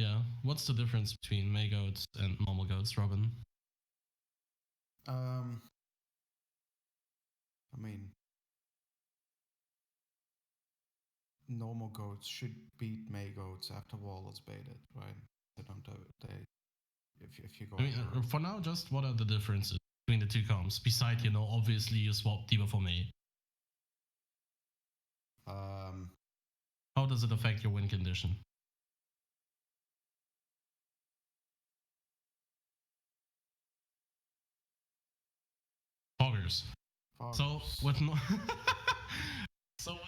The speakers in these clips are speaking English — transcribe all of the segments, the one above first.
Yeah. What's the difference between May goats and normal goats, Robin? I mean, normal goats should beat May goats after wall is baited, right? They don't do they. If you go. I mean, for now, just what are the differences between the two comps? Beside, obviously you swap D.Va for May. How does it affect your win condition? Foggers. So with no. So with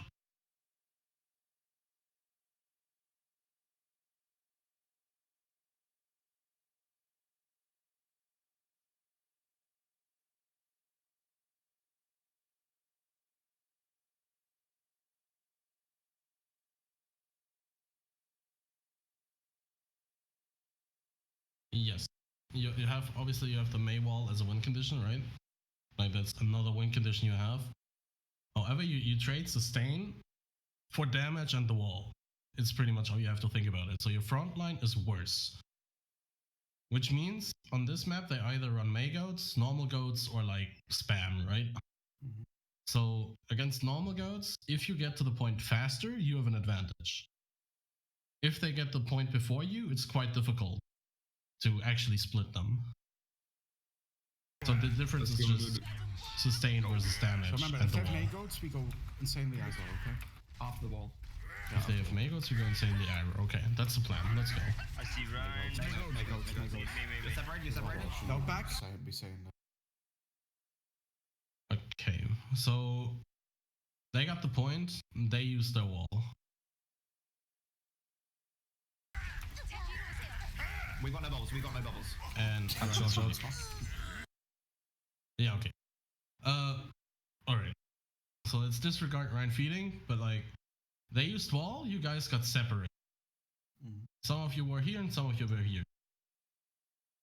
yes, you have obviously you have the May wall as a win condition, right? Like that's another win condition you have. However, you trade sustain for damage and the wall. It's pretty much how you have to think about it. So your front line is worse. Which means on this map they either run May goats, normal goats, or like spam, right? Mm-hmm. So against normal goats, if you get to the point faster, you have an advantage. If they get the point before you, it's quite difficult to actually split them. So the difference is just sustain versus damage. So remember, if they have May goats, we go insanely aggro, okay? After the wall. Yeah, if they have May goats, we go insanely aggro. Okay, that's the plan. Let's go. I see Ryan. May goats. You separated? No back? I'd be saying that. Okay, so they got the point. They used their wall. We got no bubbles. And yeah, okay. Alright. So let's disregard Ryan feeding, but like they used wall, you guys got separate. Some of you were here and some of you were here.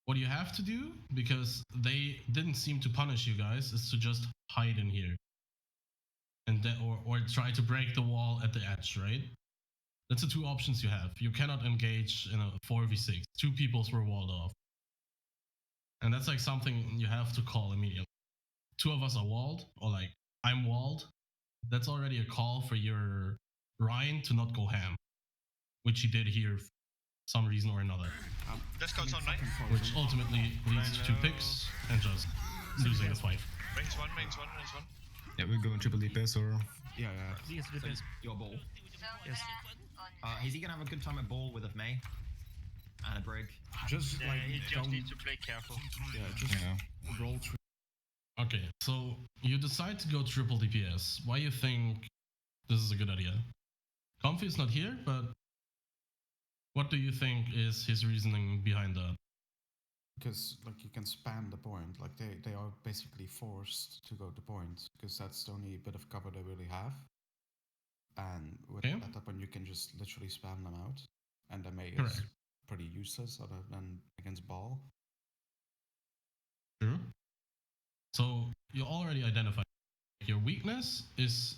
What you have to do, because they didn't seem to punish you guys, is to just hide in here. And then, or try to break the wall at the edge, right? That's the two options you have. You cannot engage in a 4v6. Two peoples were walled off. And that's like something you have to call immediately. Two of us are walled, or like I'm walled. That's already a call for your Ryan to not go ham, which he did here for some reason or another. Let's go on 9. Which ultimately leads to 2 picks and just losing the fight. Range one. Yeah, we're going triple DPS or... Yeah. Your ball. Yes. Is he gonna have a good time at ball with a May? And a Brig? Just like, he just needs to play careful. Yeah, just roll through. Okay, so you decide to go triple DPS. Why you think this is a good idea? Comfy is not here, but what do you think is his reasoning behind that? Because like you can spam the point, like they are basically forced to go to point, because that's the only bit of cover they really have. And with that point you can just literally spam them out, and the May is pretty useless other than against ball. True. So you already identified your weakness is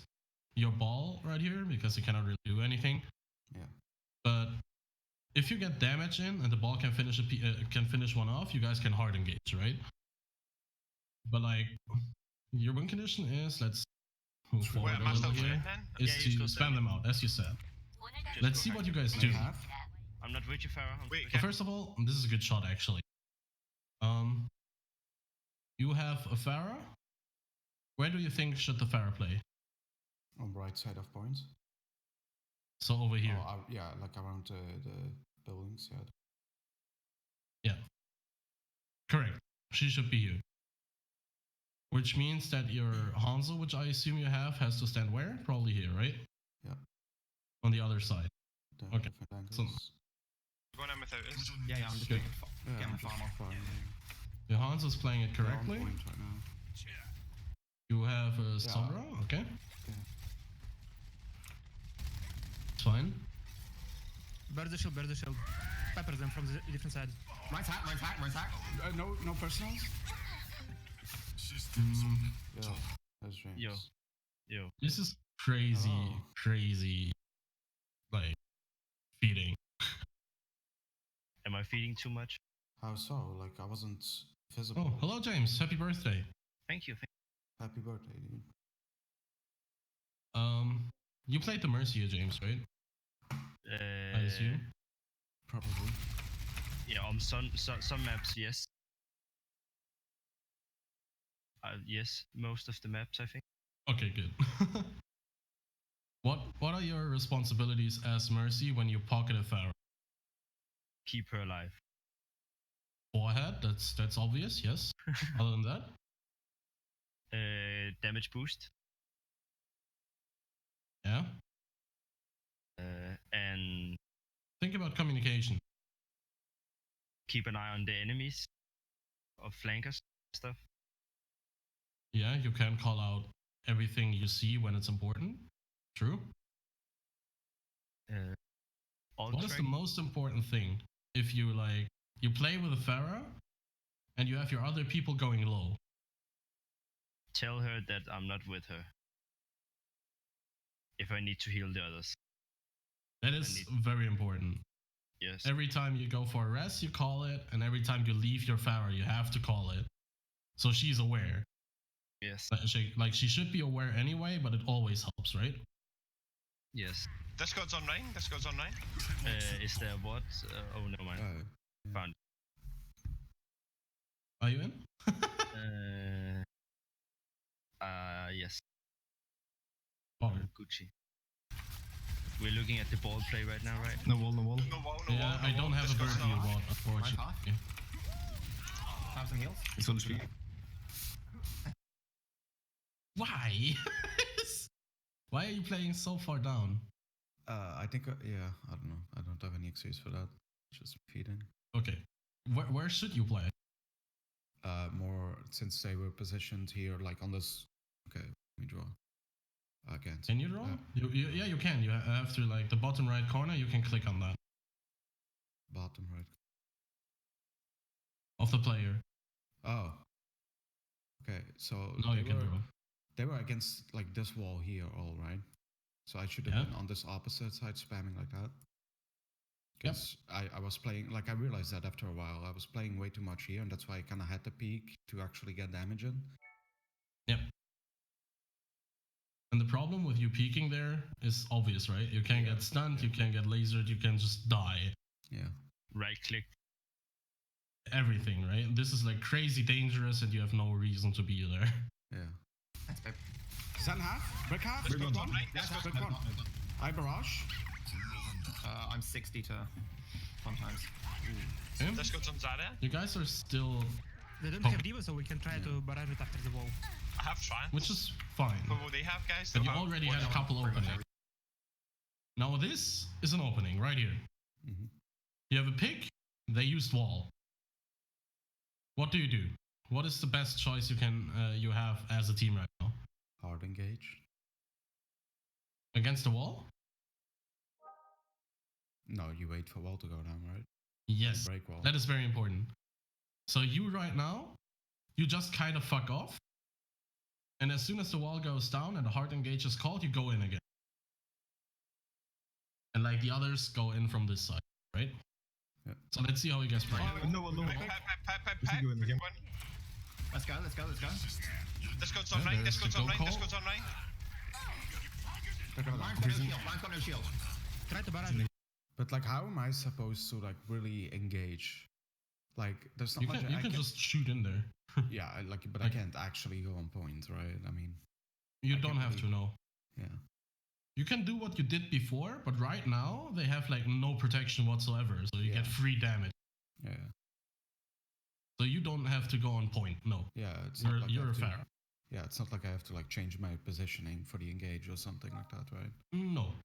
your ball right here, because you cannot really do anything. Yeah. But if you get damage in and the ball can finish one off, you guys can hard engage, right? But like your win condition is, let's move forward a little here, is to spam them out, as you said. Let's see what you guys do. I'm not with you, Farah. So first of all, this is a good shot actually. You have a Farah. Where do you think should the Farah play? On the right side of points. So over here. Oh, yeah, like around the buildings, yeah. Yeah. Correct. She should be here. Which means that your Hanzo, which I assume you have, has to stand where? Probably here, right? Yeah. On the other side. Okay. So, Going on without us. Yeah, I'm just getting my farm off. Your Hanzo's playing it correctly. Right now. You have a Sombra, okay. Yeah. It's fine. Bear the shield. Pepper them from the different side. Mine's hack. No personals? Systems. Yeah, that's James. Yo. This is crazy, like, feeding. Am I feeding too much? How so? Like, I wasn't visible. Oh, hello, James. Happy birthday. Thank you. Happy birthday, dude. You played the Mercia, James, right? I assume. Probably. Yeah, on some maps, yes. Yes, most of the maps, I think. Okay, good. What are your responsibilities as Mercy when you pocket a Pharaoh? Keep her alive. Forehead, that's obvious, yes. Other than that? Damage boost. Yeah. And Think about communication. keep an eye on the enemies of flankers stuff. Yeah, you can call out everything you see when it's important. True. What is the most important thing if you you play with a Pharaoh and you have your other people going low? Tell her that I'm not with her. If I need to heal the others. That is very important. Yes. Every time you go for a rest, you call it, and every time you leave your Pharaoh, you have to call it. So she's aware. Yes. She should be aware anyway, but it always helps, right? Yes. Discord's online. Discord's online. Is there what? Oh no, mind. Yeah. Found. Are you in? Yes. Oh. Gucci. We're looking at the ball play right now, right? No wall, no wall. No wall. Yeah, I don't have a bird heal rod, unfortunately. Have some heals. It's on the street. Why? Why are you playing so far down? I think, yeah, I don't know. I don't have any excuse for that. Just feeding. Okay. Where should you play? More since they were positioned here, like on this. Okay, let me draw. I can't. Can you draw? Yeah, you can. You have to, like, the bottom right corner, you can click on that. Bottom right. Of the player. Oh. Okay, so Now you can draw. they were against, like, this wall here, all right? So I should have been on this opposite side spamming like that. Because I was playing, like, I realized that after a while. I was playing way too much here, and that's why I kind of had to peek to actually get damage in. Yep. And the problem with you peeking there is obvious, right? You can get stunned, you can get lasered, you can just die. Yeah. Right click. Everything, right? This is, like, crazy dangerous, and you have no reason to be there. Yeah. Thanks, babe. Zen half? Brick half? Discord's Brick one? online. Yes, Discord's no, online. no. I barrage. I'm 60 to sometimes. Okay? Discord's on Zarya. You guys are still, They don't have Diva, so we can try to barrage it after the wall. I have tried. which is fine. But what they have, guys. But they you have already one had a hour. couple openings. Now this is an opening right here. Mm-hmm. You have a pick, they used wall. What do you do? What is the best choice you have as a team right now? Hard engage. Against the wall? No, you wait for wall to go down, right? Yes. Break wall. That is very important. So you right now, you just kind of fuck off. And as soon as the wall goes down and the hard engage is called, you go in again. And, like, the others go in from this side, right? Yeah. So let's see how you guys play. No wall, no wall. Pipe. go in again. Let's go. Discord's Yeah, online. there's the Discord's go online. call. Discord's online. Line's got no shield. Try to barrage. But, like, how am I supposed to, like, really engage? Like, there's not You much. can just shoot in there. Yeah, but I can't actually go on point, right? I mean, You I don't can't have to really- know. yeah. You can do what you did before, but right now they have, like, no protection whatsoever, so you get free damage. Yeah. So you don't have to go on point. No, Yeah, it's not like I you're a have to- Pharaoh. Yeah, it's not like I have to, like, change my positioning for the engage or something like that, right? No,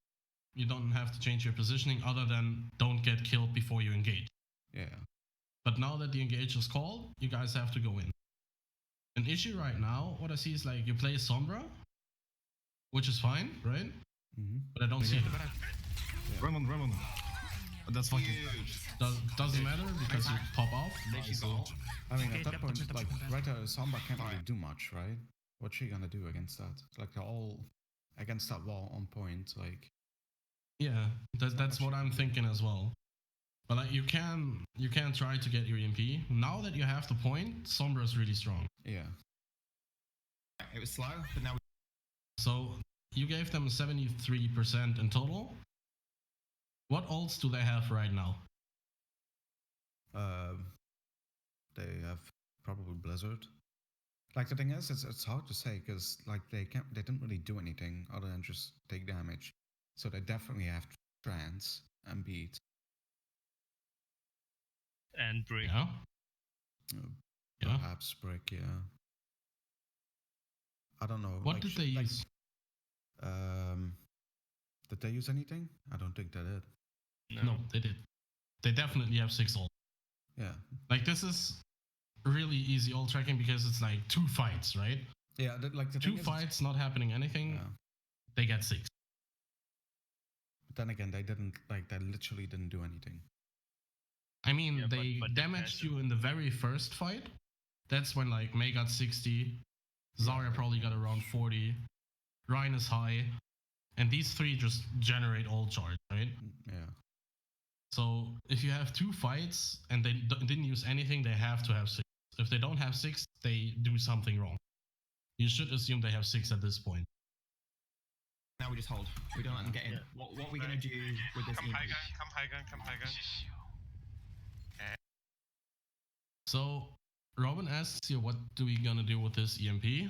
you don't have to change your positioning other than don't get killed before you engage. Yeah. But now that the engage is called, you guys have to go in. An issue right now, what I see is, like, you play Sombra, which is fine, right? Mm-hmm. But I don't see it. Run on. That's fucking. Doesn't matter because you pop off. I mean, Okay, at that tap, point, tap, tap, like, tap, tap. right, Samba can't really do much, right? What's she gonna do against that? Like, they're all against that wall on point, like... Yeah, that's what I'm thinking as well. But like you can try to get your EMP. Now that you have the point, Sombra is really strong. Yeah. It was slow, but now So you gave them 73% in total. What ults do they have right now? They have probably Blizzard. Like the thing is, it's hard to say because like they didn't really do anything other than just take damage. So they definitely have Trance and Beat. And Brick. Yeah. Yeah. Perhaps Brick, yeah. I don't know. What like, did they use? Did they use anything? I don't think they did. No, they did. They definitely have 6 ult. Yeah. Like this is really easy ult tracking because it's like 2 fights, right? Yeah, like the 2 thing is, fights, not happening anything. yeah. They get 6. But then again, they literally didn't do anything. I mean, Yeah, they but damaged passive. you in the very first fight. That's when like Mei got 60, Zarya probably got around 40, Ryan is high, and these 3 just generate ult charge, right? Yeah. So if you have 2 fights and they didn't use anything, they have to have 6. If they don't have 6, they do something wrong. You should assume they have 6 at this point. we just hold. We don't let them get in. Yeah. What are we gonna do with this Come EMP? high gun, come high gun, come high gun. So Robin asks you, what do we gonna do with this EMP?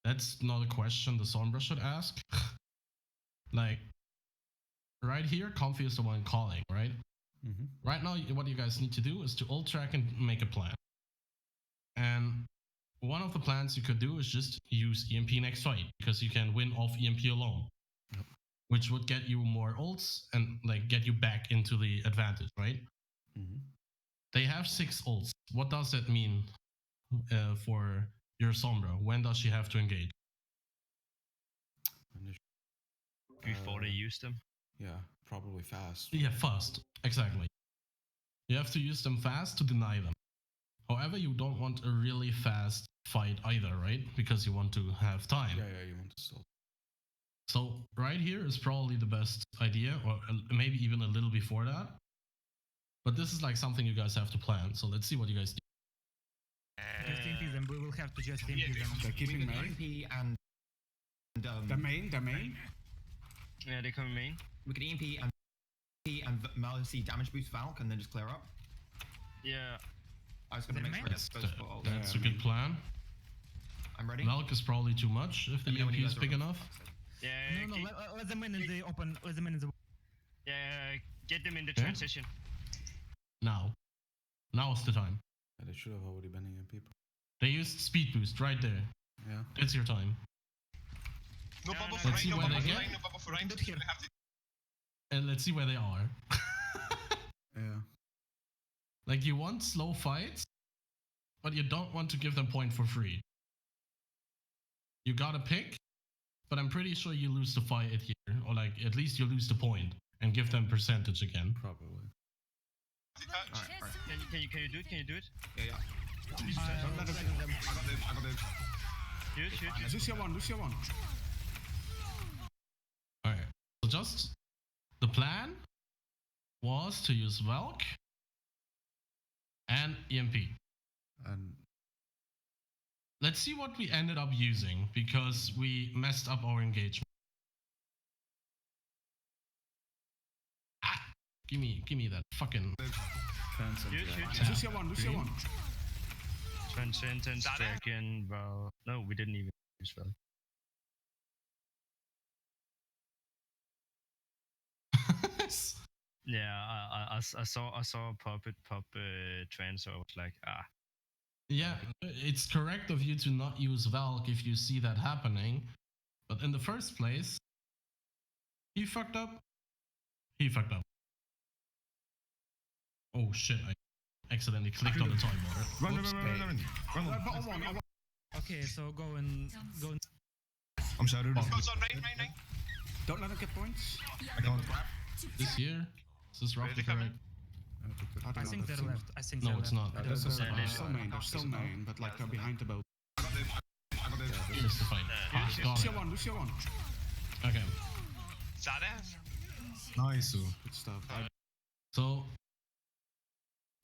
That's not a question the Sombra should ask. Like, right here, Comfy is the one calling, right? Mm-hmm. Right now, what you guys need to do is to ult track and make a plan. And one of the plans you could do is just use EMP next fight, because you can win off EMP alone. Yep. Which would get you more ults and like get you back into the advantage, right? Mm-hmm. They have 6 ults. What does that mean for your Sombra? When does she have to engage? Before they use them. Yeah, probably fast. Yeah, fast. Exactly. You have to use them fast to deny them. However, you don't want a really fast fight either, right? Because you want to have time. Yeah, you want to stall. So right here is probably the best idea, or maybe even a little before that. But this is like something you guys have to plan. So let's see what you guys do. Just EMP them. We will have to just EMP them. They're keeping We main. could EMP and They're main. Yeah, they come main. we could EMP and Melcy damage boost Valk and then just clear up. Yeah. I was gonna Is it make main? sure That's a good plan. I'm ready. Valk is probably too much if the Let me know when EMP you is guys are big ready. enough. Yeah. No, let them in the open. Let them in the. Yeah. Get them in the Okay. transition. Now is the time. Yeah, they should have already been in people. They used speed boost right there. Yeah. It's your time. No No, bubble no, for let's Ryan, see no where bubble they for get. Ryan, no bubble for Ryan. Good here. We have to And let's see where they are. Yeah. Like, you want slow fights, but you don't want to give them point for free. You gotta pick, but I'm pretty sure you lose the fight here, or like at least you lose the point and give them percentage again. Probably. Alright. Can you do it? Can you do it? Yeah. Don't let them. I got moved. Shoot. Lucia one. Alright, so just the plan was to use Valk and EMP. And Let's see what we ended up using, because we messed up our engagement. Ah! Give me that fucking... Trance and Shoot. Dragon. Lucia one. Transcendence, Zara? Dragon, well... No, we didn't even use well. Yeah, I saw Puppet pop trans, so I was like, Yeah, it's correct of you to not use Valk if you see that happening. But in the first place, he fucked up. Oh shit, I accidentally clicked on the time water. Run. Okay, so go and. I'm sorry. Goes on Ryan. Don't let him get points. I don't. This here? Is this roughly Really coming? correct? I think they're left. I think No, they're it's left. not. They're They're left. still main, but like they're behind the boat. Here's the fight. Ah, got it. Lucia one. Okay. Zara? Nice. Good stuff. So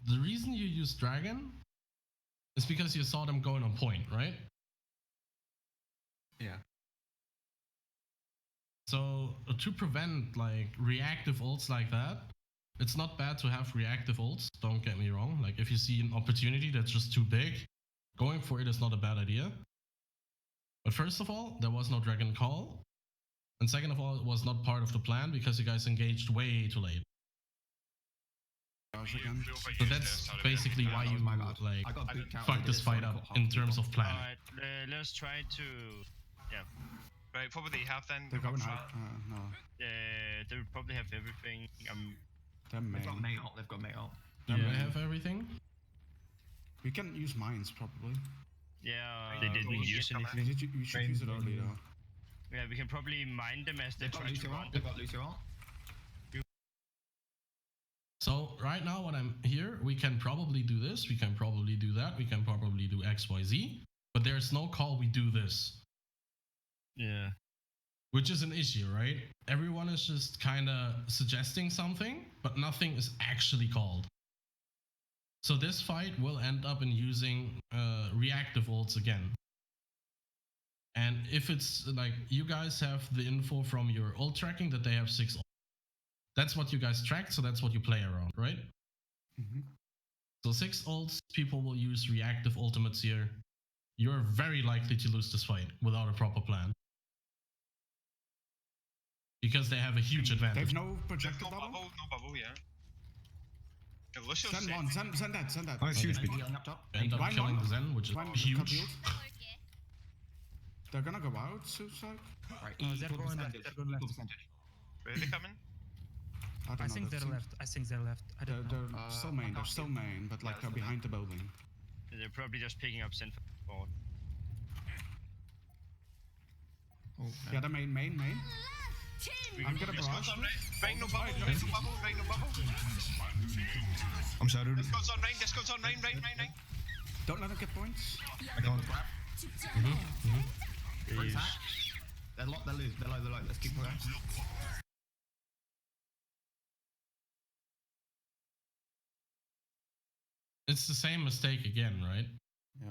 the reason you use dragon is because you saw them going on point, right? Yeah. So to prevent like reactive ults like that, it's not bad to have reactive ults, don't get me wrong. Like if you see an opportunity that's just too big, going for it is not a bad idea. But first of all, there was no dragon call. And second of all, it was not part of the plan because you guys engaged way too late. Again. So that's basically why you my bad. like I got boot count, fuck I did this it fight for up half in the terms people. of planning. Alright, let's try to. Right, what would they have then? They're going Have high. No. They will probably have everything. They're They've got main. mate ult, they've got mate ult. Do Yeah. they have everything? We can use mines probably. Yeah, They they didn't didn't use come anything. You should use it early though. Yeah, we can probably mine them as they They've got try to Lucio run. ult, they've got Lucio ult. So right now when I'm here, we can probably do this, we can probably do that, we can probably do XYZ, but there's no call we do this, Yeah. which is an issue, right? Everyone is just kind of suggesting something, but nothing is actually called. So this fight will end up in using reactive ults again. And if it's like you guys have the info from your ult tracking that they have 6 ults, that's what you guys track, so that's what you play around, right? Mm-hmm. So 6 ults, people will use reactive ultimates here. You're very likely to lose this fight without a proper plan. Because they have a huge advantage. They've no projected no bubble. no bubble, yeah. Yeah, Lucio's Send safe. one. Send that. Oh, excuse me. Healing up top. End up Ryan killing one. the Zen, which is Ryan huge. cut They're gonna go out, suicide. Right, they're equal going left, percentage. they're going left. Equal percentage. Where are they coming? I don't I know, think that they're seems- left. I think they're left. I They're, don't know. they're still I main. can't They're still see. main, but like Yeah, they're still behind the building. They're probably just picking up Sin forward. Oh, Yeah, they're main. I'm gonna This barrage. goes on right no bubble, right no bubble. I'm shadowed. This goes on right, right. Don't let them get points. I can't. Free attack. They're low, they're low. Let's keep going. It's the same mistake again, right? Yeah.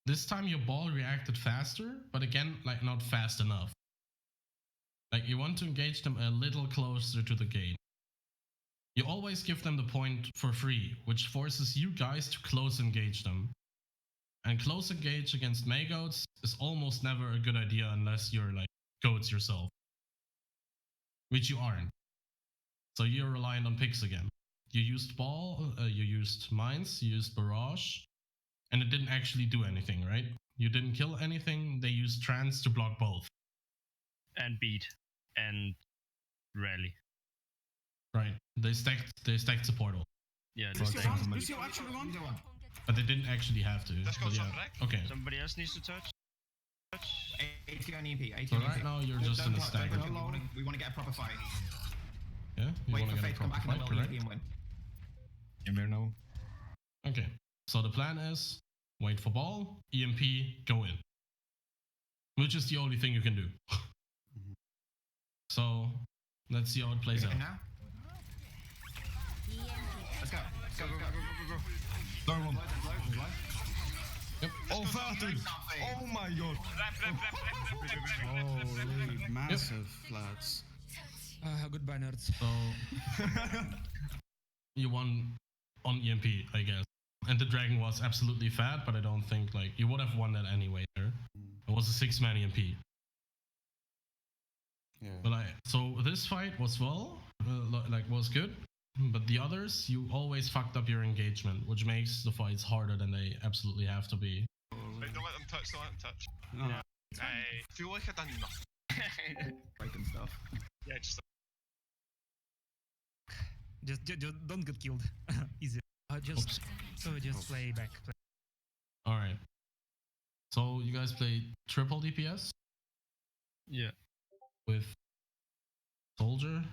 This time your ball reacted faster, but again, like not fast enough. Like you want to engage them a little closer to the gate. You always give them the point for free, which forces you guys to close engage them. And close engage against May goats is almost never a good idea unless you're like goats yourself. Which you aren't. So you're reliant on picks again. You used ball, you used mines, you used barrage, and it didn't actually do anything, right? You didn't kill anything, they used trance to block both. And beat. And rally. Right. They stacked support ult. Yeah, For this example. Lucio actually won. But they didn't actually have to. Let's go But yeah. correct. Okay. Somebody else needs to touch. 80 on EMP, 80 So on right EMP. now you're just in a Don't touch, stack. don't touch. We want to get a proper fight. Yeah? You Wait want for to get Faith a to come proper back and fight, then we'll correct? EMP and win. You may know. Okay. So the plan is wait for ball, EMP, go in. Which is the only thing you can do. So let's see how it plays out. Okay, now? Let's go. Go. Low one. Low. Yep. Oh, Vaten! Oh my god! Holy massive flats. Goodbye, nerds. So you won on EMP, I guess. And the dragon was absolutely fat, but I don't think like you would have won that anyway there. It was a 6-man EMP. Yeah. But so this fight was was good, but the others you always fucked up your engagement, which makes the fights harder than they absolutely have to be. Right, don't let them touch. No, I feel like I've done nothing. Breaking stuff. Yeah, just Just don't get killed. Easy. Just play back. All right. So you guys play triple DPS Yeah. with Soldier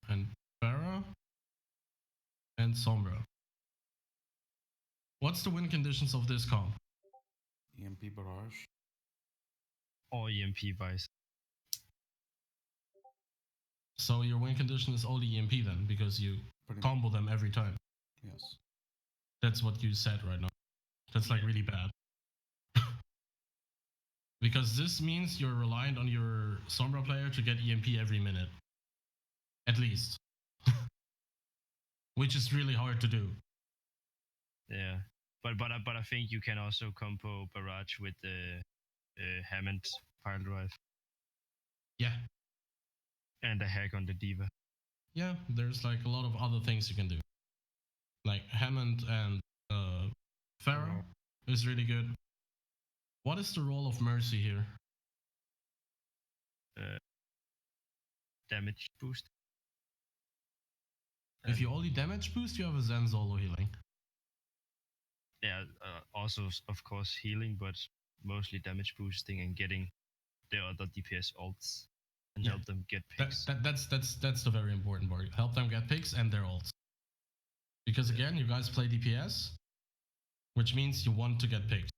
and Pharah and Sombra. What's the win conditions of this comp? EMP barrage. Or EMP buys. So your win condition is only EMP then, because you Pretty combo them every time. yes. That's what you said right now. That's like really bad. Because this means you're reliant on your Sombra player to get EMP every minute. At least. Which is really hard to do. Yeah, but I think you can also combo barrage with the Hammond pile drive Yeah. and a hack on the diva. Yeah, there's like a lot of other things you can do. Like Hammond and Pharaoh is really good. What is the role of Mercy here? Damage boost. If you only damage boost, you have a Zen Solo healing. Yeah, also of course healing, but mostly damage boosting and getting the other DPS ults and help them get picks. That's the very important part. Help them get picks and their ults. Because again, you guys play DPS, which means you want to get picked.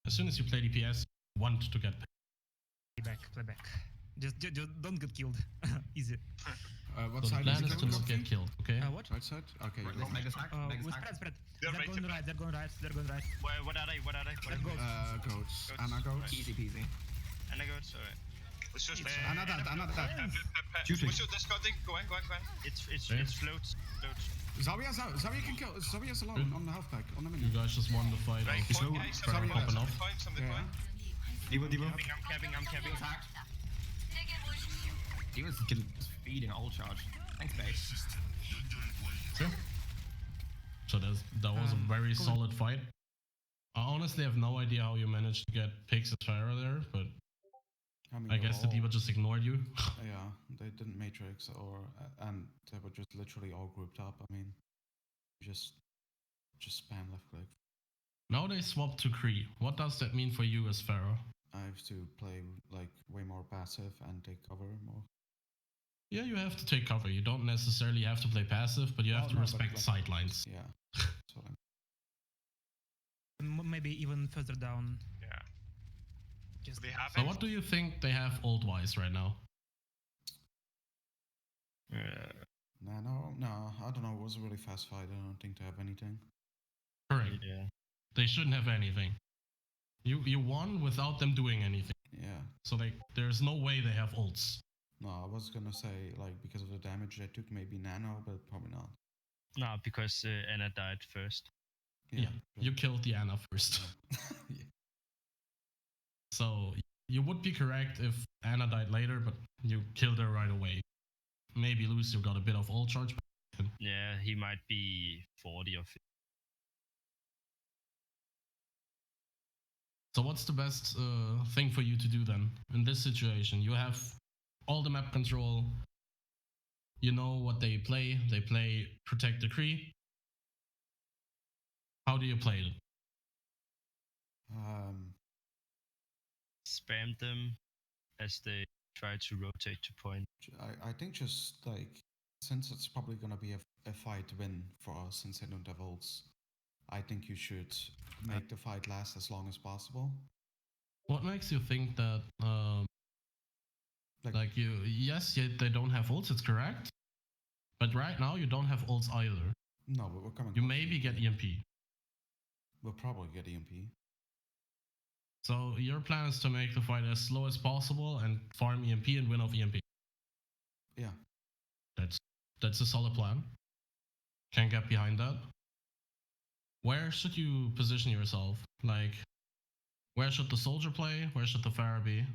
As soon as you play DPS, you want to get picked. Play back. Just don't get killed. Easy. What So the side plan is is it to going not get killed, okay? What? Right side? Okay. Right, let's- Mega stack. Mega With stack. spread. They're They're going right. They're going right. They're going right. What are they? What are they? What are They're they? goats. Goats. Anna goats. Easy peasy. And I go, alright. Let's just. Anna that. Juicy. What's your Discord thing? Go in. It's Okay. it's floats. Zarya can kill. Zarya's alone on the health pack on the You menu. guys just won the fight Right, of point, no- guys. Pharaoh Somebody popping off. point, somebody Yeah. point. Diva. I'm capping. Attack. He was feeding ult charge. Thanks, base. Sure. So that was a very solid fight. I honestly have no idea how you managed to get picks at Pharaoh there, but mean, I they guess were the Diva all- just ignored you. Yeah, they didn't matrix and they were just literally all grouped up. I mean, just spam left click. Now they swapped to Kree. What does that mean for you as Pharaoh? I have to play like way more passive and take cover more. Yeah, you have to take cover. You don't necessarily have to play passive, but you have Well, to no, but respect like- sidelines. Yeah. So Maybe even further down. Yeah. Just Do they have So it? what do you think they have ult-wise right now? no, I don't know. It was a really fast fight. I don't think they have anything. Correct. Yeah. They shouldn't have anything. You won without them doing anything. Yeah. So there's no way they have ults. No, I was gonna say like because of the damage they took, maybe nano, but probably not. No, because Anna died first. Yeah. You killed the Anna first. Yeah. So you would be correct if Anna died later, but you killed her right away. Maybe Lucio got a bit of ult charge. Yeah, he might be 40 or 50. So what's the best thing for you to do then in this situation? You have all the map control. You know what they play. They play Protect the Kree. How do you play it? Spam them as they try to rotate to point. I think just like since it's probably gonna be a fight win for us since they don't have ults, I think you should make the fight last as long as possible. What makes you think that Like- yes, they don't have ults, it's correct. But right now you don't have ults either. No, but we're coming. You close to maybe get EMP. EMP. We'll probably get EMP. So your plan is to make the fight as slow as possible and farm EMP and win off EMP. Yeah. That's a solid plan. Can get behind that. Where should you position yourself? Like, where should the soldier play? Where should the Pharaoh be?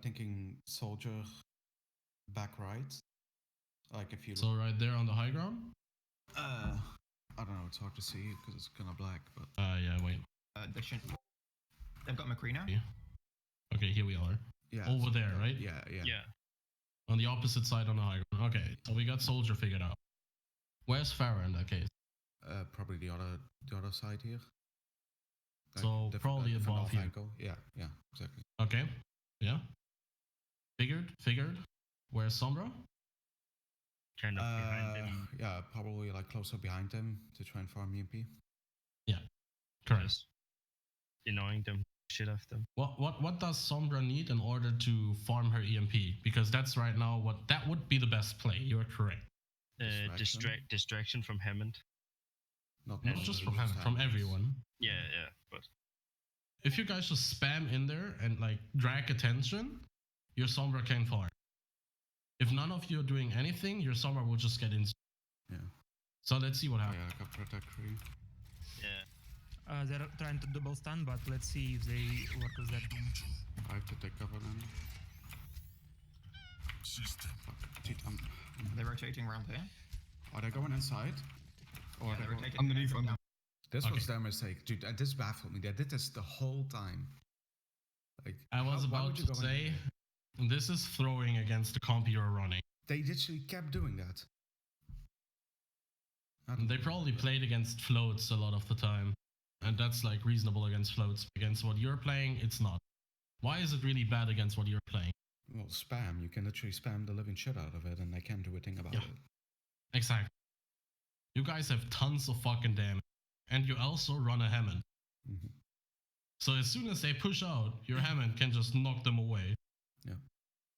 Thinking soldier back right. Like if you So right there on the high ground? I don't know, it's hard to see because it's kinda black, but Yeah, wait. They've got McCree now. Yeah. Okay, here we are. yeah. Over there, right? Yeah. Yeah. On the opposite side on the high ground. Okay, so we got soldier figured out. Where's Pharaoh in that case? Probably the other side here. So probably different above off here. angle. Yeah, exactly. Okay. Yeah. Figured. Where's Sombra? Kind of behind them. Yeah, probably like closer behind them to try and farm EMP. Correct. Just annoying them. shit of them. What does Sombra need in order to farm her EMP? Because that's right now that would be the best play. You're correct. Distraction from Hammond. Not Not just from Hammond, from everyone. Yeah, but If you guys just spam in there and like drag attention, your Sombra can farm. If none of you are doing anything, your Sombra will just get in. Yeah. So let's see what Oh, happens. yeah, I got protect free. yeah. They're trying to double stun, but let's see if they work with that. I have to take cover then. Fuck. Dude, They're rotating around here. are they going inside? Or Yeah, are they they're going... rotating Underneath, down. This Okay. was their mistake. Dude, this baffled me. They did this the whole time. Like, I was why about would you to go in say, there? this is throwing against the comp you're running. They literally kept doing that. I don't They know. probably played against floats a lot of the time. And that's like reasonable against floats. Against what you're playing, it's not. Why is it really bad against what you're playing? Well, spam. You can literally spam the living shit out of it and they can't do a thing about Yeah. it. Exactly. You guys have tons of fucking damage. And you also run a Hammond. Mm-hmm. So as soon as they push out, your Hammond can just knock them away. Yeah.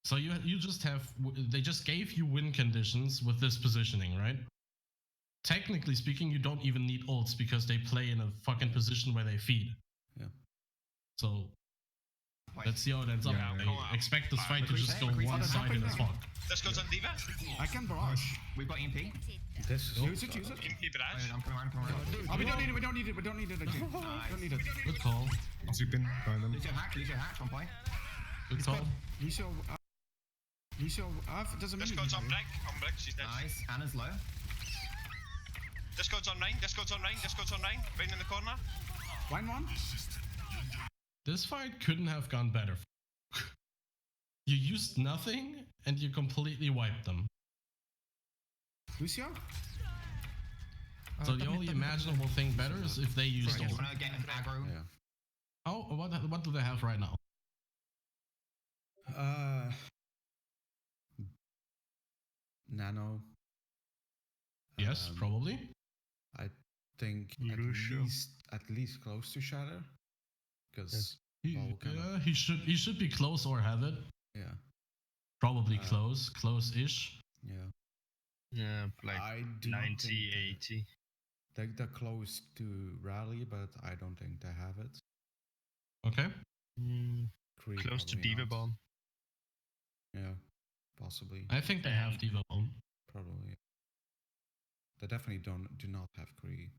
So you just have, they just gave you win conditions with this positioning, right? Technically speaking, you don't even need ults because they play in a fucking position where they feed. Yeah. So Wait. let's see how it ends up. Yeah, I expect this fight to just go McCree's one-sided as fuck. This goes on Diva. I can barrage. We've got EMP. This. Use it, use it. EMP Wait, barrage. I'm coming around. Oh, we don't need it, we don't need it, we don't need it again. We don't need it. Good call. Zipping by them. Lucio hack, on point. Good call. Lucio, doesn't This mean goes on anything. brick, she's dead. Nice. Anna's low. This goes on 9, this goes on 9, this goes on 9. Right in the corner. Wine one? This fight couldn't have gone better. You used nothing and you completely wiped them. Lucio? So the only imaginable thing better is if they used Just ult. wanna get into aggro. Yeah. What do they have right now? Nano. Yes, probably. I think Lucio. at least close to Shatter. Because Yeah, he should be close or have it. yeah, Probably close-ish. yeah. Yeah, like I do not 90, think 80. they're close to Rally, but I don't think they have it. Okay. Kree Close to probably Diva not. Bomb. Yeah, possibly. I think they have Diva Bomb. Probably. They definitely do not have Kree.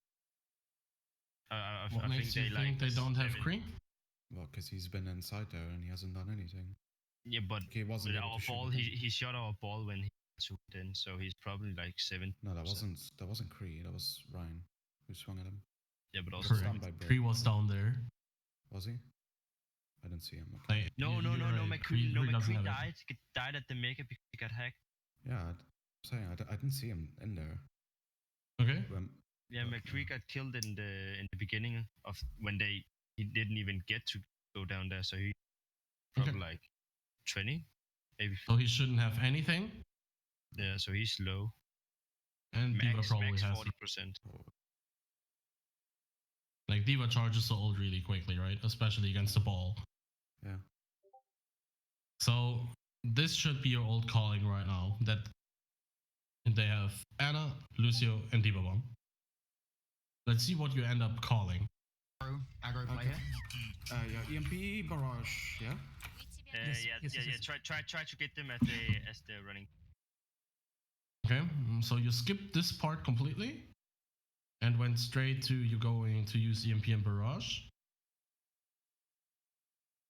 I What think makes you they think like they don't have seven- Kree? Well, because he's been inside there and he hasn't done anything. Yeah, but He wasn't with able our to shoot ball, it in. he shot our ball when he zoomed in, so he's probably like 7. No, that wasn't Kree. That was Ryan who swung at him. Yeah, but also Correct. Correct. Stand by Kree break. was down there. Was he? I didn't see him. Okay. Like, No, you're right, McCree doesn't have it. died. He died at the mega because he got hacked. Yeah, I'm saying I didn't see him in there. Okay. Yeah, Oh, McCree got killed in the beginning of when he didn't even get to go down there, so he probably like 20, maybe. So he shouldn't have anything, Yeah, so he's low. and Diva Max probably has it. 40%. Like Diva charges the ult really quickly, right? Especially against the ball. Yeah. So this should be your ult calling right now. That they have Anna, Lucio, and Diva Bomb. Let's see what you end up calling. Aggro play Okay. here. Yeah, EMP barrage. Yeah. Yes. Try to get them as they're running. Okay, so you skipped this part completely and went straight to you going to use EMP and Barrage.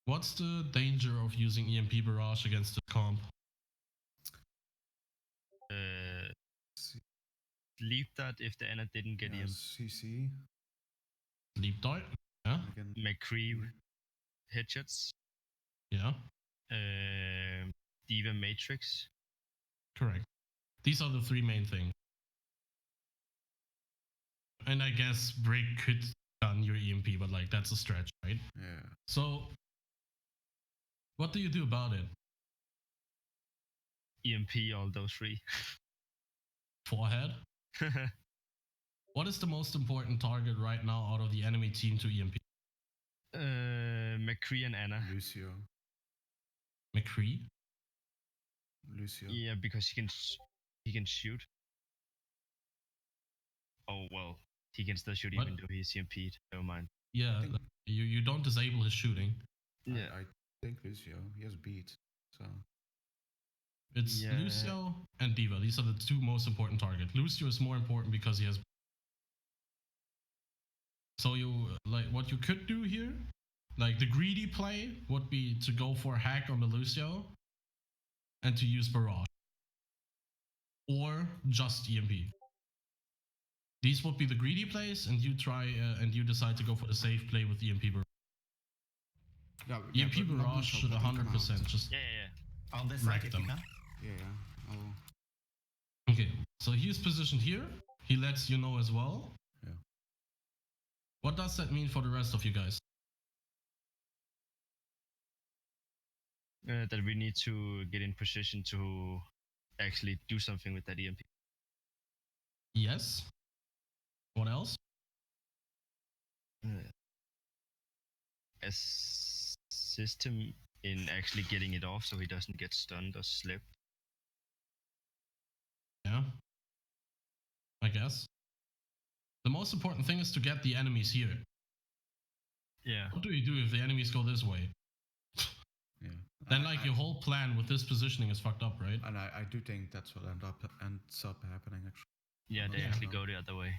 What's the danger of using EMP Barrage against the comp? Leap that if the Anna didn't get him. CC. Leap dart? Yeah, Again. McCree headshots. yeah, Diva Matrix. correct. These are the three main things. And I guess Brick could done your EMP, but like that's a stretch, right? Yeah. So what do you do about it? EMP all those three. Forehead? What is the most important target right now out of the enemy team to EMP? McCree and Anna. Lucio. McCree? Lucio. Yeah, because he can shoot. Oh well, he can still shoot What? even though he's CMP'd. Never mind. Yeah, think- you don't disable his shooting. Yeah. I think Lucio. He has beat. So It's Yeah. Lucio and Diva. These are the two most important targets. Lucio is more important because he has. So you like what you could do here, like the greedy play would be to go for a hack on the Lucio, and to use barrage, or just EMP. These would be the greedy plays, and you try and you decide to go for the safe play with EMP barrage. yeah, EMP but not barrage neutral, should but then come 100% out. just Yeah. On this side, Wreck if you them. can. Yeah. I'll... Okay, so he's positioned here. He lets you know as well. Yeah. What does that mean for the rest of you guys? That we need to get in position to actually do something with that EMP. Yes. What else? Assist him in actually getting it off so he doesn't get stunned or slipped. Yeah. I guess. The most important thing is to get the enemies here. Yeah. What do you do if the enemies go this way? Yeah. Then like your whole plan with this positioning is fucked up, right? And I do think that's what ends up happening actually. Yeah, they Yeah. actually go the other way.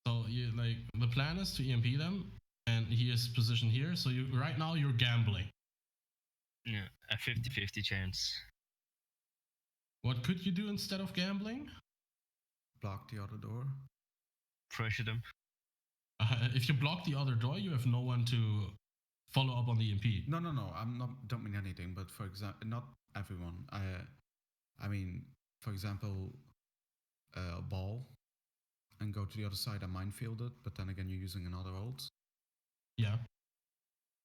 So you like the plan is to EMP them, and he is positioned here. So you right now you're gambling. Yeah, a 50-50 chance. What could you do instead of gambling? Block the other door. Pressure them. If you block the other door, you have no one to follow up on the EMP. No. Don't mean anything. But for example, not everyone. I mean, for example, a ball, and go to the other side and minefield it. But then again, you're using another ult. Yeah.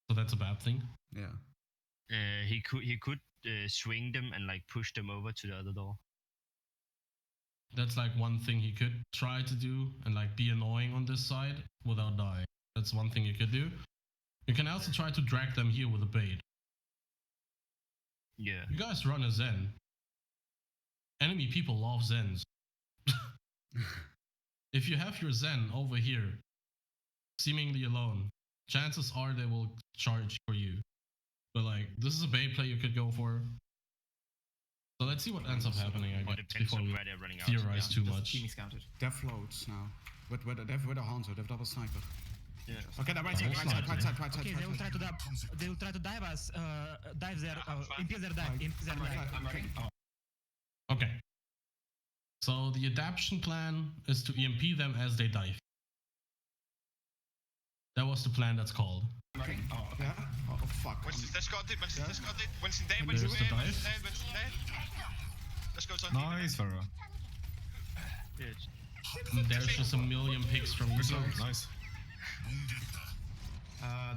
So that's a bad thing. Yeah. He could swing them and like push them over to the other door. That's like one thing he could try to do and like be annoying on this side without dying. That's one thing you could do. You can also try to drag them here with a bait. Yeah. You guys run a Zen. Enemy people love Zens. If you have your Zen over here, seemingly alone, chances are they will charge for you. But like, this is a bait play you could go for. So let's see what ends up happening, I Or guess, depends before on we where they're running out. theorize too Just much. keep me scouted. They have floats now. With a Hanzo, they have double sniper. Yeah. Okay, the right side, Double right side, right sniper. side, right side. Okay, right they will side. try to dive. They will try to dive us. Dive their. Impede their dive. Impede their I'm ready. dive. I'm ready. Oh, Okay. So the adaption plan is to EMP them as they dive. That was the plan that's called. I'm ready. Oh, okay. Yeah? Oh, fuck. Winston's discarded, Winston's discarded. Winston dead, There's Winston the dead, dive. Winston dead, Winston dead. Let's go on Nice, Farah. And there's just a million picks from you Whistle, guys. nice.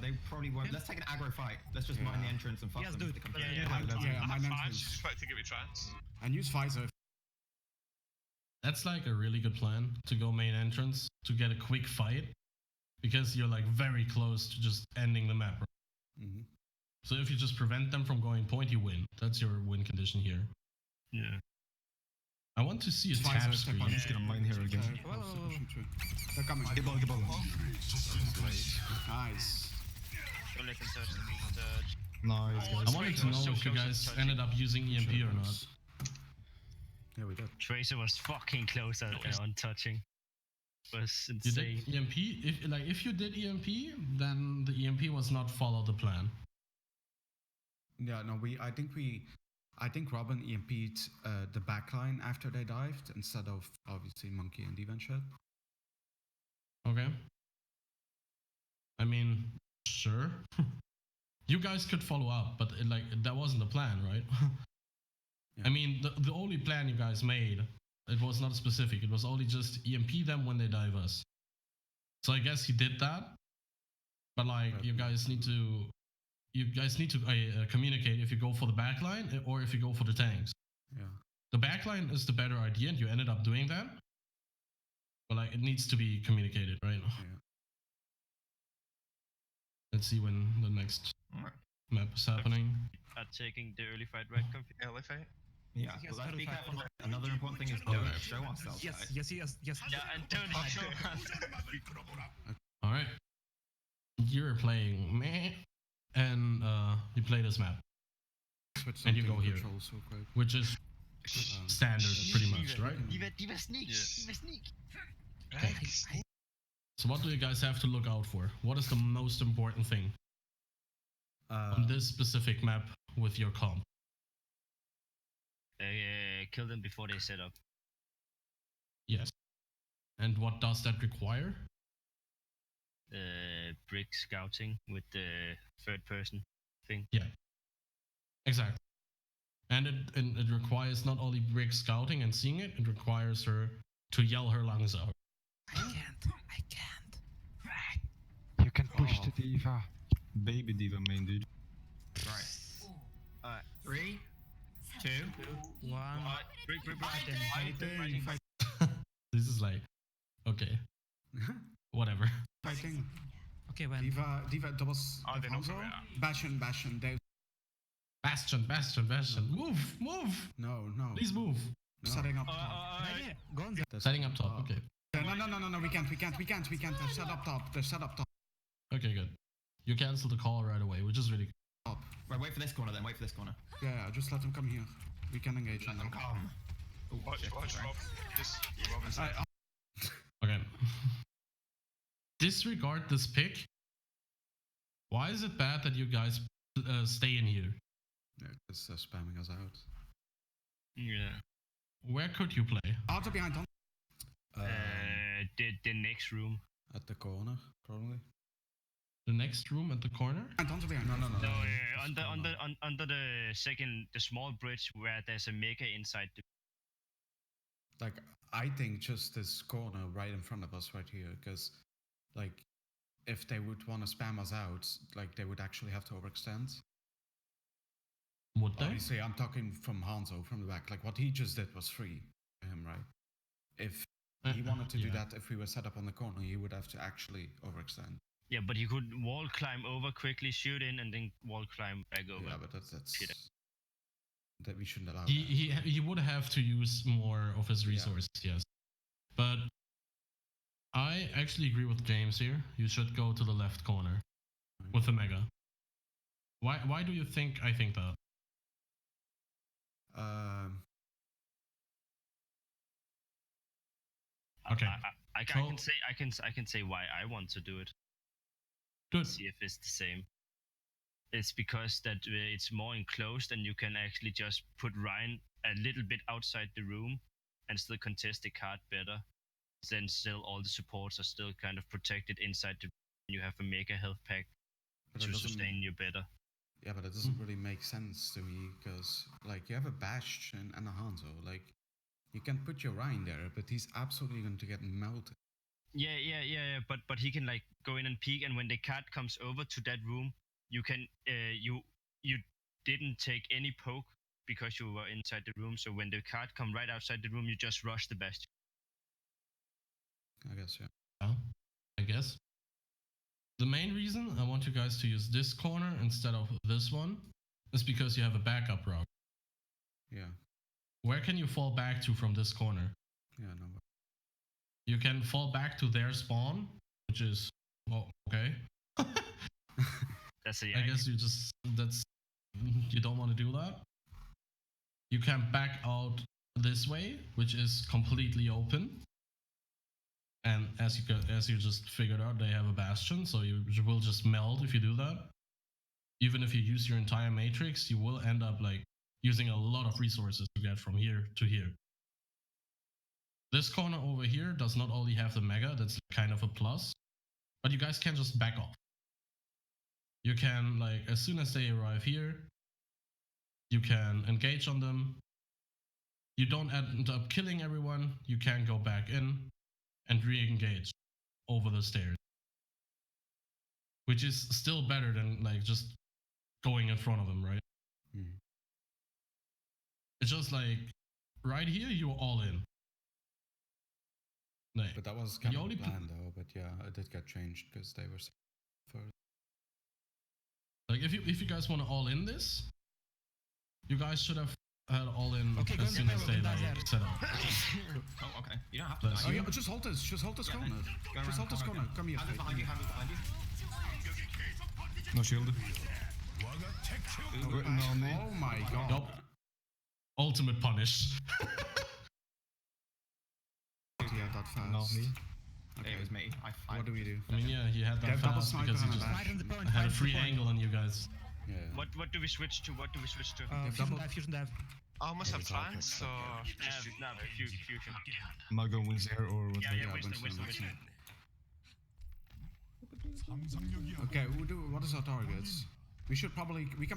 They probably won't. Let's take an aggro fight. Let's just mine the entrance and fuck Yes, them. dude. if they come Yeah, through. yeah. Yeah, I my have entrance. flash, just try to give me trance. And use Visor. That's like a really good plan to go main entrance to get a quick fight because you're like very close to just ending the map. Mm-hmm. So if you just prevent them from going point, you win. That's your win condition here. Yeah. I want to see a Visor, tap step screen. on. Just gonna mine here again. They're coming. Get ball. Nice. Don't let them touch them. Nice, I guys. wanted to know So if you close guys to touching. ended up using EMP or not. Yeah, we did. Tracer was fucking close on touching. Was You insane. did EMP? If you did EMP, then the EMP was not follow the plan. Yeah, no, I think Robin EMP'd the backline after they dived instead of obviously Monkey and Divan shit. Okay. I mean, sure. You guys could follow up, but that wasn't the plan, right? Yeah. I mean, the only plan you guys made, it was not specific. It was only just EMP them when they dive us. So I guess he did that. But like, you guys need to communicate if you go for the backline or if you go for the tanks. Yeah. The backline is the better idea, and you ended up doing that. But like, it needs to be communicated, right? Yeah. Let's see when the next Alright. map is happening. Are taking the early fight, right? Confi? Early fight. Yeah, Yes, but let's be early careful. Another important thing is don't Okay. show ourselves, Yes, guys. yes. Yeah, and don't show us. All right. You're playing meh, and you play this map, Switch And you something go here. controls real quick. which is standard, pretty much, right? Diva sneak. Yeah. Diva sneak. Right. So what do you guys have to look out for? What is the most important thing on this specific map with your comp? Kill them before they set up. Yes. And what does that require? Brick scouting with the third person thing. Exactly. And it requires not only brick scouting and seeing it, it requires her to yell her lungs out. I can't. You can push Oh. the diva. Baby diva main dude. Right. 3, 2, 1. Brick. This is like, okay, whatever. Fighting. Okay, when? Diva, that was they know Hanzo? from where. Bastion, they... Bastion. Move. No. Please move. Setting up top. Good idea. Go on there. They're Setting up top, okay. No, we can't. They're set up top. Okay, good. You cancel the call right away, which is really good. Right, wait for this corner then, wait for this corner. Yeah, just let them come here. We can engage Let them. them come. Ooh, Watch, shit, Rob. sorry. Just Rob inside. Okay. Disregard this pick. Why is it bad that you guys stay in here? Yeah, because they're spamming us out. Yeah. Where could you play? Auto behind on. The next room. At the corner, probably. The next room at the corner? Behind. No. No, under the small bridge where there's a mega inside the. Like, I think just this corner right in front of us right here, because, like, if they would want to spam us out, like, they would actually have to overextend. Would they? Obviously, I'm talking from Hanzo, from the back. Like, what he just did was free for him, right? If he wanted to do Yeah. that, if we were set up on the corner, he would have to actually overextend. Yeah, but you could wall climb over quickly, shoot in, and then wall climb back over. Yeah, but that's Shit. that we shouldn't allow. He would have to use more of his resources, yes. But I actually agree with James here. You should go to the left corner with the mega. Why do you think I think that? Okay. I can say why I want to do it. Good. See if it's the same. It's because that it's more enclosed and you can actually just put Ryan a little bit outside the room and still contest the card better. Then still all the supports are still kind of protected inside the room. You have a mega health pack But to it doesn't- sustain you better. Yeah, but it doesn't really make sense to me because, like, you have a Bastion and a Hanzo. Like, you can put your Ryan there, but he's absolutely going to get melted. Yeah. But he can like go in and peek, and when the card comes over to that room, you can you didn't take any poke because you were inside the room. So when the card come right outside the room, you just rush the bastion. I guess, yeah. Well, I guess. The main reason I want you guys to use this corner instead of this one is because you have a backup route. Yeah. Where can you fall back to from this corner? Yeah, no. You can fall back to their spawn, which is, well, okay. That's a I guess you don't want to do that. You can back out this way, which is completely open. And as you just figured out, they have a bastion, so you will just melt if you do that. Even if you use your entire matrix, you will end up like using a lot of resources to get from here to here. This corner over here does not only have the mega, that's kind of a plus, but you guys can just back off. You can, like, as soon as they arrive here, you can engage on them. You don't end up killing everyone. You can go back in and re-engage over the stairs, which is still better than like just going in front of them, right? Hmm. It's just like right here, you're all in. Like, But that was kind The of only the plan, though. But yeah, it did get changed because they were first. Like if you guys want to all in this, you guys should have had all in Okay, as soon as they like set up. Oh, okay. You don't have to. Bless die. you. Yeah, just hold this corner. Just hold this corner. Come here. Handles behind you. Handles behind you. No shield. Oh my god. Nope. Ultimate punish. Yeah, that fast. No me. Okay. It was me. I What do we do? I mean, yeah, he had that They have double fast sniper because he and a just bash. Right on the point. had a right free on the point. angle on you guys. Yeah. What do we switch to? What do we switch to? Fusion dive. I almost have trance, so... Fusion. Margo wins there or what? Yeah, Winston. Winston. Okay, what is our targets? We can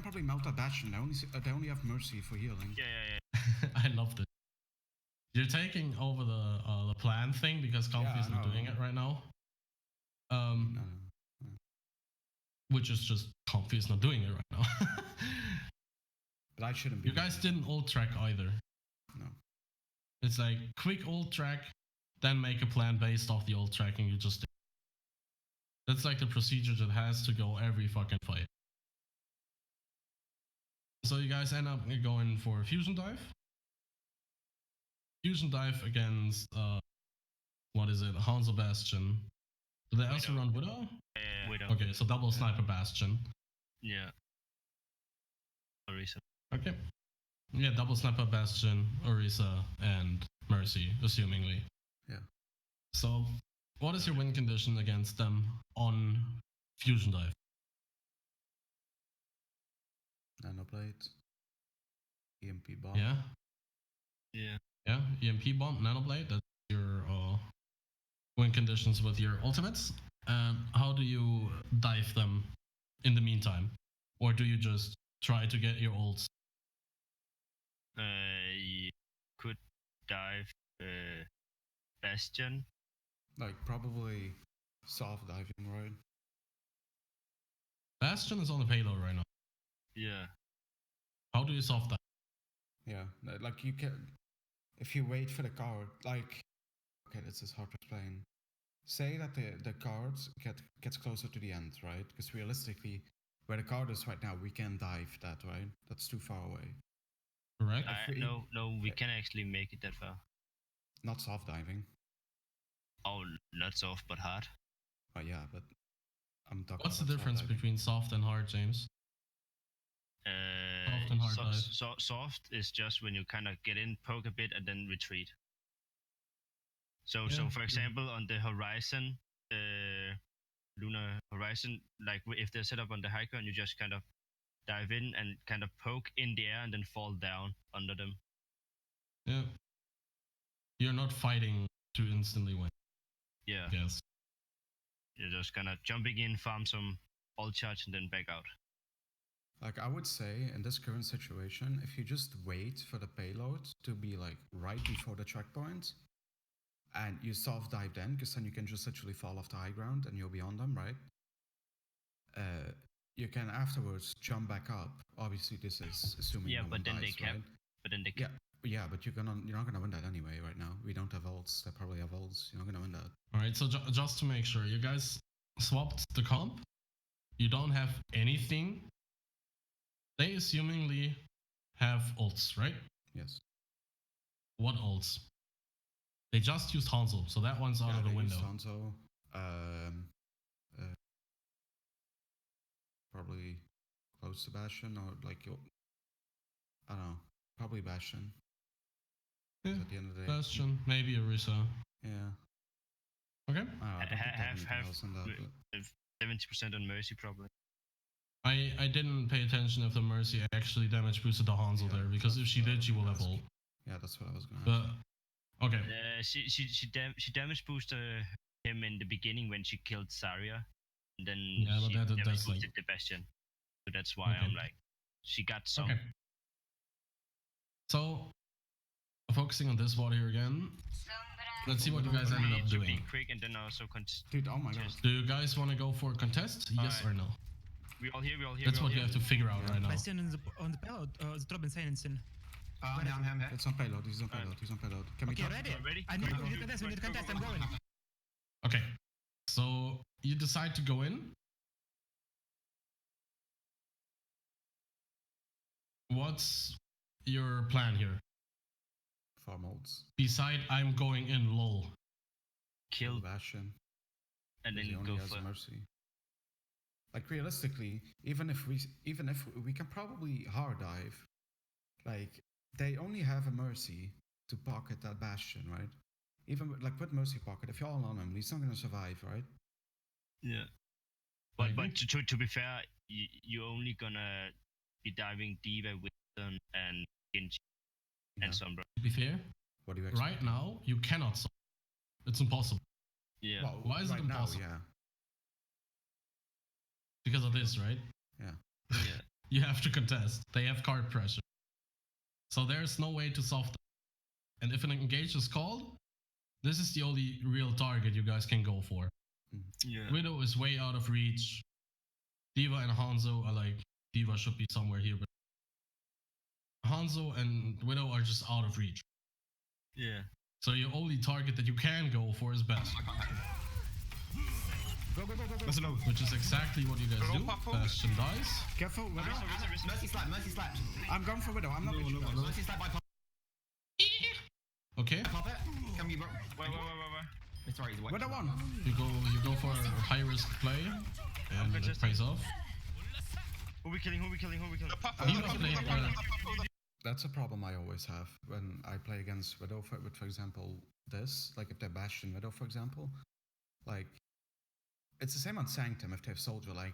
probably melt that Bastion. They only have Mercy for healing. Yeah. I loved it. You're taking over the plan thing because Comfy Yeah, I is not know. doing it right now. No. Which is just Comfy is not doing it right now. But I shouldn't be. You guys didn't ult track either. No. It's like quick ult track, then make a plan based off the ult tracking you just did. That's like the procedure that has to go every fucking fight. So you guys end up going for Fusion Dive. Fusion Dive against, what is it, Hanzo Bastion. Do they also run Widow? Widow. Okay, so double Sniper Bastion. Yeah. Orisa. Okay. Yeah, double Sniper Bastion, Orisa, and Mercy, assumingly. Yeah. So, what is your win condition against them on Fusion Dive? Nanoblade. EMP bomb. Yeah? Yeah. Yeah, EMP bomb, Nanoblade, that's your win conditions with your ultimates. How do you dive them in the meantime? Or do you just try to get your ults? You could dive Bastion. Like probably soft diving, right? Bastion is on the payload right now. Yeah. How do you solve that? Yeah, like you can, if you wait for the card, like, okay, this is hard to explain. Say that the card gets closer to the end, right? Because realistically, where the card is right now, we can't dive that, right? That's too far away. Correct? No, we can actually make it that far. Not soft diving. Oh, not soft, but hard. Oh yeah, but I'm talking. What's the about soft difference diving. between soft and hard, James? Soft and hard dive. Soft is just when you kind of get in, poke a bit, and then retreat. So for example, on the horizon, lunar horizon, like if they're set up on the high ground, you just kind of dive in and kind of poke in the air and then fall down under them. Yeah. You're not fighting to instantly win. Yeah. Yes. You're just kind of jumping in, farm some all charge, and then back out. Like I would say, in this current situation, if you just wait for the payload to be like right before the checkpoint, and you soft dive then, because then you can just literally fall off the high ground and you'll be on them, right? You can afterwards jump back up. Obviously, this is assuming Yeah, no one but then dies, they cap. right? But then they cap. Yeah, but you're not gonna win that anyway right now. We don't have ults. They probably have ults. You're not gonna win that. All right, so just to make sure, you guys swapped the comp. You don't have anything. They assumingly have ults, right? Yes. What ults? They just used Hanzo, so that one's out of the they window. used Hanzo, probably close to Bastion or like I don't know, probably Bastion. Yeah, At the end of the day. Bastion, maybe Orisa. Yeah. Okay. I don't think they have anything else in that. But 70% on Mercy probably. I didn't pay attention if the Mercy actually damage boosted the Hanzo there, because if she did, she will have ult. Yeah, that's what I was gonna But ask. okay. She damage boosted him in the beginning when she killed Zarya, and then Yeah, but she that's damage like- boosted the Bastion. So that's why Okay. I'm like, she got some. Okay. So, focusing on this VOD here again. Let's see what you guys ended up To be doing. quick and then also Dude, oh my god. Do you guys want to go for a contest? Yes or no? we all here. That's what you have to figure out right now. Bastion on the payload. The Robin Silensen. I'm here. It's on payload. He's on payload. He's on payload. Can we Okay, talk? ready? Ready? I need to contest. We need to contest. I'm going. Okay. So, you decide to go in. What's your plan here? Farm ults. Beside, I'm going in lol. Kill Bastion. and then He only go has for. mercy. Like realistically, even if we can probably hard dive, like they only have a mercy to pocket that bastion, right? Even like with mercy pocket, if you're all on him, he's not gonna survive, right? Yeah. But to be fair, you're only gonna be diving Diva with and Genji and Sombra. To be fair, What do you expect? right now you cannot solve. It's impossible. Yeah. Well, Why is it right impossible? now, yeah. Because of this, right? Yeah. Yeah. You have to contest. They have card pressure. So there's no way to solve them. And if an engage is called, this is the only real target you guys can go for. Yeah. Widow is way out of reach. Diva and Hanzo are like, Diva should be somewhere here, but Hanzo and Widow are just out of reach. Yeah. So your only target that you can go for is Best. Go. That's low. Which is exactly what you guys do. Bastion dies. Careful, Widow. Mercy slap. I'm going for Widow. I'm not. Mercy slap by pop Okay, it. Can we, bro? Wait. It's alright, he's away. Widow one. you go for a high risk play, and it pays off. Who we killing? Diva played, That's a problem I always have when I play against Widow with, for example, this. Like if they're Bastion Widow, for example. Like, it's the same on Sanctum if they have Soldier. Like,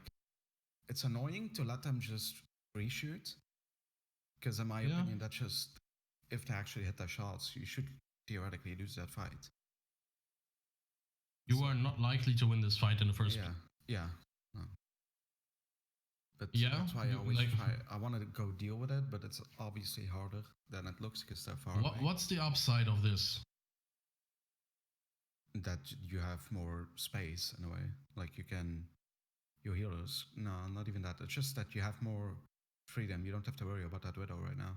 it's annoying to let them just reshoot. Because in my opinion, that's just, if they actually hit their shots, you should theoretically lose that fight. You are not likely to win this fight in the first place. Yeah. No. But Yeah, that's why I always like- try. I want to go deal with it, but it's obviously harder than it looks because they're far away. What's the upside of this? That you have more space in a way. Like you can, your healers. No, not even that. It's just that you have more freedom. You don't have to worry about that Widow right now.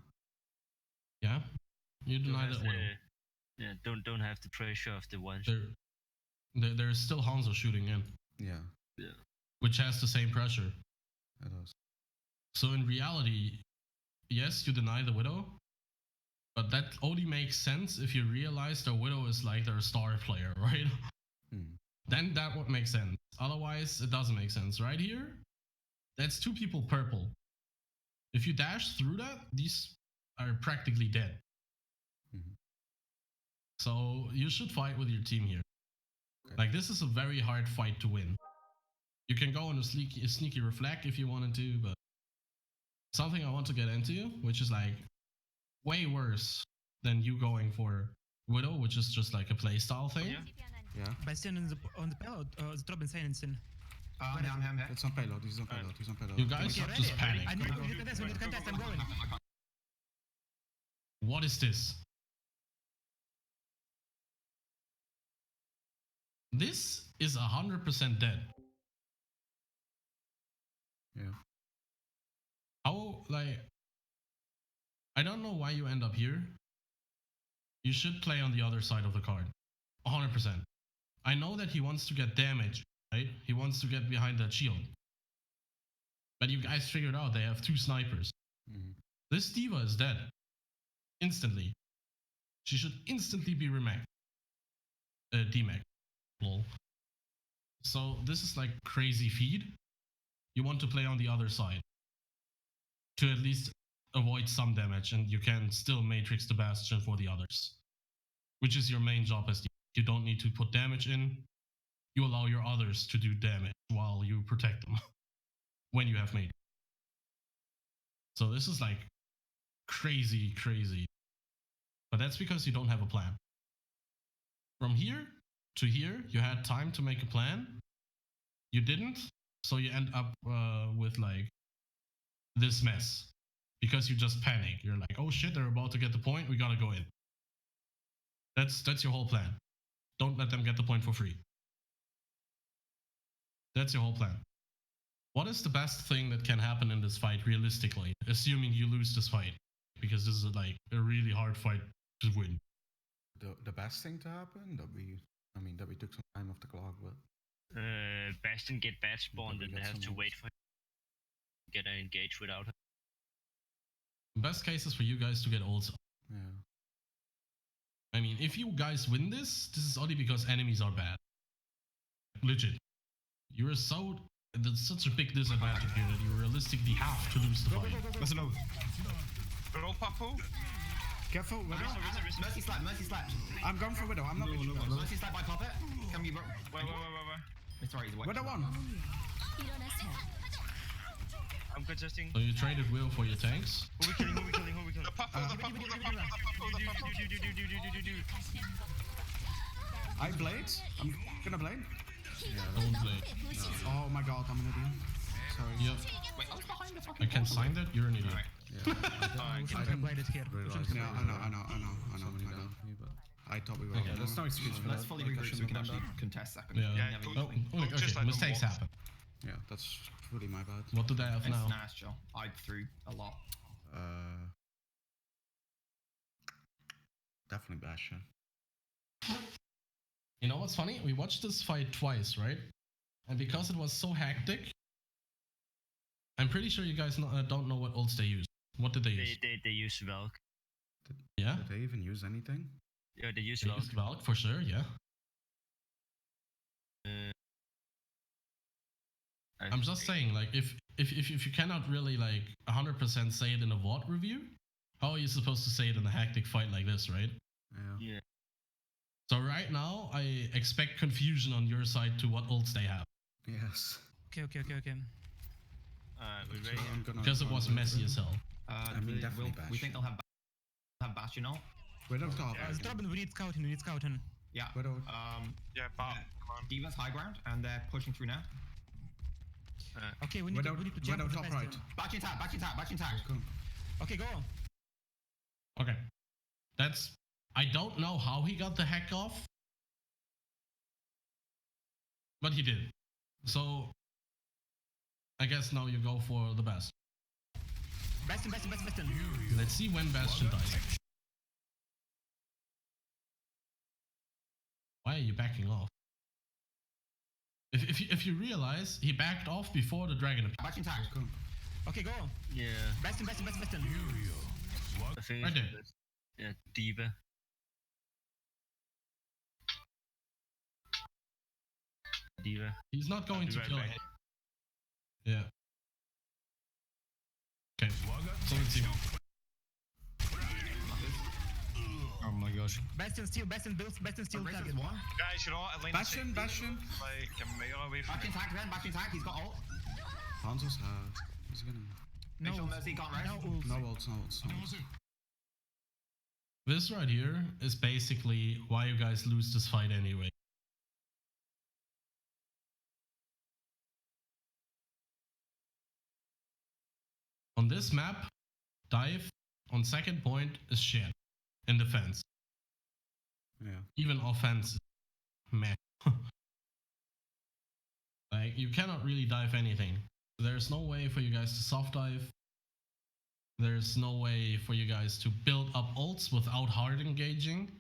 Yeah, you deny that Widow. Yeah, don't have the pressure of the one. There's still Hanzo shooting in, Yeah, which has the same pressure. it does. So in reality, yes, you deny the Widow, but that only makes sense if you realize the Widow is like their star player, right? Then that would make sense. Otherwise, it doesn't make sense. Right here, that's 2 people purple. If you dash through that, these are practically dead. So you should fight with your team here. Like, this is a very hard fight to win. You can go on a sneaky reflect if you wanted to, but something I want to get into, which is like way worse than you going for Widow, which is just like a playstyle thing. Yeah. Bastion on the payload, the drop in silence in. I'm here. It's on payload. He's on payload. You guys Okay, just ready. panic. I need to contest, I'm going. What is this? This is 100% dead. Yeah. How, like, I don't know why you end up here. You should play on the other side of the card. 100%. I know that he wants to get damage, right? He wants to get behind that shield. But you guys figured out they have 2 snipers. This Diva is dead. Instantly. She should instantly be remag. Demag. Lol. So this is like crazy feed. You want to play on the other side to at least avoid some damage, and you can still matrix the Bastion for the others, which is your main job as you don't need to put damage in. You allow your others to do damage while you protect them when you have made. So this is like crazy. But that's because you don't have a plan. From here to here, you had time to make a plan. You didn't, so you end up with like this mess because you just panic. You're like, oh shit, they're about to get the point. We gotta go in. That's your whole plan. Don't let them get the point for free. That's your whole plan. What is the best thing that can happen in this fight realistically, assuming you lose this fight? Because this is like a really hard fight to win. The best thing to happen that we took some time off the clock, but Bastion get bad spawned we and got have to some wait for him to get engaged without her. Best case is for you guys to get ults. Yeah. I mean, if you guys win this is only because enemies are bad. Legit. You're so... There's such a big disadvantage here that you realistically have to lose the fight. Let's low. We're all purple. Careful, Widow. Mercy slap, mercy slap. I'm going for Widow. I'm not with you guys. Mercy slap by Puppet. Can we... Where? Sorry, he's away. Widow one. I'm contesting. So you traded Will for your tanks? Who we killing? The purple. I blade. I'm gonna blade. Don't blade. Oh my god, I'm an idiot. Sorry. Yep. Wait, I was behind the fucking... I can sign that? You're an idiot. Yeah. We should have played it here. Yeah, I know. I thought we were. Okay, there's no excuse for that. Let's fully regroup so we can actually contest second. Yeah. Yeah, Okay, just let them mistakes walk. happen. Yeah, that's really my bad. What do they have It's now? nice, Joe. I threw a lot. Definitely Bastion. You know what's funny? We watched this fight twice, right? And because it was so hectic, I'm pretty sure you guys don't know what ults they use. What did they use? They use Valk. Yeah? Did they even use anything? Yeah, they use They Valk. used Valk for sure, yeah. I'm just saying, like, if you cannot really, like, 100% say it in a VOD review, how are you supposed to say it in a hectic fight like this, right? Yeah. So right now, I expect confusion on your side to what ults they have. Yes. Okay. We ready? I'm gonna Because it was messy as hell. I mean, definitely Bash. We think they'll have Bastion now. Widow top. Strabin, we need scouting. Yeah. Widow. Yeah, but come on. Diva's high ground, and they're pushing through now. Okay, we need to jump Widow with the top Bastion. right. Batch attack. Cool. Okay, go. Okay. I don't know how he got the hack off, but he did. So, I guess now you go for the best. Bastion. Let's see when Bastion dies. Why are you backing off? If you realize, he backed off before the dragon appeared. Batch attack. Cool. Okay, go. Yeah. Bastion. I think Right there. yeah, Diva. He's not going I'll be to right kill back. him. Yeah. Okay. So let's see. Oh my gosh. Bastion still target. One. Guys, you know what? Elena Bastion. like a meter away from me. Batch attack. He's got ult. Hanzo's he's gonna. Make sure Mercy can't rest. No No ults. ults. This right here is basically why you guys lose this fight anyway. On this map, dive on second point is shit in defense. Yeah. Even offense, meh. Like, you cannot really dive anything. There's no way for you guys to soft dive. There's no way for you guys to build up ults without hard engaging.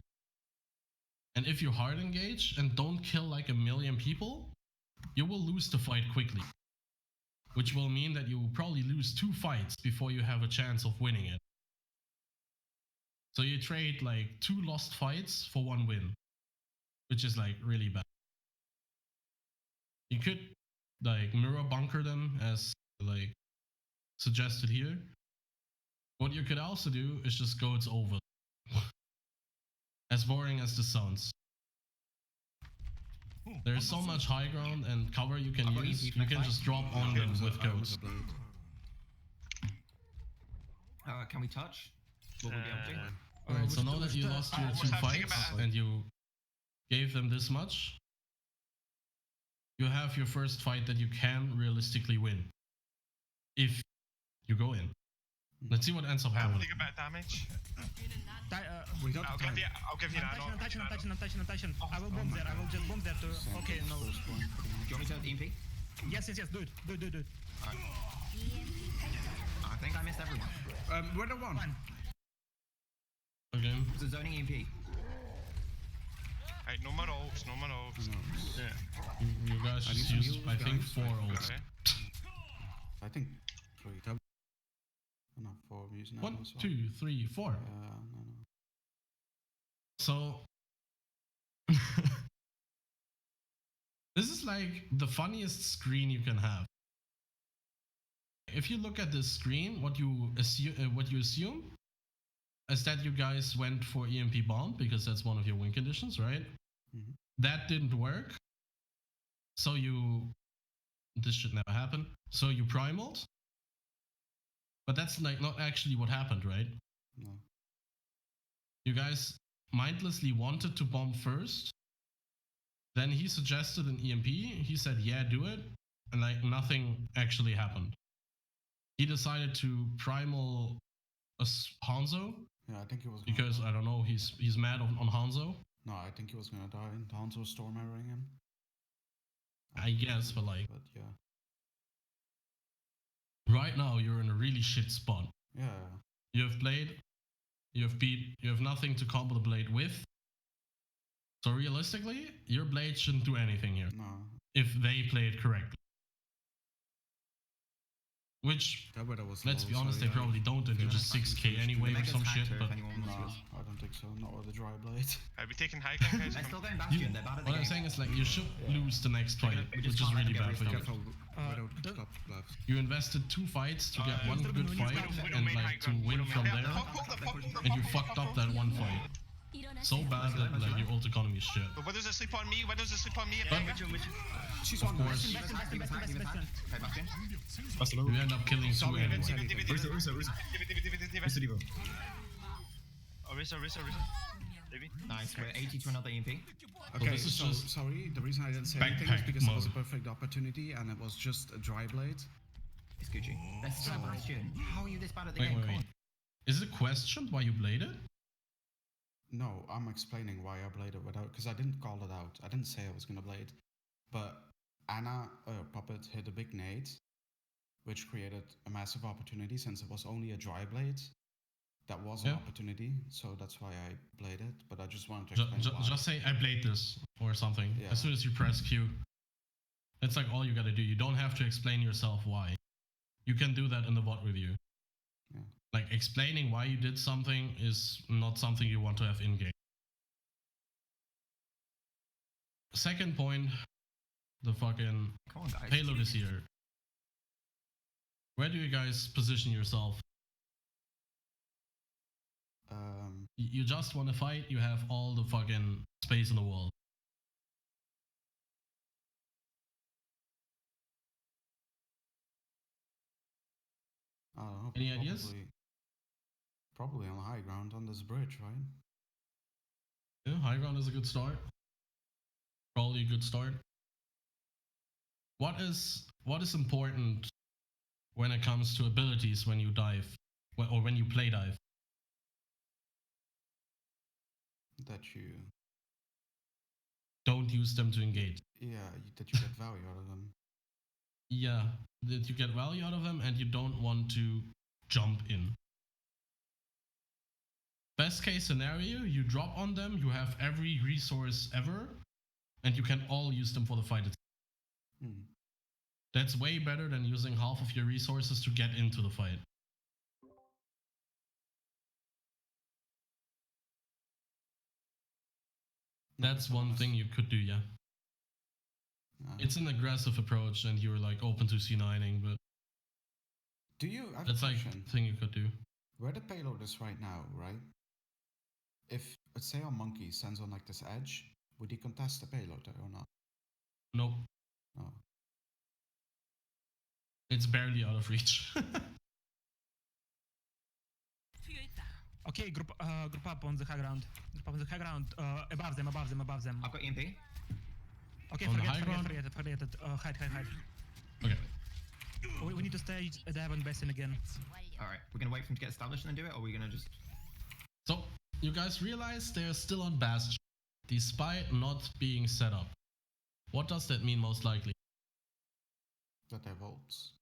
And if you hard engage and don't kill like 1 million people, you will lose the fight quickly. Which will mean that you will probably lose 2 fights before you have a chance of winning it. So you trade like 2 lost fights for 1 win, which is like really bad. You could like mirror bunker them as like suggested here. What you could also do is just go it's over. As boring as this sounds. There's so much high ground and cover you can use, you can just drop on them with goats. Can we touch? Will we be able to? Alright, so now that you lost your 2 fights and you gave them this much, you have your first fight that you can realistically win. If you go in. Let's see what ends up I'll happening. take a bit of damage. We got I'll the time. give you that. I'm touching. I will bomb there. I will just bomb there to... Okay, no. Do you want me to have the EMP? Yes, do it. I think I missed everyone. We're the one. Fine. Okay. It's a zoning EMP. Right, no more ults. Yeah. You guys I need just some used, heals, I think, guys. 4 ults. Okay. I think 3. No, 4 using 1, ammo as well. 2, 3, 4. No. So this is like the funniest screen you can have. If you look at this screen, what you assume is that you guys went for EMP bomb because that's one of your win conditions, right? Mhm. That didn't work. So this should never happen. So you primaled. But that's like not actually what happened, right? No. You guys mindlessly wanted to bomb first. Then he suggested an EMP. He said, yeah, do it. And like nothing actually happened. He decided to primal a Hanzo Yeah, I think he was gonna because die. I don't know, he's mad on Hanzo. No, I think he was gonna die. Hanzo storm arrowing him. I guess, but like But yeah. right now you're in a really shit spot. Yeah. You have blade, you have beat, you have nothing to combo the blade with. So realistically, your blade shouldn't do anything here No. if they play it correctly. Which, That weather was let's low, be honest, so they yeah. probably don't, and do Yeah. just 6k anyway or Mega's some shit. hacker But if anyone wants to No, use. I don't think so. Not with the dry blade. Are we taking high ground, guys? They're still going Bastion. They're bad at the what I'm game. saying is like you should Yeah. lose the next fight, We just which is can't let really them bad get for you. Careful. Widow don't- top left. You invested 2 fights to get one Widow good main fight high and like to win from Yeah, there, fuck, and you fucked up that one fight. So bad that like your ult economy is shit. But why does it sleep on me? Why does it sleep on me? But She's of on course, He was hacked. Okay, Bastion. That's low. you end up killing 2 Sorry, I didn't enemies. say anything. Ursa. Ursa Diva. Orisa. Maybe. Nice. We're 80 to another EMP. Okay, this is so just sorry. The reason I didn't say anything is backpack because it was a mode. perfect opportunity and it was just a dry blade. It's Gucci. They're still at Bastion. How are you this bad at the Wait, game? wait, Come wait. on. Is it questioned why you bladed? No, I'm explaining why I bladed without, because I didn't call it out. I didn't say I was gonna blade, but Anna Puppet hit a big nade, which created a massive opportunity since it was only a dry blade. That was an Yeah. opportunity, so that's why I bladed. But I just wanted to explain why. Just say I blade this or something. Yeah. As soon as you press Q, that's like all you gotta do. You don't have to explain yourself why. You can do that in the VOD review. Yeah. Like explaining why you did something is not something you want to have in game. Second point, the fucking Come on, guys. payload is here. Where do you guys position yourself? You just want to fight, you have all the fucking space in the world. I don't know. Any ideas? Probably on high ground on this bridge, right? Yeah, high ground is a good start. Probably a good start. What is important when it comes to abilities when you dive, or when you play dive? That you, Don't use them to engage. that you get value out of them. Yeah, that you get value out of them and you don't want to jump in. Best case scenario, you drop on them, you have every resource ever, and you can all use them for the fight itself. Hmm. That's way better than using half of your resources to get into the fight. That's one thing you could do, yeah. It's an aggressive approach and you're like open to C9ing, but Do you? I have that's a like question. a thing you could do. Where the payload is right now, right? If let's say our monkey stands on like this edge, would he contest the payload there or not? Nope, No. it's barely out of reach. Okay, group up on the high ground. Group up on the high ground. Above them. I've got EMP. Okay, On the high ground? forget it. Hide. Okay. We need to stay dive on Bastion again. Alright, we're gonna wait for him to get established and then do it, or are we gonna just. So, you guys realize they're still on Bastion, despite not being set up. What does that mean most likely? That they volts.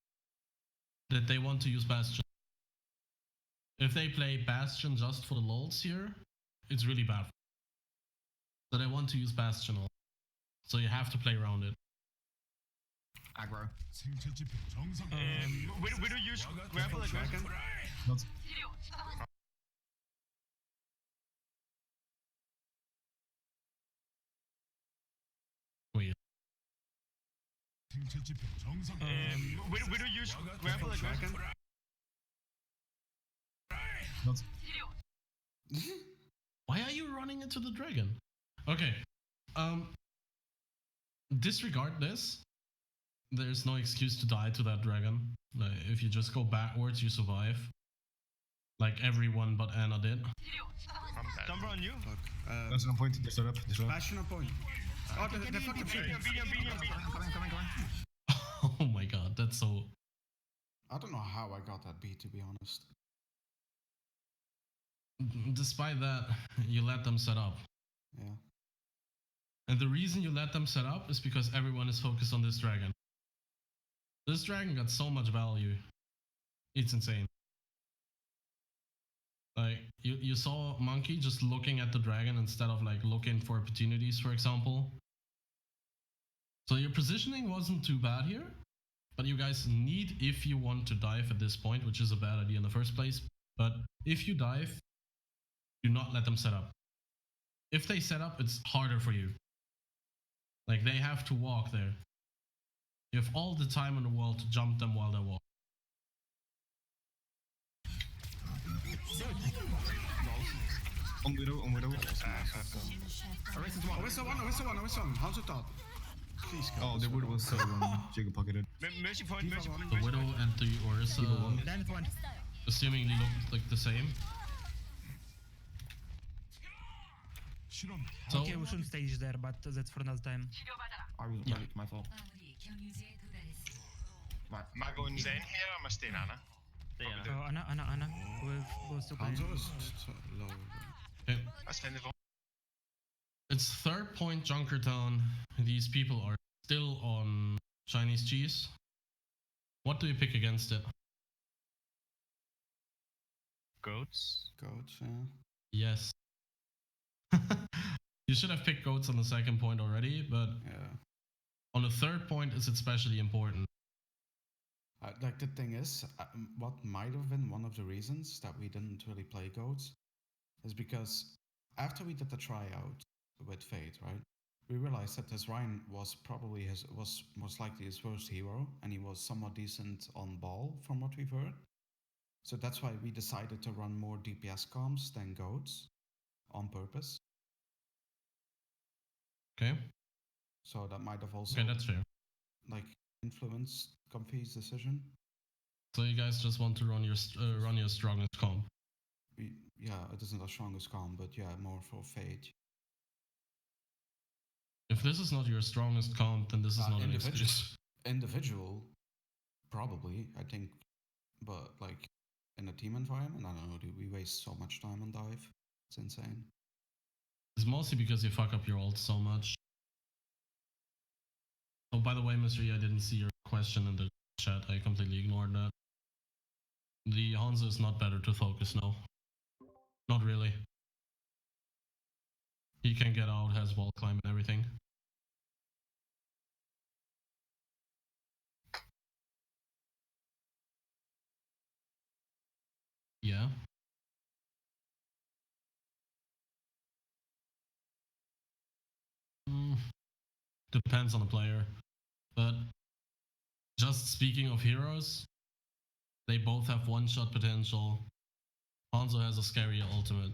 That they want to use Bastion. If they play Bastion just for the lols here, it's really bad. So they want to use Bastion. So you have to play around it. Aggro. We do use grapple Dragon. Not. Wait. we do use grapple Dragon. Not. Why are you running into the dragon? Okay. Disregard this. There's no excuse to die to that dragon. Like, if you just go backwards, you survive. Like everyone but Anna did. I'm dead. Somewhere on you. Fuck. That's on point. Destroy up. Destroy up. Passion point. Oh, the fucking tree. Coming. Oh my god, that's so... I don't know how I got that beat, to be honest. Despite that, you let them set up. Yeah. And the reason you let them set up is because everyone is focused on this dragon. This dragon got so much value. It's insane. Like, you saw Monkey just looking at the dragon instead of like looking for opportunities, for example. So your positioning wasn't too bad here, but you guys need, if you want to dive at this point, which is a bad idea in the first place, but if you dive, do not let them set up. If they set up, it's harder for you. Like, they have to walk there. You have all the time in the world to jump them while they walk. On widow. Where's the one? How's it up? Please go. Oh, the widow was so Jacob pocketed. Mercy point. The Widow and the Orisa Then one. assumingly looked like the same. So, Okay, we shouldn't stage there, but that's for another time. I was Yeah. my fault. Right. Am I going Zen here or am I staying Anna? Anna. With both to Hanzo is low. okay. That's fine. It's third point Junkertown. These people are still on Chinese cheese. What do you pick against it? Goats. Goats, yeah. Yes. You should have picked goats on the second point already, but Yeah. on the third point is especially important. Like, the thing is, what might have been one of the reasons that we didn't really play goats is because after we did the tryout with Fate, right, we realized that this Ryan was probably was most likely his first hero, and he was somewhat decent on ball from what we've heard. So that's why we decided to run more DPS comps than goats on purpose. Okay? So that might have also Okay, that's fair. like influenced Comfy's decision. So you guys just want to run your strongest comp. Yeah, it isn't the strongest comp, but yeah, more for Fate. If this is not your strongest comp, then this is not an individual. excuse. Individual, probably, I think, but like in a team environment, I don't know, dude, we waste so much time on dive. It's insane. It's mostly because you fuck up your ult so much. Oh, by the way, Mystery, I didn't see your question in the chat. I completely ignored that. The Hanzo is not better to focus now. Not really. He can get out, has wall climb and everything. Yeah. Depends on the player. But just speaking of heroes, they both have one-shot potential. Hanzo has a scary ultimate.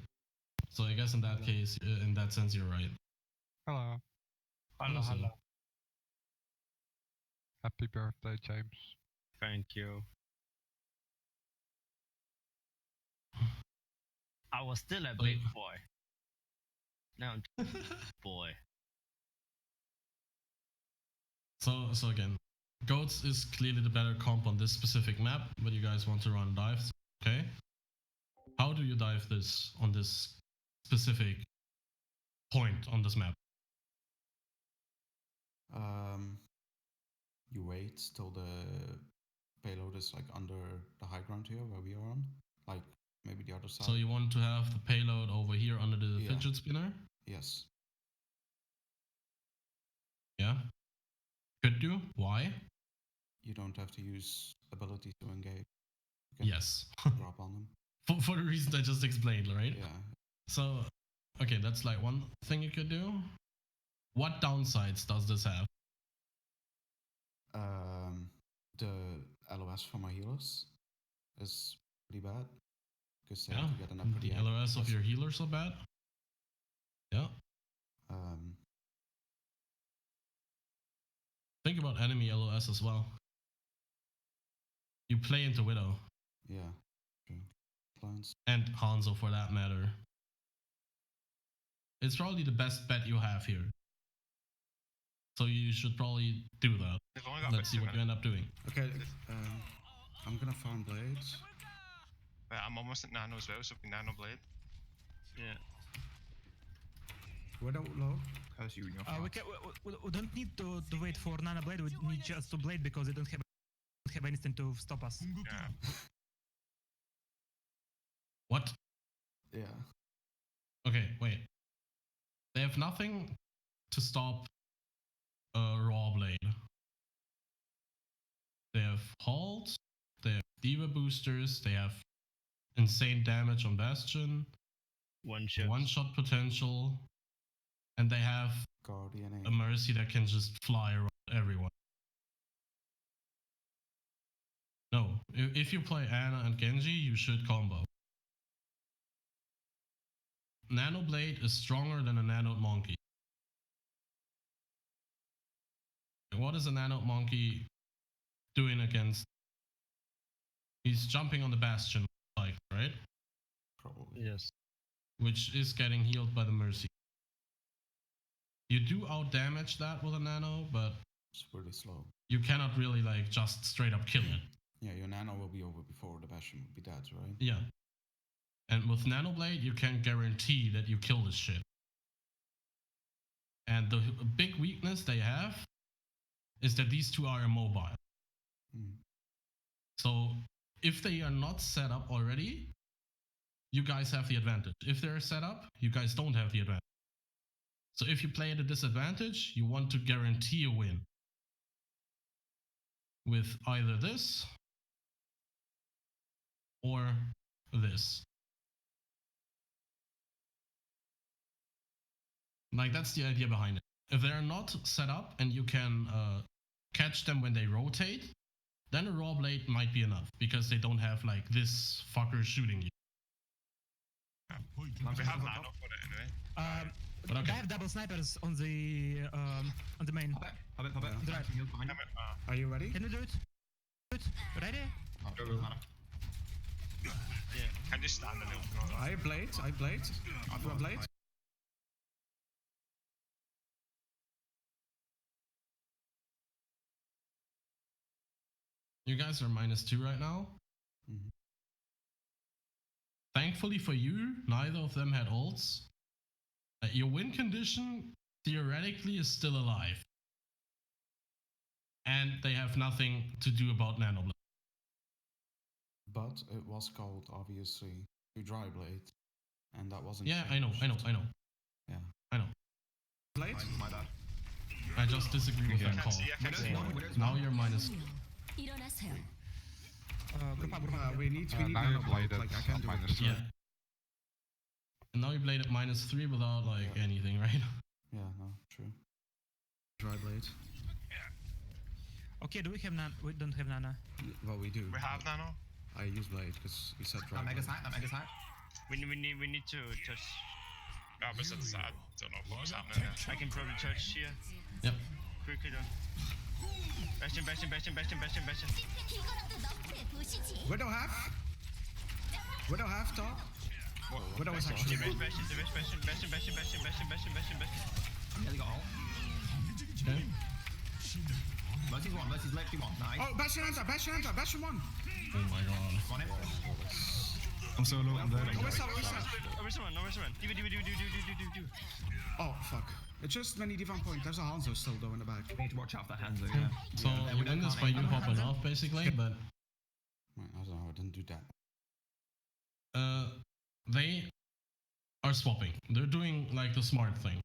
So I guess in that case, in that sense, you're right. Hello. Hello. Happy birthday, James. Thank you. I was still a big boy. Now I'm boy. So again, Goats is clearly the better comp on this specific map, but you guys want to run dives, okay? How do you dive this on this specific point on this map? You wait till the payload is like under the high ground here where we are on, like maybe the other side. So you want to have the payload over here under the Yeah. fidget spinner? Yes. Yeah. Could do. Why? you don't have to use ability to engage. You can Yes. drop on them. For the reasons I just explained, right? Yeah. So, okay, that's like one thing you could do. What downsides does this have? The LOS for my healers is pretty bad because they Yeah, have to get an upgrade. the LOS of your healers are bad. Yeah. Think about enemy LOS as well. You play into Widow. Yeah. True. Clients. And Hanzo for that matter. It's probably the best bet you have here. So you should probably do that. They've only got Let's see what you end up doing. Okay, I'm gonna farm blades. Wait, I'm almost at nano as well, so we can nano blade. Yeah. Widow low. How's you in your We don't need to wait for Nana Blade, we need just to Blade because they don't have anything to stop us. Yeah. What? Yeah. Okay, wait. They have nothing to stop Raw Blade. They have halt, they have Diva boosters, they have insane damage on Bastion, One shot. one-shot potential, and they have Guardian a Mercy that can just fly around everyone. No, if you play Ana and Genji, you should combo. Nano Blade is stronger than a Nano Monkey. What is a Nano Monkey doing against? He's jumping on the Bastion, like, right? Probably. Yes. Which is getting healed by the Mercy. You do out damage that with a Nano, but It's really slow. you cannot really like just straight up kill it. Yeah, your nano will be over before the Bastion will be dead, right? Yeah. And with Nano Blade, you can guarantee that you kill this shit. And the big weakness they have is that these two are immobile. Mm. So if they are not set up already, you guys have the advantage. If they're set up, you guys don't have the advantage. So if you play at a disadvantage, you want to guarantee a win. With either this or this. Like, that's the idea behind it. If they're not set up and you can catch them when they rotate, then a Raw Blade might be enough, because they don't have, like, this fucker shooting you. We have nano for it anyway. But okay. I have double snipers on the main. Pop it. Right. Behind you. Are you ready? Can we do it? Ready? Go, go. Can just stand in the open. I blade. I've got blade. You guys are -2 right now. Mhm. Thankfully for you, neither of them had ults. Your win condition theoretically is still alive. And they have nothing to do about Nano Blade. But it was called, obviously, to dry blade. And that wasn't. Yeah, I know. Yeah. I know. Blade? My bad. I just disagree with that I call. can't see, I can't see. Now you're -. Group up. We need now nano you blade. blade Like, I at can't do it. -3. Yeah. And now you played at -3 without like anything, right? Yeah, no, true. Dry blade. Okay, do we have Nana? We don't have Nana. Well, we do. We have nano. I use blade because he said dry That blade. mega's high. We need to touch. No, but it's, I don't know what was happening there. I can probably touch here. Yep. Quickly though. Bastion. Widow half top. Widow is actually. Bastion. Nearly got ult. Okay. Mercy's literally one. Nice. Oh, Bastion one. Oh my god. On him. I'm solo, I'm dead. Where's that? Where's the run? Do. Oh, fuck. It's just when you divine point. There's a Hanzo still though in the back. We need to watch out for Hanzo, yeah. So you win this by you popping off basically, but Wait, I don't know. I didn't do that. they are swapping. They're doing like the smart thing.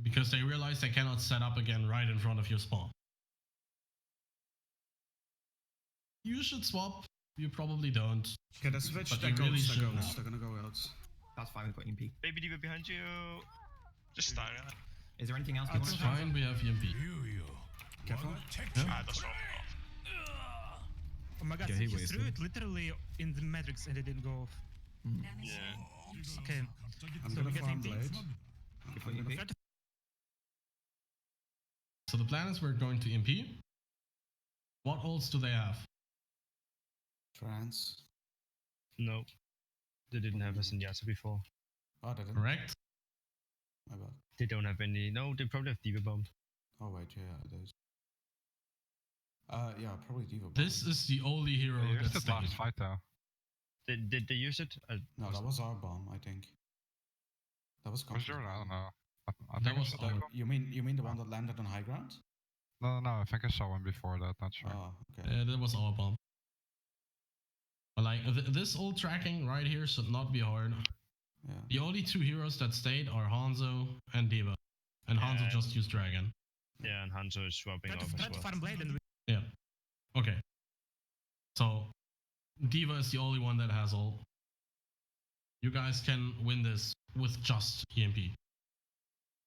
Because they realize they cannot set up again right in front of your spawn. You should swap. You probably don't. Okay, they switch. But They're you really goats. They're shouldn't. goats. They're gonna go out. That's fine, we've got EMP. Baby Diva behind you. Just stare at it. Is there anything else we It's want to fine. We have EMP. Careful. Ah, that's all. Oh my god, Yeah, he he wasted threw it. it literally in the matrix and it didn't go off. Yeah. Okay. I'm So gonna we get farm EMP. blade. Before I'm EMP? gonna So the plan is we're going to EMP. What ults do they have? trance. No. They didn't have a Zenyatta before. Oh, they didn't. Correct? My bad. They don't have any. No, they probably have Diva Bomb. Oh wait, yeah, it is. Yeah, probably Diva. This bomb. is the only hero They used that's it last stayed. fight though. Did they use it? No, that was our bomb, I think. That was. Was there? Conqueror's I don't bomb. know. I That think I was saw our- one. You mean the one that landed on high ground? No, I think I saw one before that. Not sure. Oh, okay. That was our bomb. But like this ult tracking right here should not be hard. Yeah. The only two heroes that stayed are Hanzo and Diva. And Hanzo Yeah. just used Dragon. Yeah, and Hanzo is swapping Try off to, as try to well. farm blade and we Yeah. Okay. So Diva is the only one that has ult. You guys can win this with just EMP.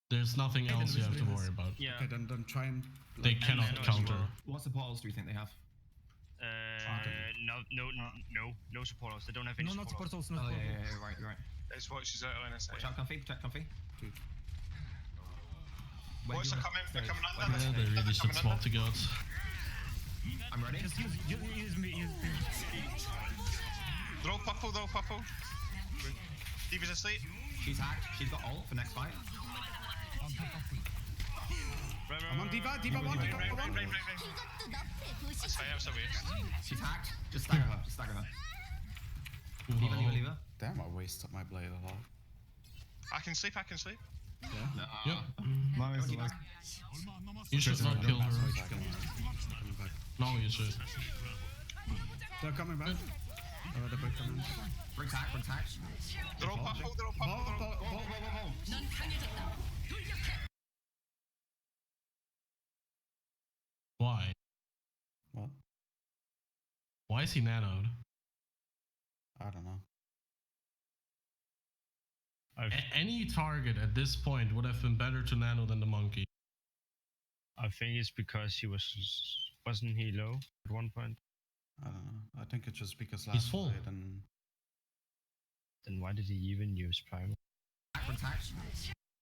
There's nothing Okay, then else you we have to should win worry this. about. Yeah. Okay, then try and. They like, cannot then counter. What supporters do you think they have? No supporters. They don't have any no, not supporters. support also, not Oh, support. yeah, right, you're right. Let's watch his out line. Watch out, Comfy, protect Comfy. Dude. Where Boys do are you coming, wanna they're stay? coming Where under. do you Yeah, wanna they stay? really should swap the goats. I'm ready. Just use me. Throw purple, throw purple. Diva's asleep. She's hacked. She's got ult for next fight. I'm on Diva. Diva one. Diva Right. one. That's fine, that's a waste. She's hacked. Just stagger her. Just stagger her. Leave her. Damn, I wasted my blade a lot. I can sleep. Yeah. Yep. Nice. Like, You should not kill her. Coming back. No, you should. They're coming back. Oh, they're both coming. Briggs hacked. Throw purple, throw Ball, purple. ball, Whoa, ball. whoa, whoa, whoa. Why? What? Why is he nanoed? I don't know. Any target at this point would have been better to nano than the monkey. I think it's because he wasn't he low at one point? I don't know. I think it's just because He's last full. fight and Then why did he even use Primal? Briggs hacked.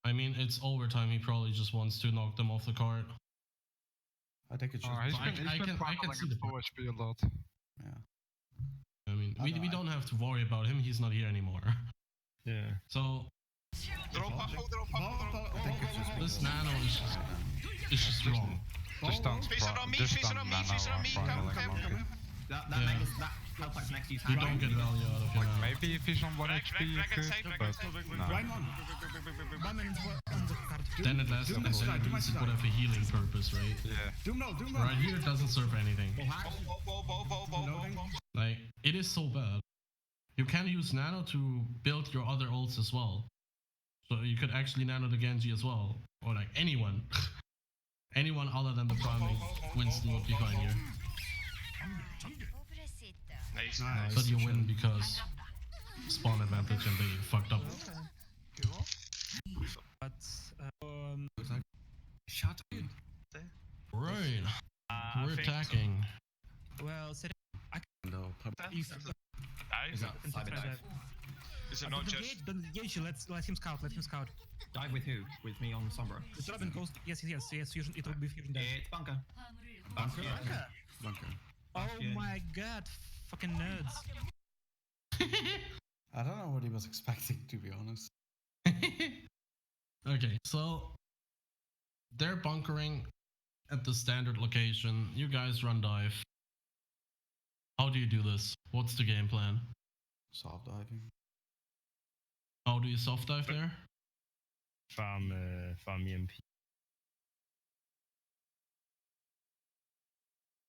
I mean, it's overtime. He probably just wants to knock them off the card. I think it's just. He's I been can- I can prowling see at the full HP a lot. Yeah. I mean, I we know, don't have to worry about him. He's not here anymore. Yeah. So Throw purple, throw Ball, purple. ball. I think it's just this because- nano is just wrong. Just don't Facing on me, just facing don't on me, nano facing on or me. prowling Come, like a come, monkey. come. That Yeah. makes that Hellplex next to you. You don't get value out of your nano. Maybe if he's on 1 HP you could, but no. Ryan one. One minute on the card. Then it lasts. Do Then my side, do my it side. would have a healing purpose, right? Yeah. Doom no. Right here, it doesn't serve anything. Ball. Loading. Like, it is so bad. You can use nano to build your other ults as well. So you could actually nano the Genji as well. Or like anyone. Anyone other than the priming Winston would be fine here. Nice. Nice. But you win because spawn advantage and they fucked up. But Shut up. Right. I We're think- attacking. well, No, if Is Dive. that can cyber try dive? Is it not just? don't engage you. Let him scout. Dive with who? With me on Sombra. The Robin goes. Yes. Fusion. It will be fusion dive. It's bunker. Bunker? Yeah. Bunker. Oh Yeah. my god, fucking nerds. I don't know what he was expecting, to be honest. Okay, so they're bunkering at the standard location. You guys run dive. How do you do this? What's the game plan? Soft diving. How do you soft dive there? Farm EMP.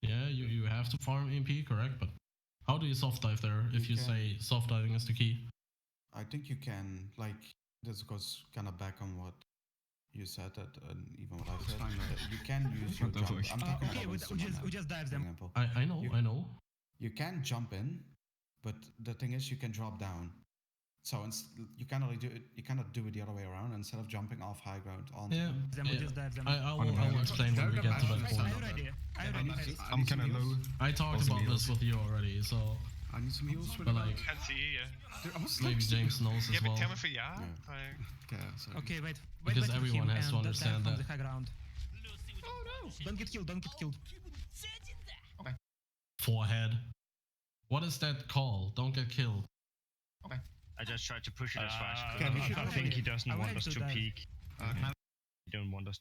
Yeah, you have to farm MP, correct? But how do you soft dive there if You you can- say soft diving is the key? I think you can, like, this goes kind of back on what you said, that, and even what I said. That you can use your What the jump. fuck? I'm talking Okay, about we Winston just right now, dive for them. example. I know, You- I know. You can jump in, but the thing is you can drop down. So you cannot do it. You cannot do it the other way around. Instead of jumping off high ground onto Yeah, them. Then we just dive them. I will explain when we get to that point. I already. I'm kind of low. I talked Also about heals. this with you already, so I need some heals. but like Can't see you. I was maybe James knows Yeah, as but well. tell me for yeah. Yeah. Like, Okay, sorry. Okay, wait. Because wait everyone him has to and understand dive from that. the high ground. Oh no! Don't get killed. Don't get killed. Forehead. What is that call? Don't get killed. I just tried to push it as far as I okay, could. we should I go think he ahead. doesn't I want wanted us to to dive. peek. He don't want us.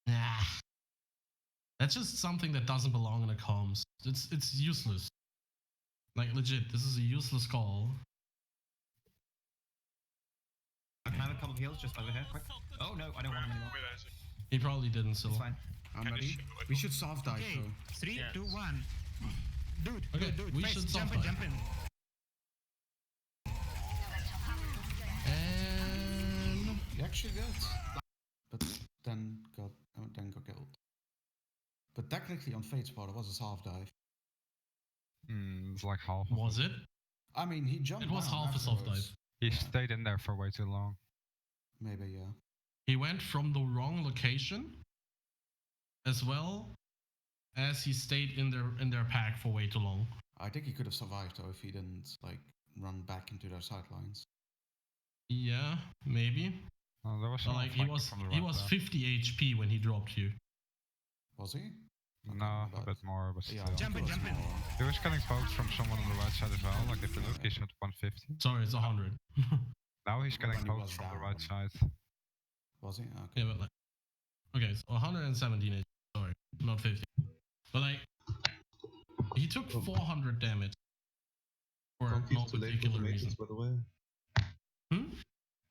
Nah. That's just something that doesn't belong in the comms. It's useless. Like legit, this is a useless call. Can I have a couple of heals just over here, quick? Oh no, I don't want them anymore. wait, that's it. He probably didn't, so. It's fine. I'm ready. We should soft dive Okay, though. 3, Yes. 2, 1. Dude, Okay, dude, we face, should jump soft in, dive. jump in. And He actually did. But then got killed. But technically on Fate's part it was a soft dive. It's like half. of was it? I mean he jumped It was down half a soft afterwards. dive. He Yeah. stayed in there for way too long. Maybe, yeah. He went from the wrong location, as well as he stayed in their pack for way too long. I think he could have survived though if he didn't like run back into their sightlines. Yeah, maybe. There was But someone like he flanking was from the he right was there. 50 HP when he dropped you. Was he? Okay, No, my a bad. bit more, but Yeah, still. Jump in, it was jump in. more. He was getting poked from someone on the right side as well. Like if you look, he's at 150. Sorry, it's 100. Now he's getting When he poked was from the down. right side. Was he? Okay. Yeah, but like, okay, so 117 HP. Sorry, not 50. But like, he took 400 damage for Comfy no is too late for the particular reason. matrix, by the way. Hmm?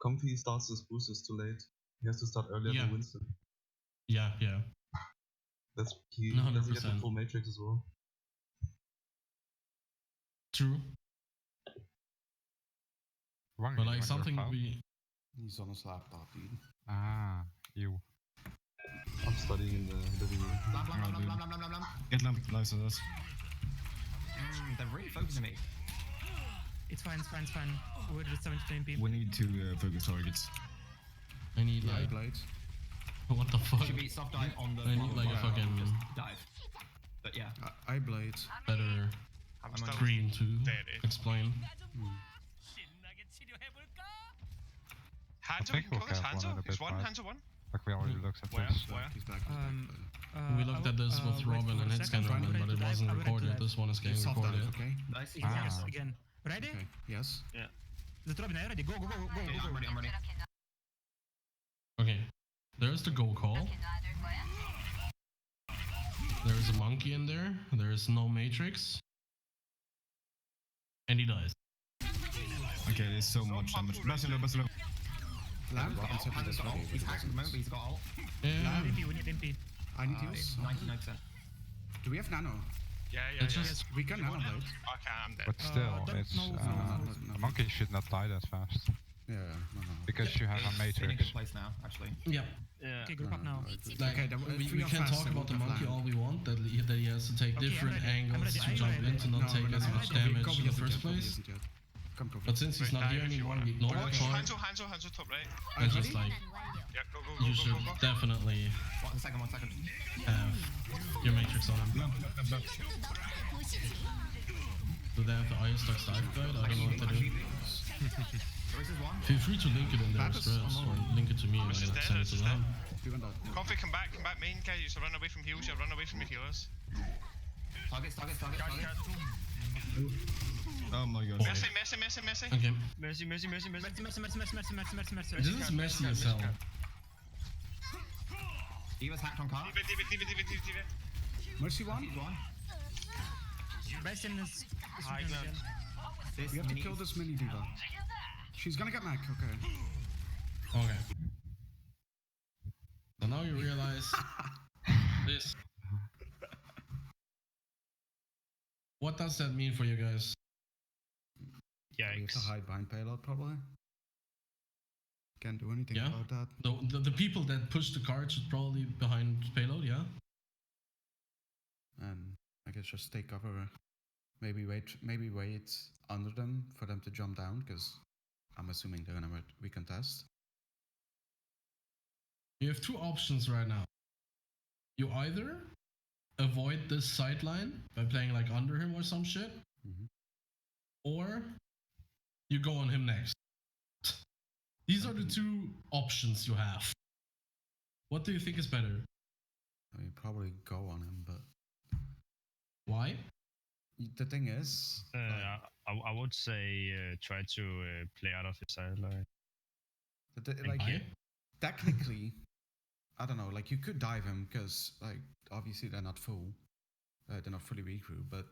Comfy starts his boosters too late. He has to start earlier Yeah. than Winston. Yeah, yeah. He doesn't get the 100%. full matrix as well. True. Wrong, But you like want your something phone? we He's on his laptop, dude. Ah, you. I'm studying in the living room. Blam, blam, blam, blam, blam, blam, blam, blam. Get lamp licenses. They're really focusing me. It's fine, it's fine, it's fine. We're just 17 people. We need to focus targets. I need Yeah, like blade. what the fuck? Should be soft dive on the I need like a floor. fucking Just dive. But yeah. I blade. better I'm I'm still screen to dead. explain. Hanzo, think you can we'll call this cap one Hanzo. in a He's bit, one, right? Hanzo one. Like we already looked at Where? this. Where? He's back. We looked at this with Robin and hit scan Robin, but it wasn't recorded. This one is getting Soft dive, recorded. okay? Nice. Yes, Ah. again. Ready? Okay. Yes. The Robin, are you ready? Go, go, go, go, Okay, go, I'm go. ready, I'm ready. Okay, there's the go call. There's a monkey in there. There's no matrix, and he dies. Okay, there's so much damage. Best low. Lamp. I'm setting Hanzo's this got ready. ult. He's but it hacked at the doesn't. moment, but he's got ult. Yeah, MP, we need MP. I need heals. 99%. Do we have nano? Yeah, it's yeah. just We can nano blade. Okay, I'm dead. But still, don't it's know- a monkey should not die that fast Yeah, no. because you have a It's in a matrix. good place now, actually. yeah. Yeah. Okay, group up now. Like, Okay, then we three can are fast talk and about the we'll have monkey land. all we want, that he has to take Okay, I'm different ready. I'm angles ready. to I'm jump ready. in to not take as much damage in the first place. Come to But since he's not here anymore, we ignore it. So Hanzo top right. I just like, Yeah, go, you should definitely 1 second, 1 second. have your matrix on him. Do they have the IO Stocks dive guide? I don't know what they do. This is one. Feel free to link it in their That is stress or on. link it to me and This is I'll dead, send it this to is them. We went out. Comfy, come back, main guys. Run away from heals, run away from the healers. Targets. Oh my god. Messi. Okay, Mercy. Mercy, mercy, mercy. this is messy as hell. He was hacked on car. Diva. Mercy one. He's one. Best in this. High ground. This We have to mini- kill this mini diva. She's gonna get mech. Okay. Okay. So now you realize this. What does that mean for you guys? We have to Yikes. hide behind payload probably. Can't do anything Yeah. about that. The people that push the cart should probably be behind payload, yeah? I guess just take cover. Maybe wait under them for them to jump down, because I'm assuming they're gonna recontest. You have two options right now. You either avoid this sideline by playing like under him or some shit, or you go on him next. These are the two options you have. What do you think is better? I mean, probably go on him, but why? The thing is, I would say try to play out of his sideline. like technically, I don't know. Like you could dive him because like obviously they're not they're not fully regroup, but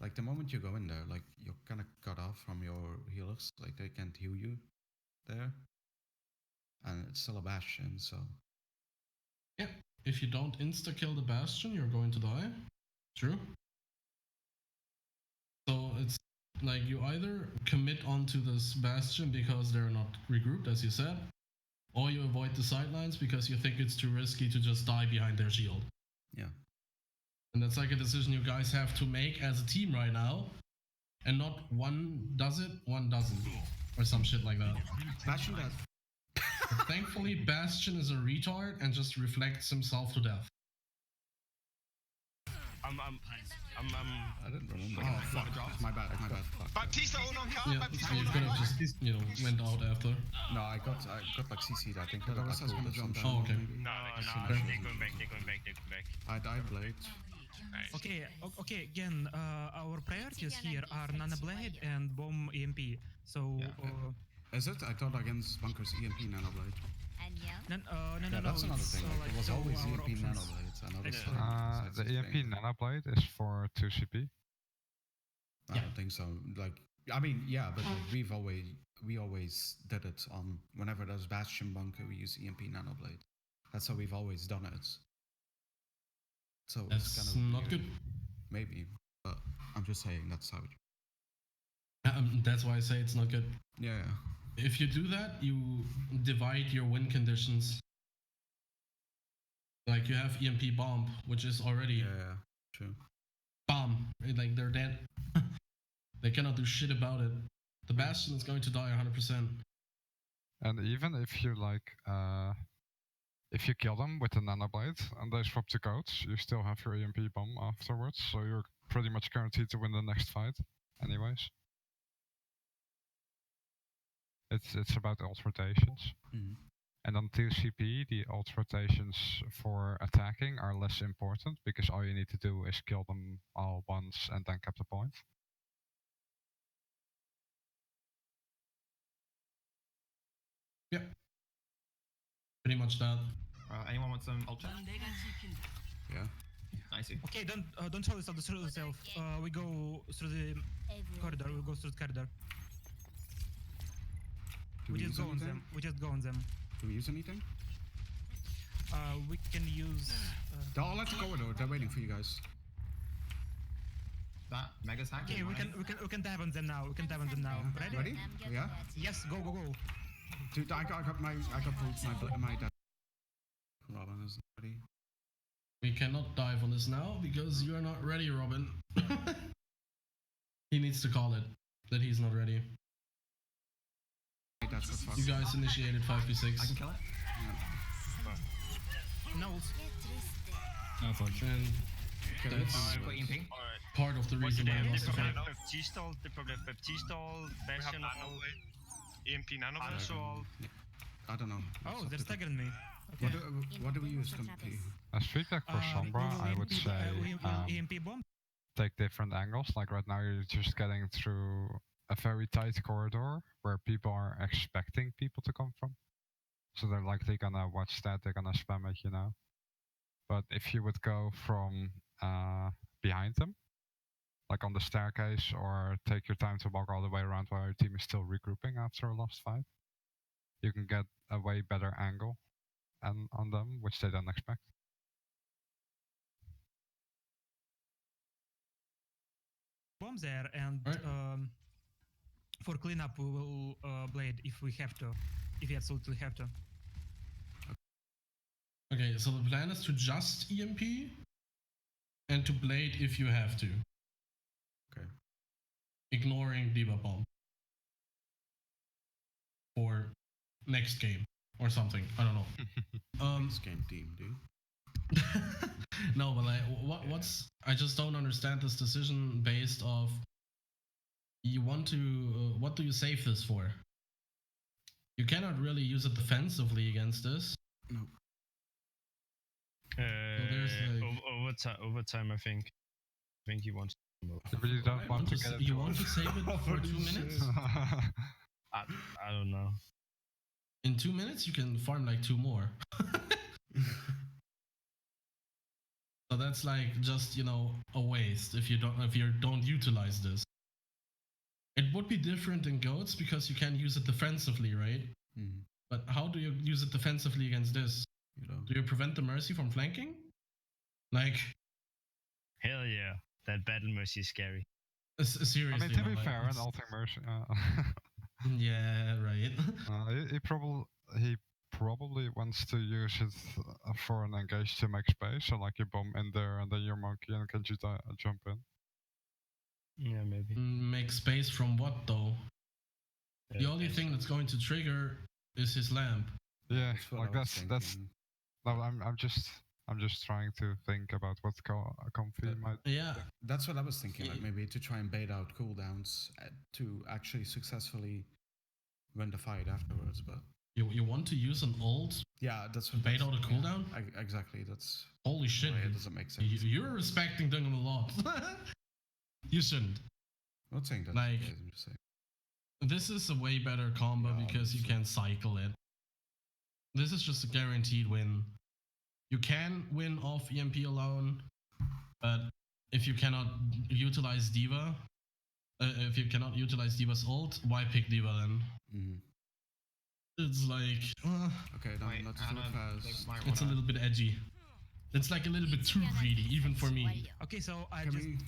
like the moment you go in there, like you're kind of cut off from your healers. Like they can't heal you there, and it's still a bastion, so. Yeah, if you don't insta-kill the bastion, you're going to die. True. So it's like you either commit onto this bastion because they're not regrouped, as you said, or you avoid the sidelines because you think it's too risky to just die behind their shield. Yeah. And that's like a decision you guys have to make as a team right now, and not one does it, one doesn't, or some shit like that. Bastion does. Thankfully, Bastion is a retard and just reflects himself to death. I didn't remember. Oh, fuck. My bad. Fuck. Baptista on card. Yeah, Baptista so you could have just, went out after. No, I got like CC'd, I think. I got like gonna jump down. Oh, okay. No, they're going back. I died blade. Nice. Okay. Again, our priorities here are Nana Blade and Bomb EMP. So. Is it? I thought against Bunker's EMP Nanoblade. No, that's another thing. Like, it was always EMP Nanoblades. The EMP Nanoblade is for 2 CP. I don't think so. Like, I mean, yeah, but like, we always did it on whenever there's Bastion Bunker, we use EMP Nanoblade. That's how we've always done it. So that's it's kind of not good. Maybe, but I'm just saying that's how. That's why I say it's not good. Yeah. If you do that, you divide your win conditions. Like you have EMP bomb, which is already true. Bomb. Like they're dead. They cannot do shit about it. The Bastion is going to die 100%. And even if you if you kill them with the Nanoblade and they swap to codes, you still have your EMP bomb afterwards, so you're pretty much guaranteed to win the next fight, anyways. It's about ult rotations. And on 2 CP, the ult rotations for attacking are less important because all you need to do is kill them all once and then cap the point. Yeah. Pretty much that. Anyone want some ult check? Yeah. I see. Okay, don't show yourself, destroy yourself. We go through the corridor. We just go on them. Do we use anything? We can use. Oh, let's go though. They're waiting for you guys. That Mega's hack. Okay, we can dive on them now. Ready? Yeah. Yes, go. Dude, I got my death. Robin isn't ready. We cannot dive on this now because you are not ready, Robin. He needs to call it that he's not ready. You guys initiated 5v6. I can kill it. No. No, fuck. And that's part of the reason why I lost the fight. They probably have Baptistol, Bastion, EMP Nanoblade. I don't know. Oh, they're staggering me. Okay. What do we use completely? As feedback for Sombra, I would say EMP bomb. take different angles. Like right now, you're just getting through a very tight corridor where people are expecting people to come from. So they're likely gonna watch that, they're gonna spam it, But if you would go from behind them, like on the staircase, or take your time to walk all the way around while your team is still regrouping after a lost fight, you can get a way better angle on them, which they don't expect. Bombs there, and for cleanup we will blade if we have to, if we absolutely have to. Okay, so the plan is to just EMP and to blade if you have to. Okay. Ignoring Diva Bomb. For next game or something. I don't know. Next game team, dude. No, but like, what's? I just don't understand this decision based off. You want to? What do you save this for? You cannot really use it defensively against this. No. Overtime, I think. I think he wants. But you don't want to get it. You want to save it for 2 minutes? I don't know. In 2 minutes, you can farm like 2 more. So that's like just, you know, a waste if you don't utilize this. It would be different in goats because you can use it defensively, right? Mm. But how do you use it defensively against this? You don't. Do you prevent the mercy from flanking? Like, hell yeah, that battle mercy is scary. Seriously. I mean, to be like, fair, an ulting mercy. Yeah, right. He probably wants to use it for an engage to make space, so like you bomb in there and then your monkey and can just jump in. Yeah, maybe. Make space from what though? The only thing that's going to trigger is his lamp. Yeah, That's what like I was that's. thinking. No, I'm just trying to think about what comfy might. Yeah. That's what I was thinking, like maybe to try and bait out cooldowns to actually successfully win the fight afterwards, but... You want to use an ult? Yeah, that's what... Bait out a cooldown? Exactly, that's... Holy shit. It doesn't make sense. You're respecting them a lot. You shouldn't. I'm not saying that. Like, I'm just saying. This is a way better combo Yeah, because you obviously. can cycle it. This is just a guaranteed win. You can win off EMP alone, but if you cannot utilize Diva, if you cannot utilize Diva's ult, why pick Diva then? Mm. It's like, Okay, Wait, not Anna, too they fast. might it's a wanna- little bit edgy. It's like a little bit too greedy, even for me. Okay, so I Can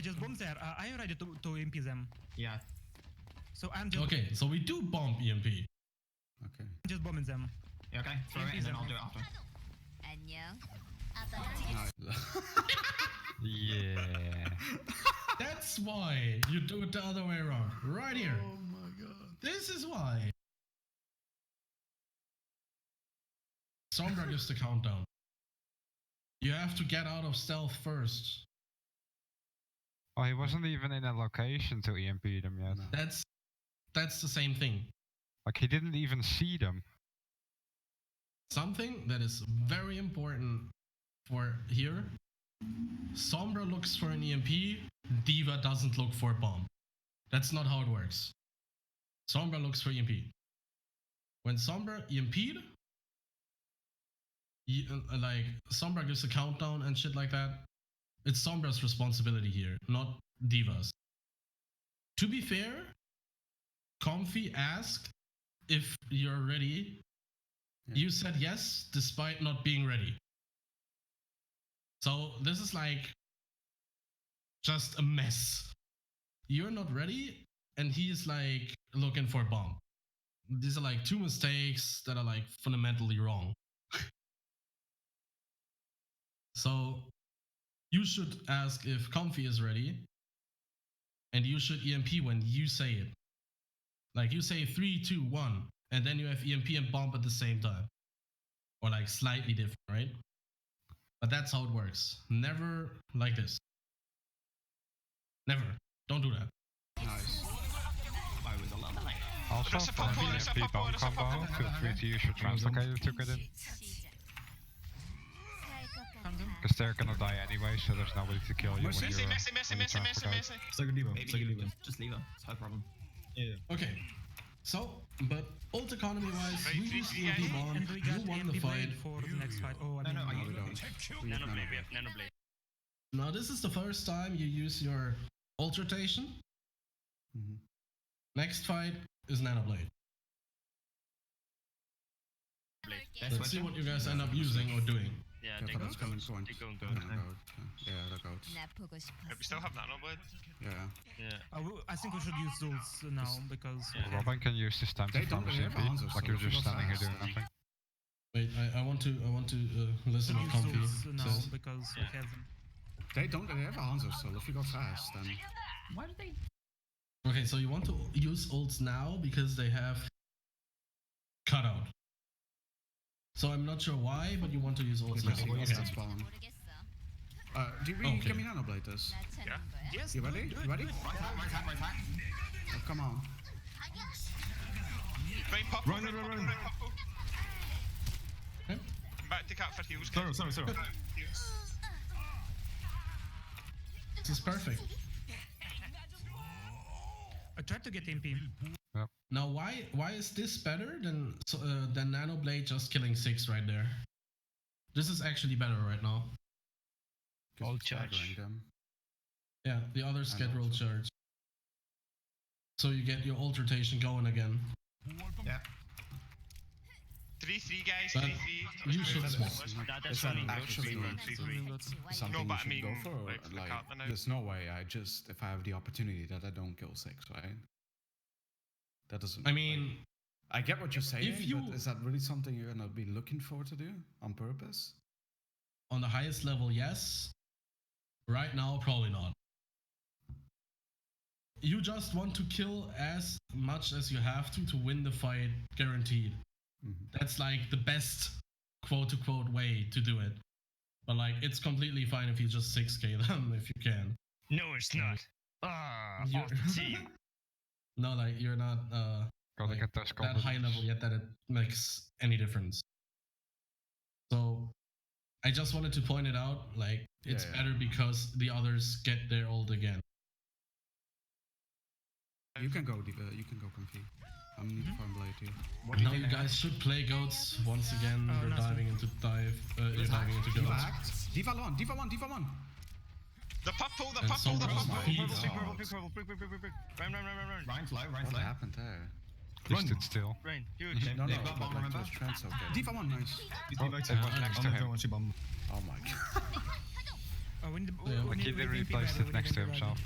just bombed there. Are you ready to EMP them? Yeah. So I'm just Okay, so we do bomb EMP. Okay. bombing them. Yeah, okay. Throw it and then I'll do it after. Nice. Yeah. That's why you do it the other way around. Right here. Oh my god. This is why. Sombra gives the countdown. You have to get out of stealth first. Oh, he wasn't even in a location to EMP them yet. No. That's the same thing. Like he didn't even see them. Something that is very important for here. Sombra looks for an EMP, Diva doesn't look for a bomb. That's not how it works. Sombra looks for EMP. When Sombra EMP'd, like Sombra gives a countdown and shit like that, it's Sombra's responsibility here, not Diva's. To be fair, Comfy asked if you're ready. Yeah. You said yes, despite not being ready. So this is like just a mess. You're not ready, and he's like looking for a bomb. These are like 2 mistakes that are like fundamentally wrong. So you should ask if Comfy is ready, and you should EMP when you say it. Like you say 3, 2, 1, and then you have EMP and bomb at the same time. Or like slightly different, right? But that's how it works. Never like this. Never. Don't do that. Nice. I was a lot. Also, There's a for popcorn, an there's a EMP bomb popcorn, there's a combo, popcorn. feel free to use your translocator to get in. Because they're gonna die anyway, so there's nobody to kill you when Messi, you're Messi, Messi, when you Messi, Messi, translocate. Messi. It's like a diva. Maybe It's like a you diva. just leave her. It's no problem. Okay. So, but ult economy wise, Right, you three, use three, EMP yeah. bomb, And we got you won the EMP fight. blade for the next fight. Oh, I No, mean, no, We don't. We have Nanoblade, we have Nanoblade. Now this is the first time you use your ult rotation. Mhm. Next fight is Nanoblade. Best Let's see weapon? what you guys end up using or doing. Yeah, Careful, they go that's coming goats. point. They go Yeah, goats. yeah, that goes. We still have Nanoblade. Yeah. Yeah. I think we should use those now because we Yeah. have Robin can use this time They to don't farm really have CMP, answers, like so you're if you just go standing here fast, doing then- nothing. Wait, I want to listen to use Comfy. those now says. because we Yeah. have them. They don't. They have answers still. If you go fast, then. Why did they? Okay, so you want to use ults now because they have cutout. So I'm not sure why, but you want to use ults now. Okay. That's spawn. Do we Okay. can we nanoblade this? Yeah. Yes. You ready? You ready? Right hack. Oh, come on. Right, pop. Run. Okay. Back to cat for heals. guys. Sorry. This is perfect. I tried to get MP. Now, why is this better than Nanoblade just killing 6 right there? This is actually better right now. All It's charge. staggering them. Yeah, the others get roll also- charge. So you get your ult rotation going again. Yeah. 3-3 guys. But 3-3. you should small. Is that actually something No, you but I should mean, go for? like, for the Like, counter now. there's no way if I have the opportunity that I don't kill 6, right? That doesn't. I mean, I get what you're saying, if you- but is that really something you're gonna be looking for to do on purpose? on the highest level, yes. Right now, probably not. You just want to kill as much as you have to win the fight, guaranteed. That's like the best quote-to-quote way to do it. But like, it's completely fine if you just 6k them if you can. No, it's not. Ah, You're- off the team. No, like you're not Gotta like, get those that high confidence. level yet that it makes any difference. So I just wanted to point it out, like it's Yeah. better because the others get their ult again. You can go, Diva. You can go, Comfy. I'm need to farm blade here. Now you guys should play goats once again. Oh, You're nice diving into you're diving into Diva goats. act. Diva 1. The purple. And some The rounds purple. feeds. Purple. Run. Ryan's low. What happened there? He stood still. Rain, huge. No, They've no, got but bomb, like remember? those trends, okay. Diva 1, nice. next to him. Oh my god. Oh, we need, Yeah. we Like he need, we literally need MP placed ready, it we next need to MP ready. himself.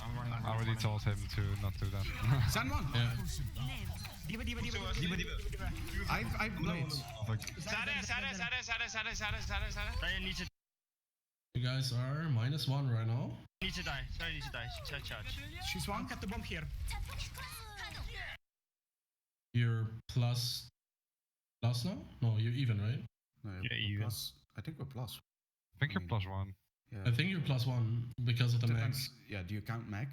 I already told him to not do that. San 1. Yeah. Diva. I've blade. Zara. Ryan needs to You guys are -1 right now. die. Sorry, need to die. Charge. She's I'll 1. cut the bomb here. You're plus now? No, you're even, right? No, Yeah, we're you- plus. I think we're plus. I think you're mean, +1. Yeah. I think you're +1 because of the max. Depends. Yeah, do you count Mac?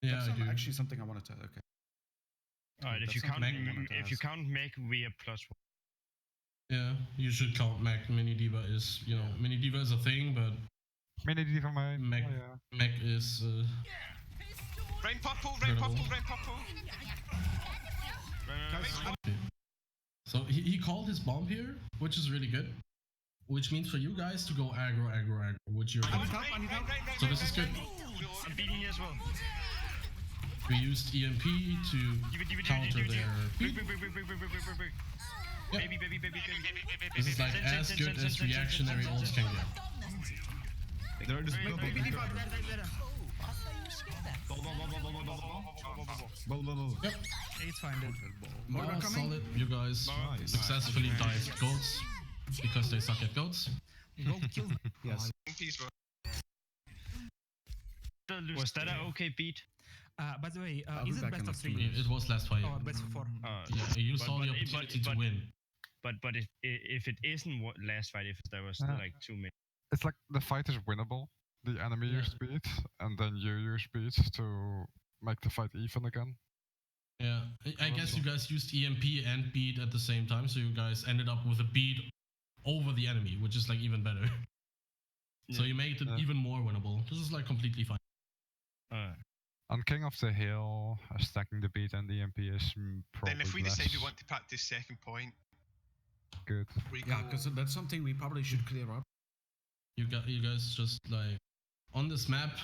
Yeah, That's I do. actually something I wanted to. Okay. Alright, if That's you count something I wanted to if you ask. count Meg, we are +1. Yeah, you should count Mac. Mini Diva is, Mini Diva is a thing, but Mini Diva main. Meg, Oh, yeah. Mac is. Rain purple. Incredible. Run. So he called his bomb here, which is really good. Which means for you guys to go aggro, which you're I good. need help. So this is good. I'm beating you as well. We used EMP to counter their beat. Break. Yeah. Baby. This is like as good as reactionary ults can get. There is Baby Diva, there. Ball. Yep. It's fine, dude. Murder Now coming. solid. You guys Nice. successfully dived goats because they suck at goats. Go kill them. Yes. Peace, bro. Was that an okay beat? By the way, I'll be is it back best in of like 2 3? minutes. It was last fight. Oh, best of 4. Yeah, you saw the but- opportunity to but- win. But if it isn't last fight, if there was like 2 minutes. It's like the fight is winnable. The enemy Yeah. used beat, and then you use beat to make the fight even again. Yeah, I guess you guys used EMP and beat at the same time, so you guys ended up with a beat over the enemy, which is like even better. So you made it Yeah. even more winnable. This is like completely fine. On King of the Hill, stacking the beat and the EMP is probably Then if we less decide we want to practice second point, good. we Yeah, go. because that's something we probably should clear up. You guys just like on this map,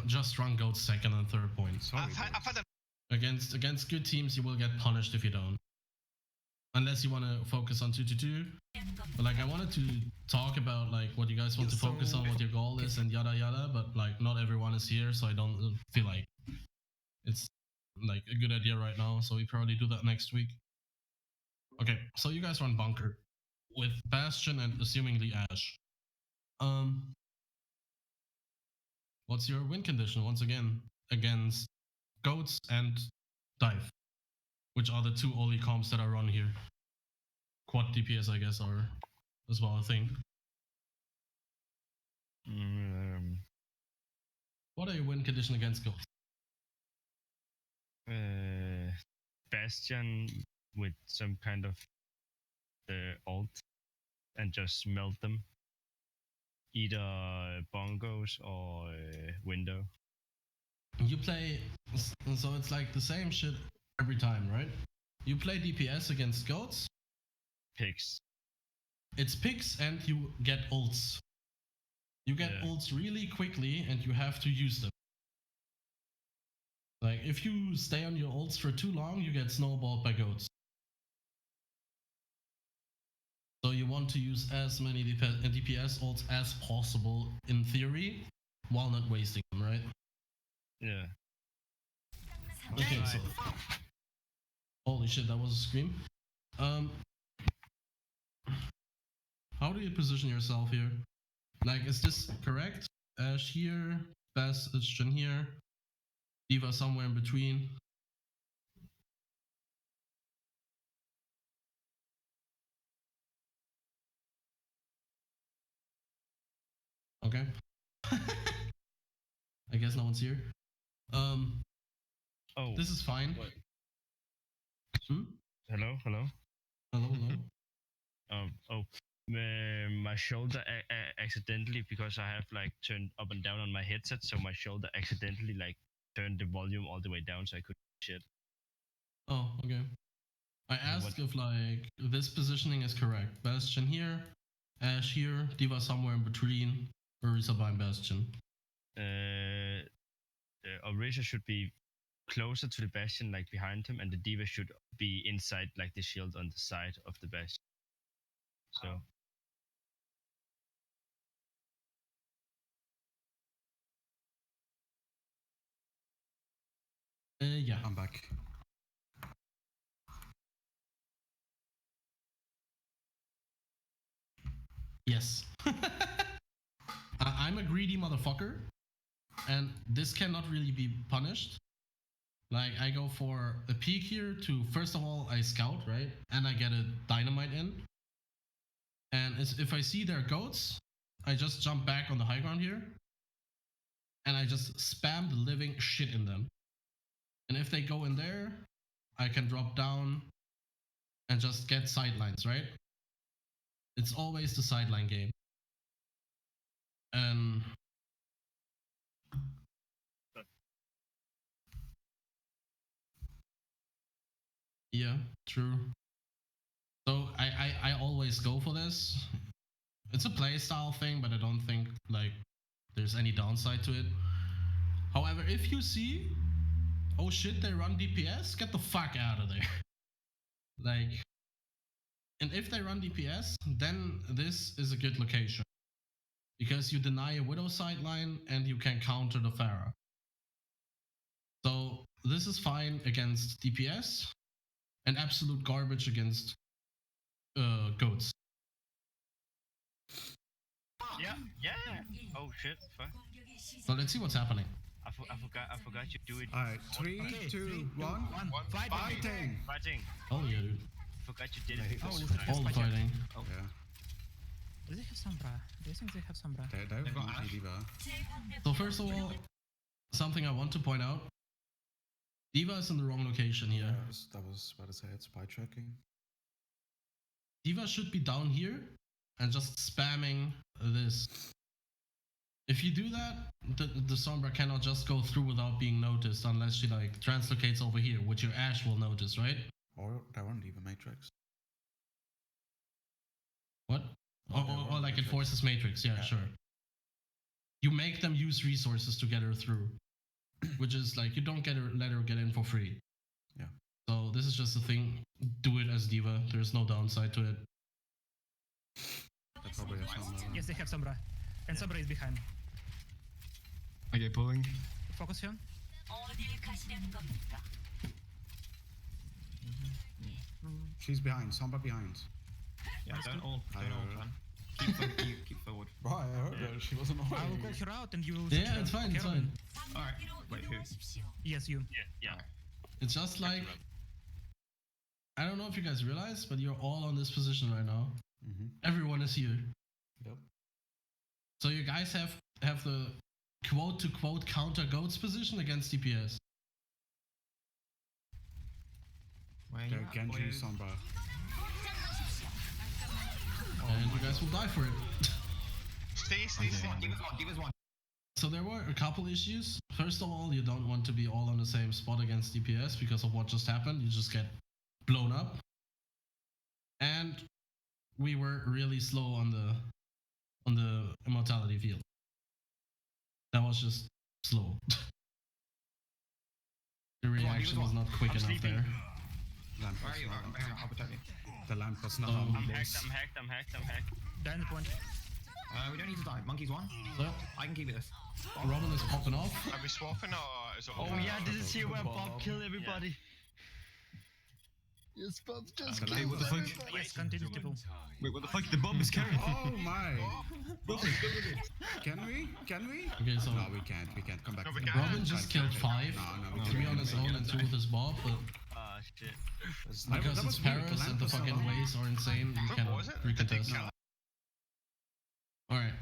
just run goat second and third point. Sorry. I've had a Against good teams, you will get punished if you don't. Unless you want to focus on 2-2-2. But like I wanted to talk about like what you guys want to focus on, what your goal is, and yada yada. But like not everyone is here, so I don't feel like it's like a good idea right now. So we probably do that next week. Okay, so you guys run bunker with Bastion and assumingly Ash. What's your win condition once again against goats and dive, which are the two only comps that are run here? Quad DPS, I guess, are as well a thing. What are your win condition against goats? Bastion with some kind of ult and just melt them. Either bongos or window. You play, so it's like the same shit every time, right? You play DPS against goats. Pigs. It's pigs and you get ults. You get ults really quickly and you have to use them. Like, if you stay on your ults for too long, you get snowballed by goats. So you want to use as many DPS ults as possible, in theory, while not wasting them, right? Yeah. Okay, so... Holy shit, that was a scream. How do you position yourself here? Like, is this correct? Ash here, Bastion here, D.Va somewhere in between. Okay. I guess no one's here. Oh. This is fine. What? Hmm? Hello. Hello. My shoulder accidentally, because I have like turned up and down on my headset, so my shoulder accidentally like turned the volume all the way down, so I couldn't shit. Oh, okay. I asked if like this positioning is correct. Bastion here, Ash here, D.Va somewhere in between, Orisa behind Bastion. Orisa should be closer to the Bastion, like behind him, and the D.Va should be inside, like the shield on the side of the Bastion. So. Yeah. I'm back. Yes. I'm a greedy motherfucker, and this cannot really be punished. Like, I go for a peek here to, first of all, I scout, right? And I get a dynamite in. And if I see their goats, I just jump back on the high ground here. And I just spam the living shit in them. And if they go in there, I can drop down and just get sidelines, right? It's always the sideline game. And yeah, true. So I always go for this. It's a playstyle thing, but I don't think like there's any downside to it. However, if you see, oh shit, they run DPS, get the fuck out of there. Like, and if they run DPS, then this is a good location. Because you deny a Widow sideline and you can counter the Pharah. So this is fine against DPS and absolute garbage against goats. Yeah. Oh shit, fuck. So let's see what's happening. I forgot you do it. Alright, 3, 2, 1. Fighting! Oh yeah, dude. Forgot you did it. All the fighting. Oh. Yeah. Do they have Sombra? Do you think they have Sombra? They've got D.Va. So first of all, something I want to point out. D.Va is in the wrong location here. Yeah, that was about to say, it's spy tracking. D.Va should be down here and just spamming this. If you do that, the Sombra cannot just go through without being noticed unless she like translocates over here, which your Ashe will notice, right? Or they're on D.Va Matrix. What? Or like it forces Matrix, yeah, sure. You make them use resources to get her through. Which is like, you don't let her get in for free. Yeah. So this is just a thing. Do it as D.Va. There's no downside to it. They probably have some, Yes, they have Sombra. And Sombra is behind. Okay, pulling. Focus him. She's behind, Sombra behind. Yeah, don't ult, man. Keep forward. Bro, I heard her. She was annoying. I will call her out and you will. Yeah, it's fine, it's fine. Alright. Wait, who? Yes, you. Yeah. Alright. It's just like, I don't know if you guys realize, but you're all on this position right now. Everyone is here. Yep. So you guys have the quote-to-quote counter goats position against DPS. Where you They're at, Genji, boys? Sombra. And you guys will die for it. Stay. Give us one. So there were a couple issues. First of all, you don't want to be all on the same spot against DPS because of what just happened. You just get blown up. And we were really slow on the immortality field. That was just slow. The reaction was not quick enough there. Lamp Where are was you? not I'll protect you. The lamp was not Um, on. I'm hacked. Down the point. We don't need to die. Monkey's one. So, I can keep this. Robin is popping off. Are we swapping or is it? Oh yeah, this is here where Bob killed everybody. Yes, Bob just Hey, what the fuck? Yes, continue to pull. Wait, what the fuck? The bomb is carried. Oh my! Can we? Okay, so No, we can't. We can't come back. No, we to the can't. Robin just killed 5. we 3 on his own and 2 with his bob, but Ah shit. because that it's was weird, Paris and lamp the was not fucking on. ways are insane, you What cannot was it? recontest. No. Alright.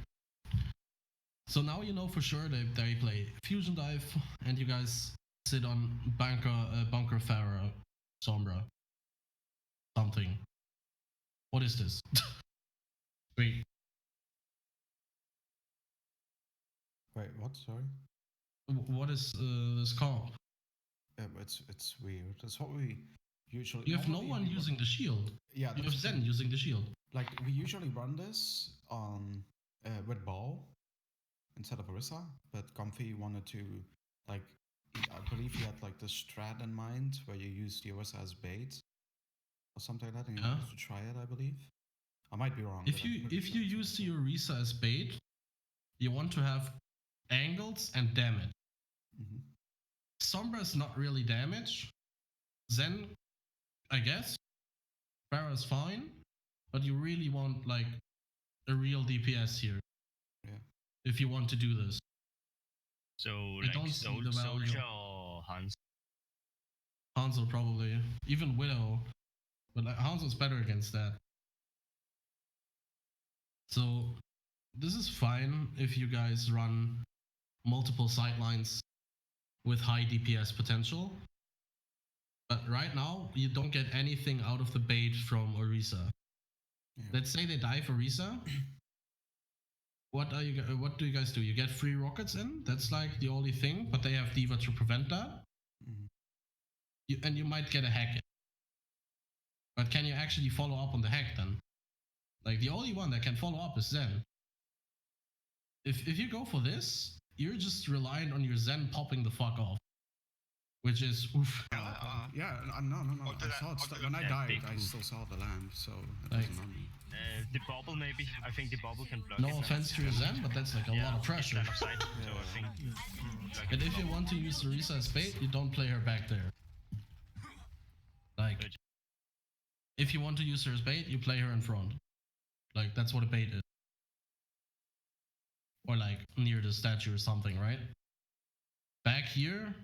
So now you know for sure they play Fusion Dive, and you guys sit on Bunker Pharaoh, Sombra. Something. What is this? Wait. Wait, what? Sorry. What is this called? Yeah, but it's weird. That's what we usually. You have no normally one we using the shield. Yeah, You that's have the Zen thing. using the shield. Like we usually run this on with ball instead of Orisa, but Comfy wanted to like. I believe he had like the strat in mind where you use the Orisa as bait or something like that, and you Yeah. wanted to try it. I believe. I might be wrong. If but I'm you pretty sure that's use what the he Orisa as bait, you want to have angles and damage. said. Mhm. Sombra is not really damage. Zen, I guess. Pharah's fine, but you really want like a real DPS here. Yeah. If you want to do this. So I like don't see the value. Soldier or Hans. Hanzo probably. Even Widow. But like, Hanzo's better against that. So this is fine if you guys run multiple sidelines with high DPS potential. But right now, you don't get anything out of the bait from Orisa. Yeah. Let's say they dive Orisa. What do you guys do? You get 3 rockets in. That's like the only thing. But they have D.Va to prevent that. Mhm. And you might get a hack in. But can you actually follow up on the hack then? Like the only one that can follow up is Zen. If you go for this, you're just reliant on your Zen popping the fuck off. Which is oof. Yeah, no. Oh, did I saw it. did When I yeah, died, big I still saw the lamp, so it Like- wasn't on me. The bubble maybe. I think the bubble can block No it. offense to your Zen, but that's like a lot of pressure. Line of sight, so I think. And if you want to use Orisa as bait, you don't play her back there. Like, if you want to use her as bait, you play her in front. Like, that's what a bait is. Or like, near the statue or something, right? Back here,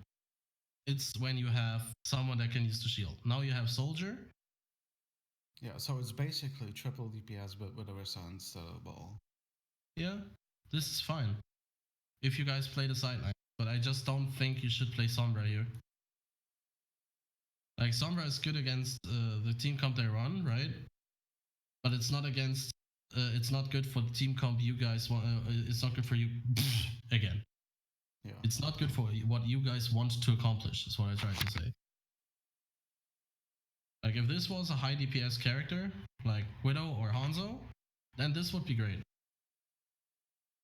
it's when you have someone that can use the shield. Now you have Soldier. Yeah, so it's basically triple DPS, but with Orisa instead of ball. Yeah, this is fine. If you guys play the sideline. But I just don't think you should play Sombra here. Like, Sombra is good against the team comp they run, right? But it's not against... it's not good for the team comp you guys want... it's not good for you... again. Yeah. It's not good for what you guys want to accomplish, is what I tried to say. Like, if this was a high DPS character, like Widow or Hanzo, then this would be great.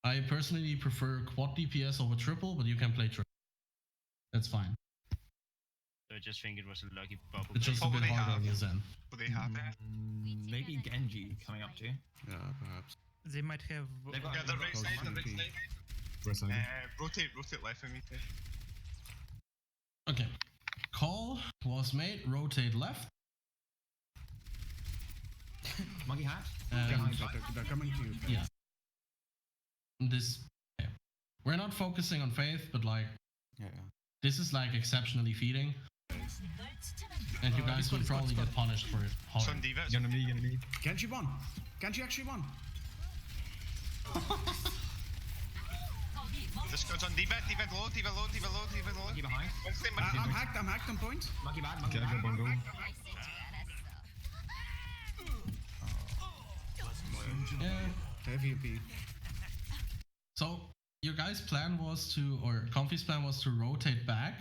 I personally prefer quad DPS over triple, but you can play triple. That's fine. So I just think it was a lucky bubble. It's just a bit Probably harder on have. your Zen. Will they have it? Maybe Genji coming up too. Yeah, perhaps. They might have. They've got- Yeah, the right Close side, the to right me. side. Press on. Rotate left for me too. Okay. Call was made, rotate left. Monkey hat. They're coming to you. Yeah. This. Okay. We're not focusing on Faith, but like. Yeah. This is like exceptionally feeding. And you guys will probably get punished for it hard. Son D.Va. Gonna me. Genji won. Genji actually won. Disco's on D.Va. D.Va low. Monkey behind. I'm hacked on point. Monkey bad. Okay, I go bongo. Yeah. Heavy AP. So your guys' plan was to, or Comfy's plan was to rotate back,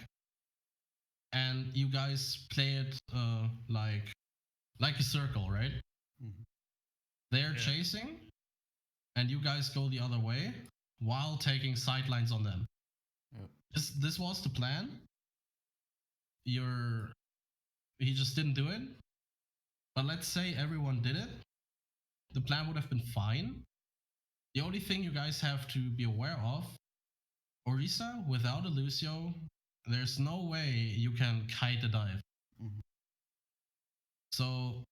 and you guys play it like a circle, right? Mm-hmm. They're chasing, and you guys go the other way while taking sidelines on them. Yep. This was the plan. He just didn't do it. But let's say everyone did it. The plan would have been fine. The only thing you guys have to be aware of, Orisa, without a Lucio, there's no way you can kite a dive. Mm-hmm. So,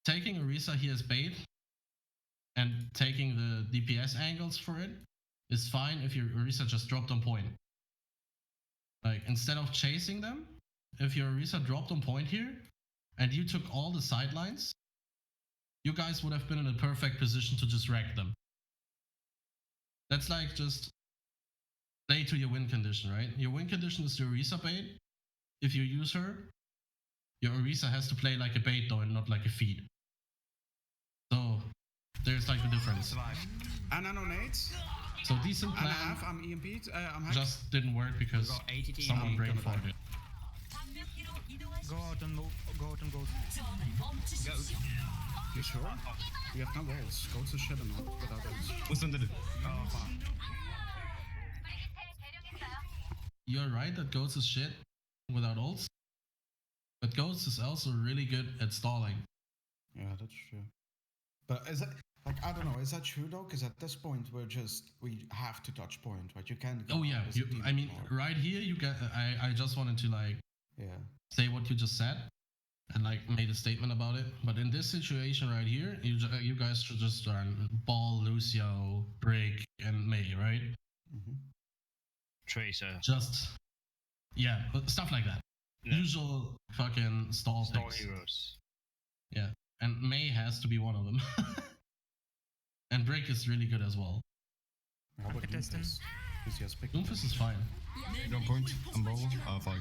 taking Orisa here as bait and taking the DPS angles for it is fine if your Orisa just dropped on point. Like, instead of chasing them, if your Orisa dropped on point here, and you took all the sidelines, you guys would have been in a perfect position to just wreck them. That's like just play to your win condition, right? Your win condition is the Orisa bait. If you use her, your Orisa has to play like a bait though and not like a feed. So there's like the difference. And I know nades. So decent plan. I'm EMP'd. I'm hacked. Just didn't work because someone brain farted. Go out and gold. You sure? We have no walls. Gold's a shit enough without those. What's under it? Oh, fuck. You're right that Ghost is shit without ults. But Ghost is also really good at stalling. Yeah, that's true. But is it, like, I don't know, is that true though? Because at this point, we have to touch point, right? You can't go Oh yeah, as a team I mean, anymore. right here, you get, I just wanted to like say what you just said and like made a statement about it. But in this situation right here, you guys should just run Ball, Lucio, Break, and May, right? Mm-hmm. Tracer. Just, yeah, stuff like that. Yeah. Usual fucking stall picks. Heroes. Yeah, and May has to be one of them. And Break is really good as well. How about Doomfist? Because he has picked Doomfist is fine. Go point. I'm bowl. Fuck.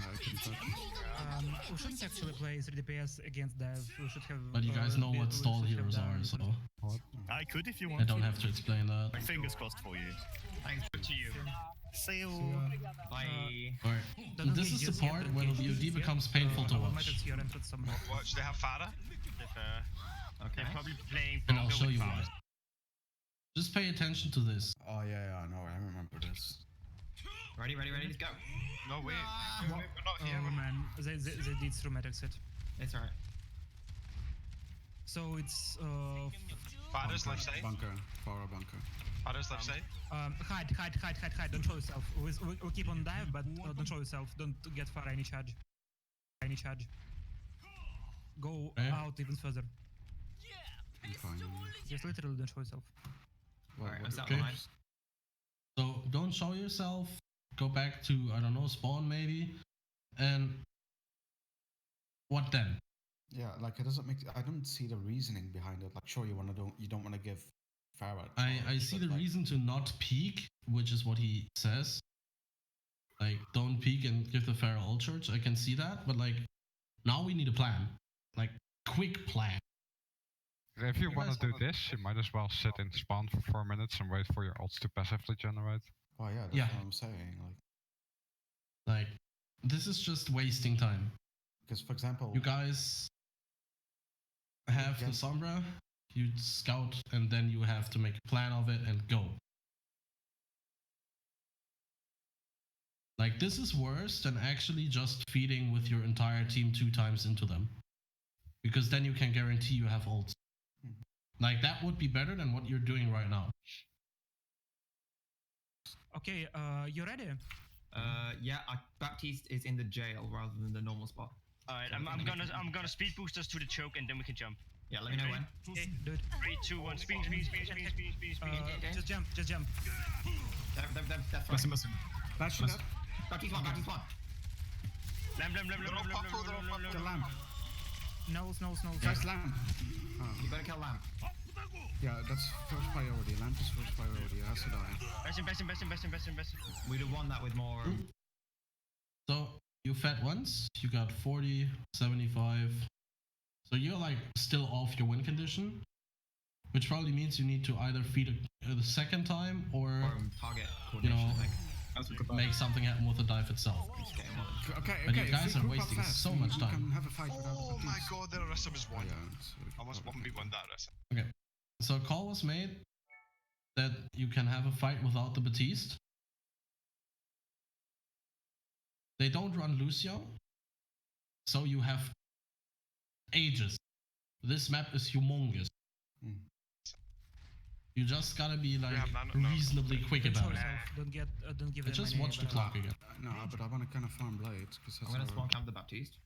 We shouldn't actually play 3 DPS against dive. We should have. But you guys know what stall heroes are, so I could if you want. I don't have to explain that. Fingers crossed for you. Thanks to you. See you. Bye. Alright, this is the part where the VOD becomes painful to watch. Watch, they have Farah. Okay. They're probably playing And I'll Bongo show with you why. Farah. Just pay attention to this. Oh yeah, I know, I remember this. Ready, let's go. No, wait. We're not here. Oh man, they did through Matrix it. It's alright. So it's Farah's left side. Bunker. Farah bunker. Farah's left side. hide, don't show yourself. We keep on dive, but don't show yourself. Don't get far any charge. Go out even further. I'm fine. Just literally don't show yourself. Alright, I'm sat okay. behind. So don't show yourself. Go back to, I don't know, spawn maybe. And what then? Yeah, like it doesn't make. I don't see the reasoning behind it. Like, sure, you don't want to give Farah. I see the reason to not peek, which is what he says. Like, don't peek and give the Pharaoh ult charge. I can see that, but like, now we need a plan. Like, quick plan. If you want to do this, you might as well sit in spawn for 4 minutes and wait for your ults to passively generate. Oh yeah, that's what I'm saying. Like, this is just wasting time. Because, for example, you guys have the Sombra, you scout, and then you have to make a plan of it and go. Like, this is worse than actually just feeding with your entire team 2 times into them. Because then you can guarantee you have ults. Like, that would be better than what you're doing right now. Okay, you ready? Yeah, Baptiste is in the jail rather than the normal spot. Alright, I'm gonna speed boost us to the choke and then we can jump. Yeah, let me know when. Okay, do it. 3, 2, 1, spin. Just jump. That's Massive, fine. massive. Bashing that. Got one. Lamb. The lamp. No. Guys, lamp. You better kill Lamp. Yeah, that's first priority. Lamp is first priority. It has to die. Bastion. We'd have won that with more. So you fed once, you got 40, 75. So you're like still off your win condition, which probably means you need to either feed the second time or Target you coordination, know, I think. make something happen with the dive itself. Okay, But you if guys we are group up wasting fast, so we much time. can have a fight without Oh the my beast. god, the Arissa was Oh, one. yeah, it's- I must 1v1 that Arissa. Okay. So a call was made that you can have a fight without the Batiste. They don't run Lucio, so you have ages. This map is humongous. Mm. You just gotta be like have none- reasonably quick Control about it. yourself. Don't give them Just any watch the bad- clock again. No, but I want to kind of farm blades because I'm that's gonna our- spawn camp the Baptiste.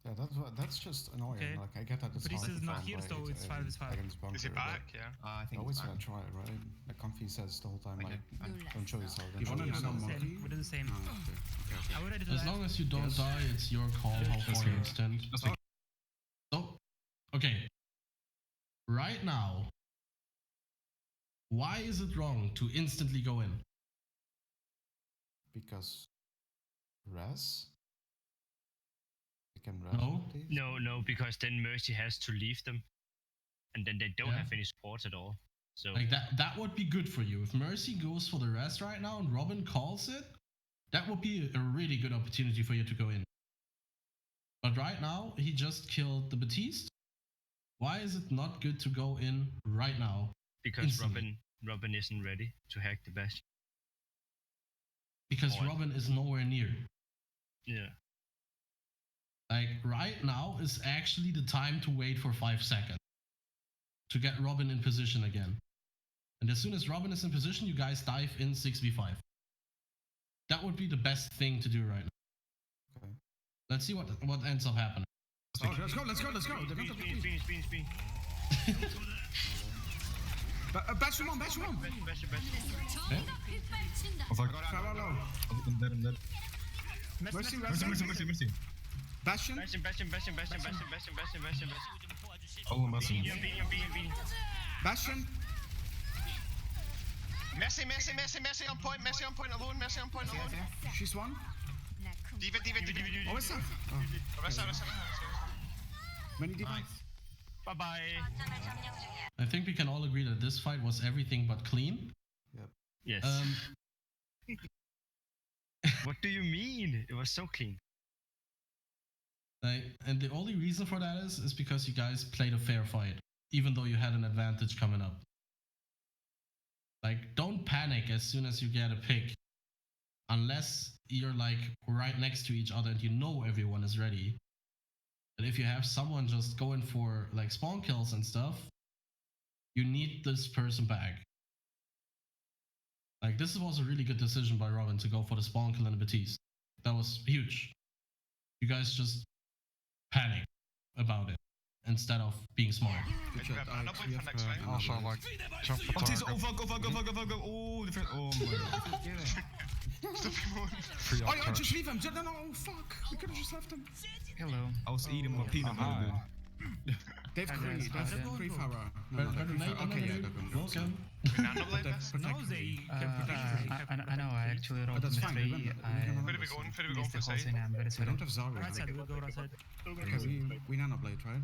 Yeah, that's just annoying. Okay. Like I get that it's But hard this is to not farm here, so blades it's 5v5. against bunker, Is he but back? Yeah. I think always it's gonna back. try, right? Like Comfy says the whole time, Okay, like fine. don't show yourself. We Don't show do the yourself. same. We do the same. Oh, okay. Are we ready to As dive? long as you don't Yes. die, it's your call how far you extend. So, okay. Right now, why is it wrong to instantly go in? Because res. We can res. No. with these? No, because then Mercy has to leave them, and then they don't Yeah. have any supports at all. So Like that would be good for you. If Mercy goes for the rest right now and Robin calls it, that would be a really good opportunity for you to go in. But right now, he just killed the Batiste. Why is it not good to go in right now? because instantly. Robin isn't ready to hack the Bastion. Because Or- Robin is nowhere near. Yeah. Like right now is actually the time to wait for 5 seconds to get Robin in position again. And as soon as Robin is in position, you guys dive in 6v5. That would be the best thing to do right now. Okay. Let's see what ends up happening. Oh, let's go. They're not at the beast. Spin. Bastion one. Okay. Oh fuck. Farewell low. I'm dead. Mercy. Mercy. Bastion. Bastion. Oh, massive. Bastion. Messi on point alone. She's one. Diva. Oh, it's safe. Oh, Arissa. many deep. Bye. I think we can all agree that this fight was everything but clean. Yes. Um, What do you mean? It was so clean. and the only reason for that is because you guys played a fair fight, even though you had an advantage coming up. Like, don't panic as soon as you get a pick, unless you're like right next to each other and you know everyone is ready. But if you have someone just going for like spawn kills and stuff, you need this person back. Like, this was a really good decision by Robin to go for the spawn kill and the Batiste. That was huge. You guys just panic about it instead of being smart. Good We shot. have mana point for next round. Also, like, jump for Oh, het is. target. Oh fuck. Oh, different. Oh my god. Stop him on. Free Oh, up yeah, charge. just leave him. No, fuck. We could have just left him. Hello. I was eating my peanut butter, dude. They've Hi, Cree. guys. They've How's it Cree going? Farah. Better they're Cree late Farah. than Okay, yeah, never. they're going to Welcome. We nano blade this. No, they can protect. I know, I actually wrote that's in the fine, tree. remember, I Where are we going for missed the whole side? thing, I'm very We sorry. don't have Zarya. Right side, we'll go right side. Okay, we nanoblade, right?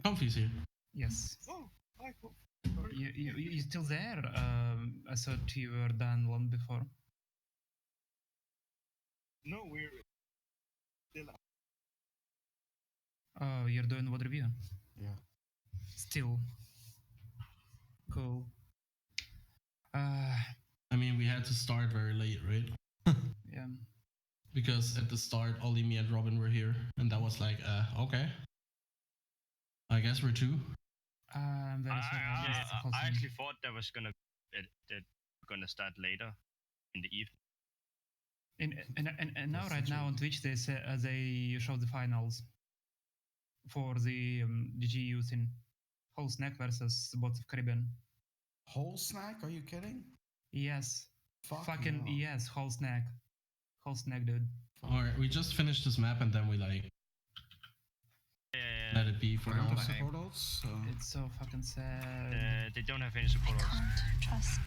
Comfy's here. Yes. Oh, hi, cool. You still there? I thought you were done long before. No, we're Oh, you're doing VOD review? Yeah. Still. Cool. I mean, we had to start very late, right? Yeah. Because at the start, only me and Robin were here, and that was like, okay. I guess we're two. I'm very sorry. I missed the whole I thing. actually thought that was gonna start later in the evening. And now, right now on Twitch, they say they show the finals. for the GGUs in Whole Snack versus Bots of Caribbean. Whole snack? Are you kidding? Yes. Fucking hell. yes, Whole Snack. Whole Snack, dude. Alright, we just finished this map and then we like let it be for now. Support ults, so... It's so fucking sad. They don't have any support ults. Trust.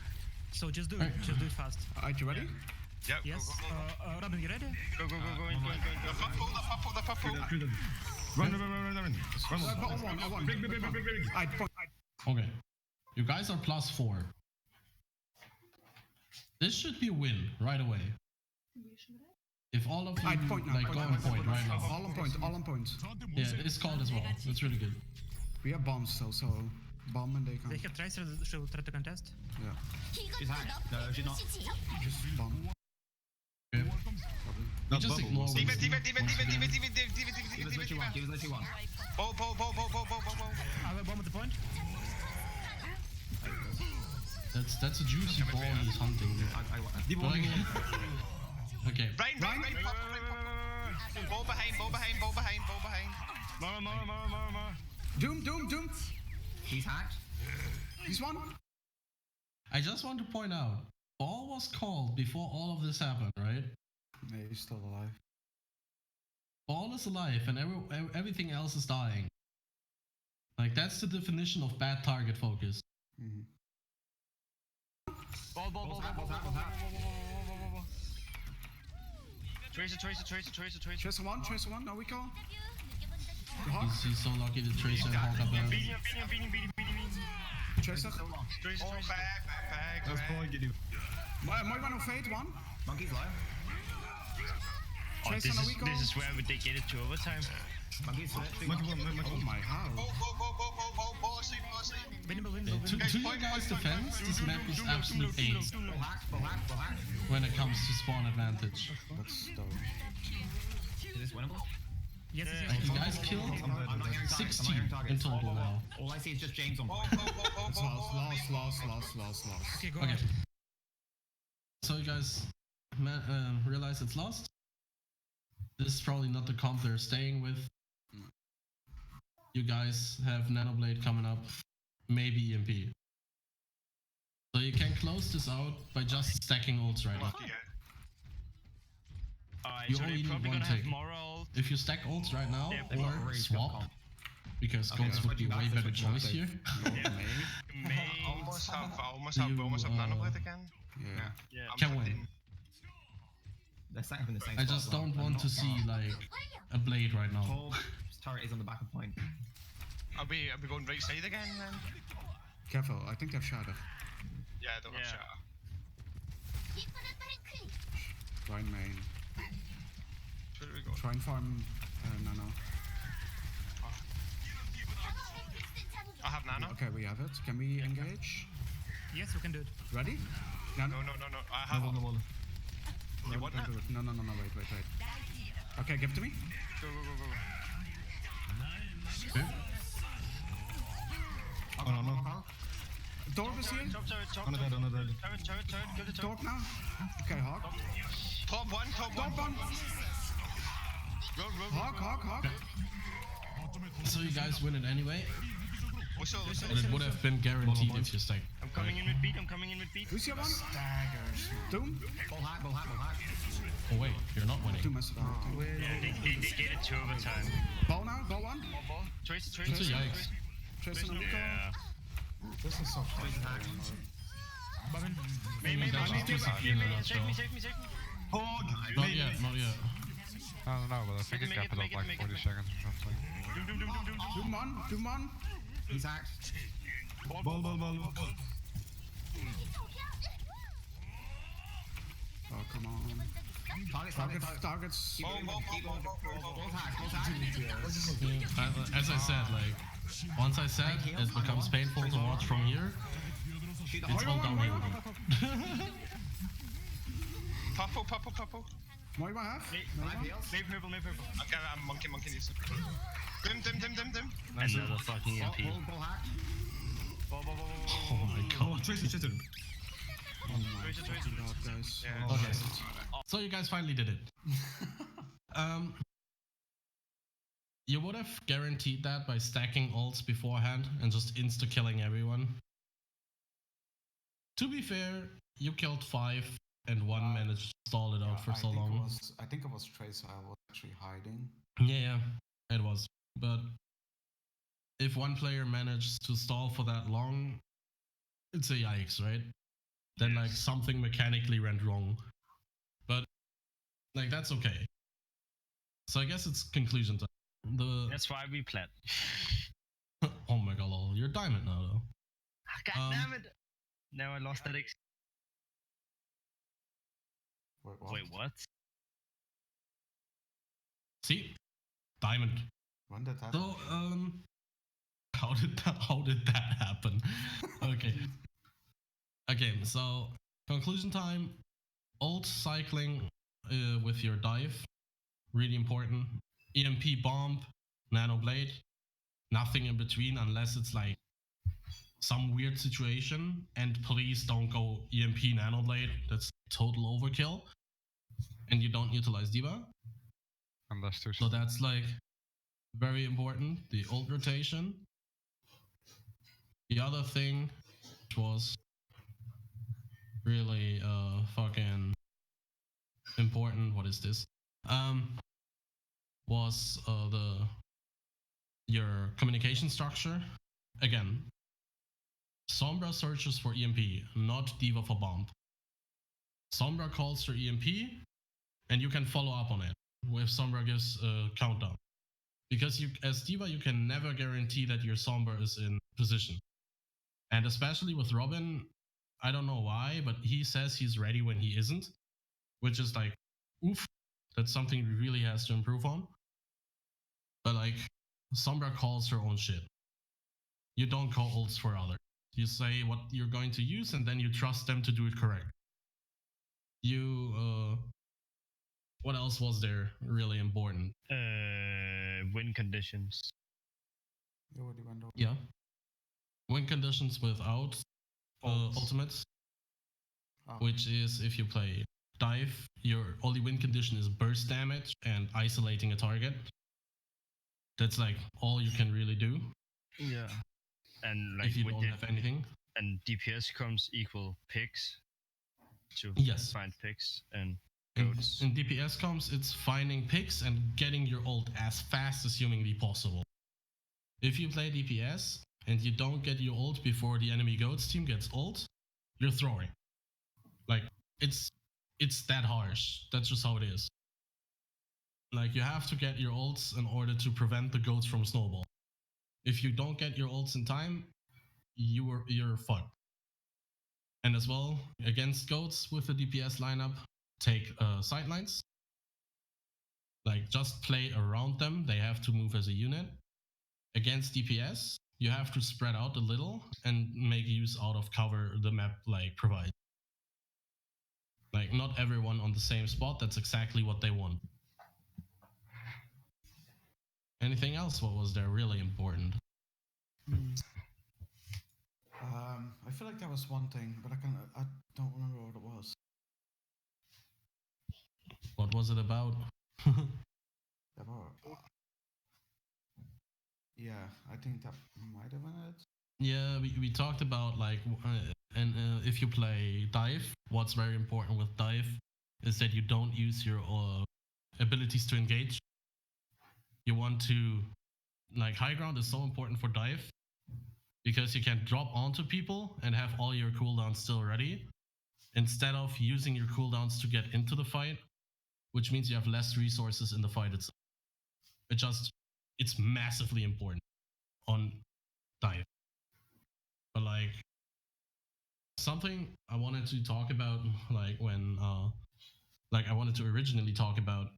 So just do it. Just do it fast. Are you ready? Yep. Yes. Go, go, go. Robin, you ready? Go, go, go, go, in, go, in, The purple, the purple, the purple. Run. I won. Big. I point. Okay. You guys are +4. This should be a win right away. If all of you I point now. like go on point right now. All on point. Yeah, it's called as well. That's really good. We have bombs though, so bomb and they They can. have Tracer. She'll try to contest. Yeah. She's hacked. No, she's not. Just bomb. Okay. We just ignore Demon, what's- demon, demon, what's demon, good. demon, demon, demon, demon, Give us demon, what you want. Give us what you want. Bow, bow, bow, bow, bow, bow, bow, bow. I have a bomb at the point. That's a juicy ball he's hunting. I want. Okay. Rain, purple. Bow behind, bow behind, bow behind, bow behind. More. Doom. He's hacked. He's one. I just want to point out, ball was called before all of this happened, right? Yeah, he's still alive. Ball is alive and everything else is dying. Like that's the definition of bad target focus. Mm-hmm. Ball. Tracer. Tracer one. Now we go. He's so lucky the Tracer and Hawk are banned. Beating. Tracer. Tracer. Oh, bag. That's all I can do. My one of fate one. Monkey's live. Oh, Tracer, now we go. this is where they get it to overtime. Monkey's lit. Oh my how. Bow, asleep. Winnable. To your guys' defense, this map is absolute ace Full hack. when it comes to spawn advantage. That's dope. Is this winnable? Yes. Like, you guys killed I'm not hearing targets. 60 in total now. All I see is just James on point. It's lost. Okay, go Okay. ahead. So you guys realize it's lost? This is probably not the comp they're staying with. You guys have Nanoblade coming up, maybe EMP. So you can close this out by just stacking ults right now. Alright, You so only they're need probably one gonna tick. have moral. If you stack ults right now They've got or really good swap, comp. because Okay, Ghost that's would what be you a got, way that's better what you got. choice here. May. Almost have Nanoblade again. Yeah. I'm Can win. 15. They're setting up in the same I spot just as well. don't They're want not to see far. like a blade right now. Top turret is on the back of point. Are we going right side again then? Careful, I think they've shatter. Yeah, I don't have Yeah. shatter. Ryan main. Where are we going? Try and farm Nano. I have Nano. Okay, we have it. Can we engage? Yes, we can do it. Ready? Nano? No. I have one. You want Don't it? do it. No, wait. Okay, give it to me. Go. Okay. No. Dork is here. Top turret. On the dead. Turret. Go to top. Dork now. Okay, Hawk. Top one. Top one. Hawk. So you guys win it anyway, What's up? and it would have been guaranteed if you stack. I'm coming in with beat. Who's your one? Doom. Bull hack. Oh wait, you're not winning. Doom messed it up. Yeah, they get it to overtime. Ball now. Ball one. Tracer. It's a yikes. Tracer and Rico. Yeah. This is so fun. Bobbin. Maybe. That's Save just me. in a nutshell. Not yet. I don't know, but I think it kept it up like 40 seconds or something. Doom one. He's hacked. Ball. Oh, come on. Targets. Keep on. Bull hack. As I said, like once I said it becomes painful to watch from here, it's all downhill. Purple. What do I have? May purple. Okay, I'm monkey needs it. Dim. Another fucking EMP. Bull hack. Oh my god. Tracer. Oh my god, guys. Yeah. Okay. So you guys finally did it. you would have guaranteed that by stacking ults beforehand and just insta-killing everyone. To be fair, you killed 5 and 1 managed to stall it out for so long. I think it was Tracer I was actually hiding. Yeah, it was. But if one player managed to stall for that long, it's a yikes, right? Then like something mechanically went wrong. But like that's okay. So I guess it's conclusion time. That's why we plat. Oh my god, lol. You're diamond now though. God damn it! Now I lost that X. Wait, what? See? Diamond. When did that happen? So how did that happen? Okay. Okay, so conclusion time. Ult cycling with your dive. Really important. EMP bomb, nano blade. Nothing in between unless it's like some weird situation. And please don't go EMP nano blade. That's total overkill. And you don't utilize D.Va. So that's like very important. The ult rotation. The other thing which was really fucking important. What is this? Was your communication structure. Again, Sombra searches for EMP, not D.Va for bomb. Sombra calls for EMP, and you can follow up on it if Sombra gives a countdown. Because you, as D.Va, you can never guarantee that your Sombra is in position. And especially with Robin, I don't know why, but he says he's ready when he isn't, which is like, oof, that's something he really has to improve on. But like, Sombra calls her own shit. You don't call ults for others. You say what you're going to use and then you trust them to do it correct. What else was there really important? Win conditions. Yeah. Win conditions without ultimates, which is if you play dive, your only win condition is burst damage and isolating a target. That's like all you can really do. Yeah. And like if you don't have anything. And DPS comes equal picks to find picks and goats. In DPS comms, it's finding picks and getting your ult as fast as humanly possible. If you play DPS and you don't get your ult before the enemy goats team gets ult, you're throwing. Like, it's that harsh. That's just how it is. Like, you have to get your ults in order to prevent the goats from snowball. If you don't get your ults in time, you're fucked. And as well, against goats with the DPS lineup, take sidelines. Like, just play around them. They have to move as a unit. Against DPS, you have to spread out a little and make use out of cover the map like provides. Like, not everyone on the same spot. That's exactly what they want. Anything else? What was there really important? I feel like there was one thing, but I don't remember what it was. What was it about? Yeah, I think that might have been it. Yeah, we talked about like, if you play dive, what's very important with dive is that you don't use your abilities to engage. You want to, like, high ground is so important for dive because you can drop onto people and have all your cooldowns still ready instead of using your cooldowns to get into the fight, which means you have less resources in the fight itself. It's massively important on dive. But like, something I wanted to talk about, like when I wanted to originally talk about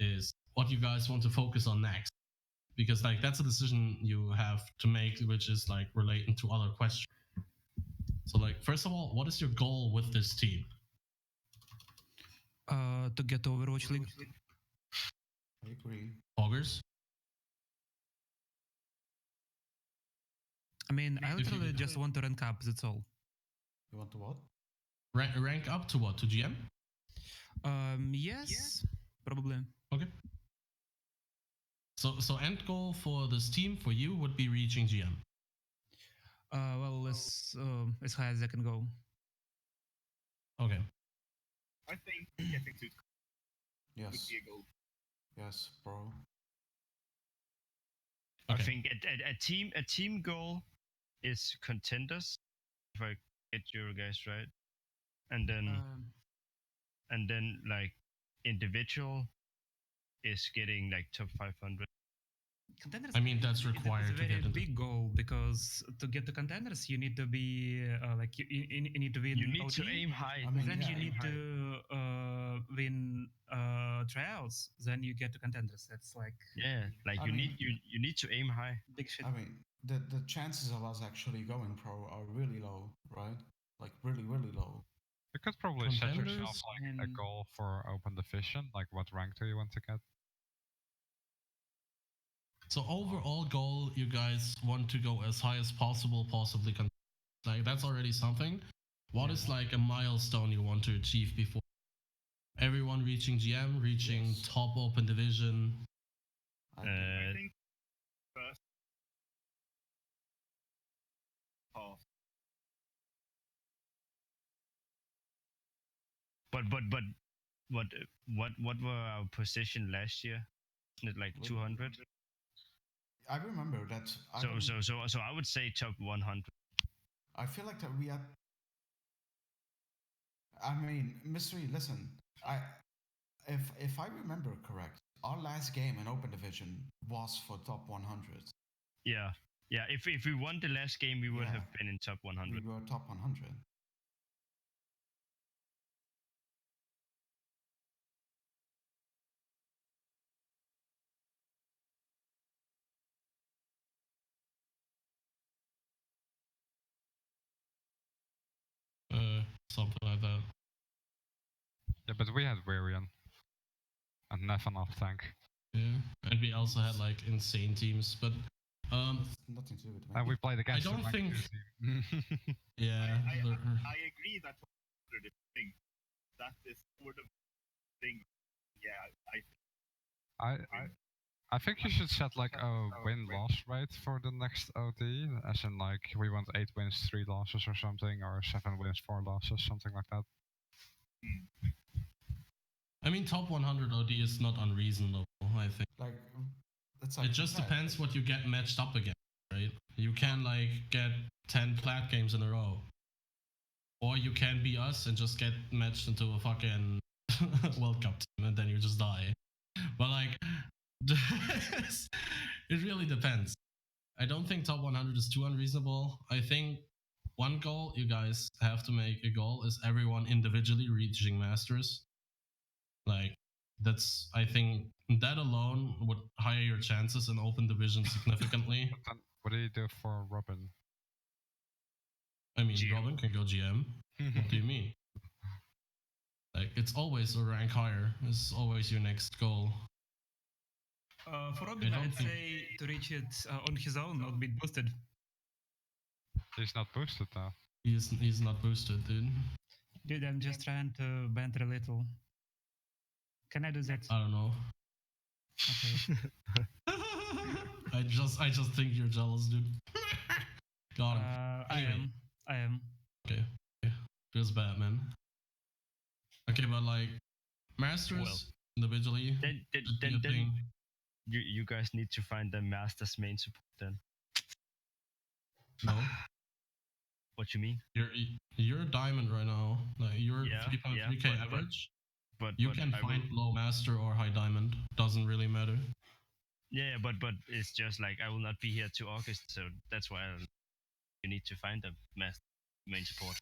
is what you guys want to focus on next, because like that's a decision you have to make, which is like relating to other questions. So like, first of all, what is your goal with this team? To get Overwatch League. I agree. Poggers? I mean, I literally just want to rank up, that's all. You want to what? Rank up to what? To GM? Yes, probably. Okay. So end goal for this team for you would be reaching GM. Well, as high as I can go. Okay. I think getting to Yes. would be a goal. Yes, bro. I Okay. think a team goal is contenders, if I get your guys right, and then like individual is getting like top 500. Contenders, I mean, that's required it's a to very get into. big goal because to get to contenders, you need to be like you need to win. You need OT, to aim high. I mean, then yeah, you need high. to win tryouts. Then you get to contenders. That's like like I you mean- need to aim high. big shit. I mean, the chances of us actually going pro are really low, right? Like really, really low. You could probably set yourself Contenders like a and- goal for open division, like what rank do you want to get? So overall goal, you guys want to go as high as possible, possibly. Like that's already something. What is like a milestone you want to achieve before everyone reaching GM, reaching Yes. top open division? I I think first half. But what were our position last year? Isn't it like 200? I remember that. So I would say top 100. I feel like that we had. I mean, Mystery, listen. If I remember correct, our last game in Open Division was for top 100. Yeah. If we won the last game, we would Yeah. have been in top 100. We were top 100. Something like that. Yeah, but we had Varian and Nevan off tank. Yeah, and we also had like insane teams, but Nothing to do with And we played against don't the rank think- 2 team. yeah, I agree that 100 is the thing. That is sort of thing. Yeah, I think you should set like a win-loss rate for the next OT, as in like we want 8 wins, 3 losses or something, or 7 wins, 4 losses, something like that. I mean top 100 OD is not unreasonable. I think like it just depends what you get matched up against, right? You can like get 10 plat games in a row, or you can be us and just get matched into a fucking World Cup team and then you just die. But like, it really depends. I don't think top 100 is too unreasonable. I think one goal you guys have to make a goal is everyone individually reaching masters. Like that's, I think that alone would higher your chances in open division significantly. But then what do you do for Robin? I mean, GM. Robin can go GM. What do you mean? Like it's always a rank higher. It's always your next goal. For Robin, don't I'd think- say to reach it on his own, not be boosted. He's not boosted now. He's not boosted, dude. Dude, I'm just trying to banter a little. Can I do that? I don't know. Okay. I just think you're jealous, dude. Got him. Anyway. I am. Okay. Feels bad, man. Okay, but like masters Well, individually. Then should be a then thing. you guys need to find the Masters main support then. No, What you mean? you're a diamond right now. Like you're Yeah, 3.3k yeah, but- average. But You but can I find will, low master or high diamond. Doesn't really matter. yeah, but it's just like I will not be here to August, so that's why you need to find the main support.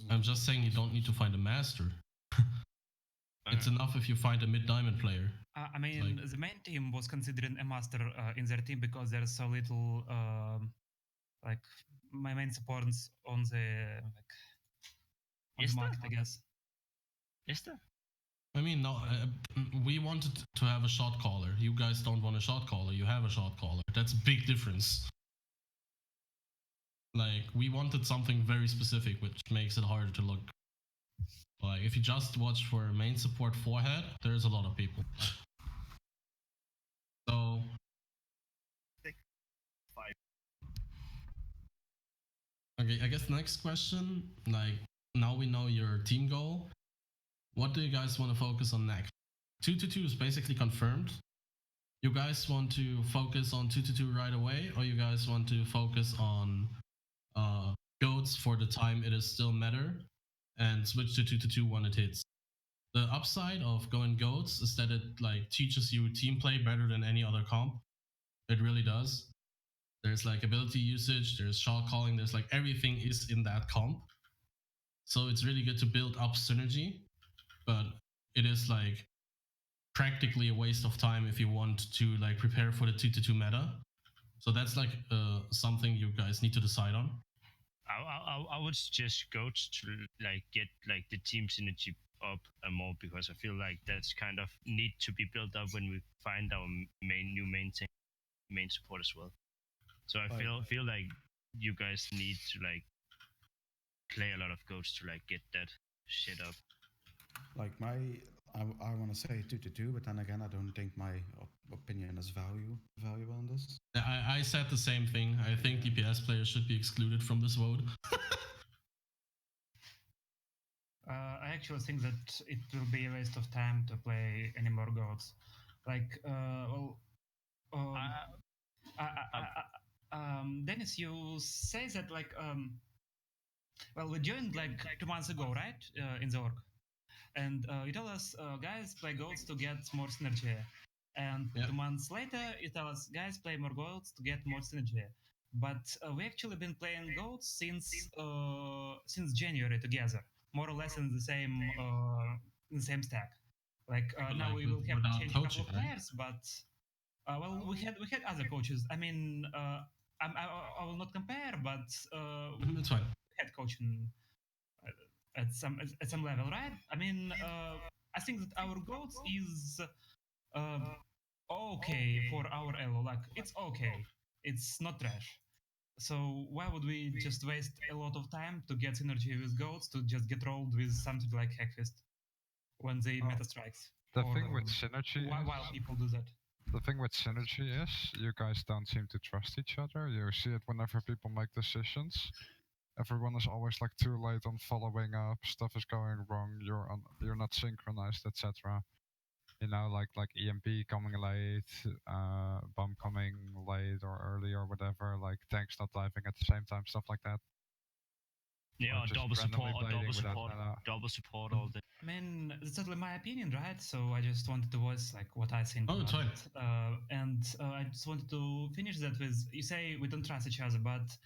I'm just saying you don't need to find a master. It's enough if you find a mid diamond player. I mean, Like- the main team was considering a master in their team because there's so little, like, my main supports on the, like, on Is the there? market, I guess. Is there? I mean, no, we wanted to have a shot caller. You guys don't want a shot caller. You have a shot caller. That's a big difference. Like, we wanted something very specific, which makes it harder to look. Like, if you just watch for main support forehead, there's a lot of people. So 6, 5. okay, I guess next question, like now we know your team goal. What do you guys want to focus on next? 2-2 is basically confirmed. You guys want to focus on 2-2 right away, or you guys want to focus on goats for the time it is still meta and switch to 2-2 when it hits? The upside of going goats is that it like teaches you team play better than any other comp. It really does. There's like ability usage, there's shot calling, there's like everything is in that comp. So it's really good to build up synergy, but it is like practically a waste of time if you want to like prepare for the 2-2 meta. So that's like something you guys need to decide on. I would suggest goats to like get like the team synergy up more, because I feel like that's kind of need to be built up when we find our main support as well. So I feel like you guys need to like play a lot of goats to like get that shit up. Like I want to say 2-2, but then again, I don't think my opinion is valuable in this. I said the same thing. I think DPS players should be excluded from this vote. I actually think that it will be a waste of time to play any more gods. Like, Dennis, you say that like, well, we joined like 2 months ago, right, in the org, and you tell us, guys, play gods to get more synergy, and 2 months later, you tell us, guys, play more gods to get more synergy. But we actually been playing gods since January together, more or less in the same stack. Like now we will have to change a couple of players, but well, we had other coaches. I mean, I will not compare, but That's fine. Head coaching at some level, right? I mean, I think that our goals is okay for our elo. Like it's okay, it's not trash. So why would we just waste a lot of time to get synergy with goats to just get rolled with something like Hackfist when they meta strikes? The thing with synergy while people do that. The thing with synergy is you guys don't seem to trust each other. You see it whenever people make decisions. Everyone is always like too late on following up. Stuff is going wrong. You're not synchronized, etc. You know, like EMP coming late, bomb coming late or early or whatever. Like tanks not diving at the same time, stuff like that. Yeah, double support all day. I mean, it's totally my opinion, right? So I just wanted to voice like what I think. Oh, it's fine. And I just wanted to finish that with, you say we don't trust each other, but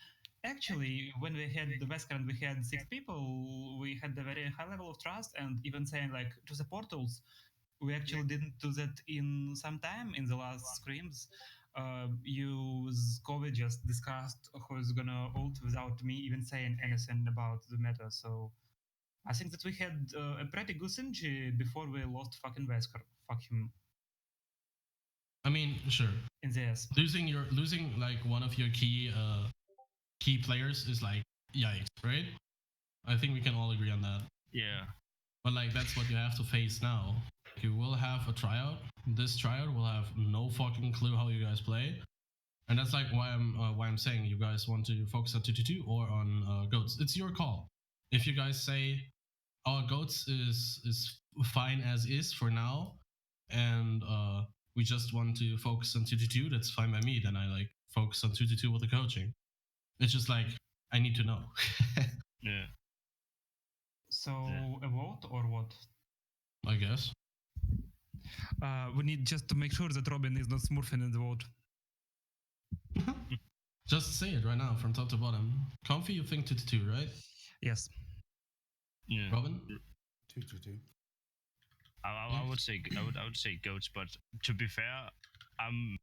actually, when we had the Westcurrent, we had 6 people, we had a very high level of trust, and even saying like to the portals, we actually didn't do that in some time in the last scrims. You with Kobe just discussed who's gonna ult without me even saying anything about the meta. So I think that we had a pretty good synergy before we lost fucking Wesker. Fuck him. I mean, sure. In the S. Losing like one of your key players is like yikes, right? I think we can all agree on that. Yeah. But like that's what you have to face now. You will have a tryout. This tryout will have no fucking clue how you guys play, and that's like why I'm saying you guys want to focus on 2-2 or on goats. It's your call. If you guys say our goats is fine as is for now, and we just want to focus on 2-2, that's fine by me. Then I like focus on 2-2 with the coaching. It's just like I need to know. Yeah. So a vote or what? I guess. We need just to make sure that Robin is not smurfing in the vote. Just say it right now from top to bottom. Comfy, you think 2-2, right? Yes. Yeah. Robin? 2-2. I would say goats, but to be fair, I'm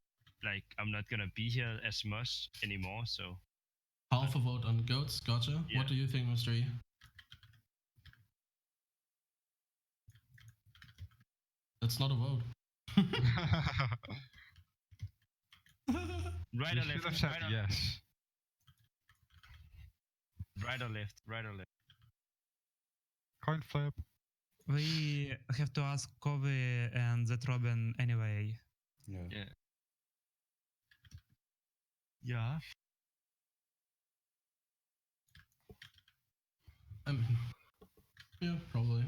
not gonna be here as much anymore, so half a vote on goats, gotcha. Yeah. What do you think, Mr. E? That's not a vote. Right or left? Yes. Right or left? Right or left? Coin flip. We have to ask Kobe and that Robin anyway. Yeah. Yeah. Yeah, probably.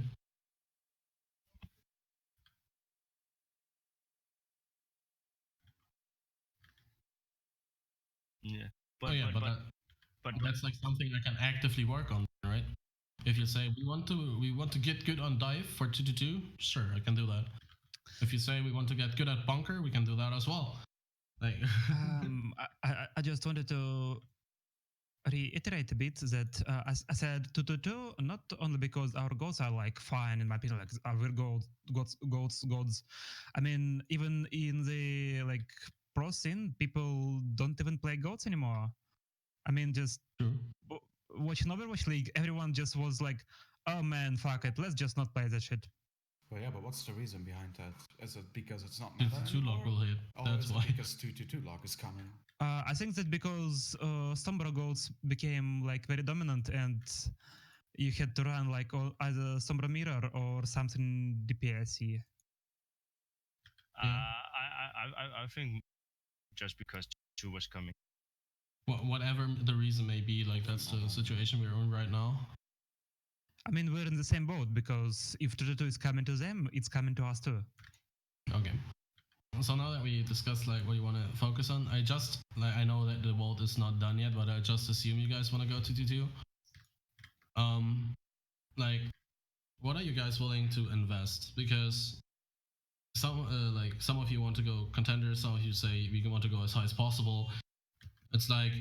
Yeah. But that's like something I can actively work on, right? If you say we want to get good on dive for 2-2, sure, I can do that. If you say we want to get good at bunker, we can do that as well. Like, I just wanted to reiterate a bit that I said 2-2 not only because our goals are like fine in my opinion, like our goals. I mean, even in the like pro scene, people don't even play goats anymore. I mean, just watching Overwatch League, everyone just was like, oh man, fuck it, let's just not play that shit. But yeah, but what's the reason behind that? Is it because it's not 2-2 lock will hit. That's why. Because 2-2 lock is coming. I think that because Sombra goals became like very dominant and you had to run like either Sombra mirror or something DPSy. I think just because 2 was coming. Whatever the reason may be, like that's the situation we're in right now. I mean, we're in the same boat because if 2-2 is coming to them, it's coming to us too. Okay. So now that we discussed like what you want to focus on, I know that the vault is not done yet, but I just assume you guys want to go 2-2. Like, what are you guys willing to invest? Because some of you want to go contenders, some of you say we want to go as high as possible. It's like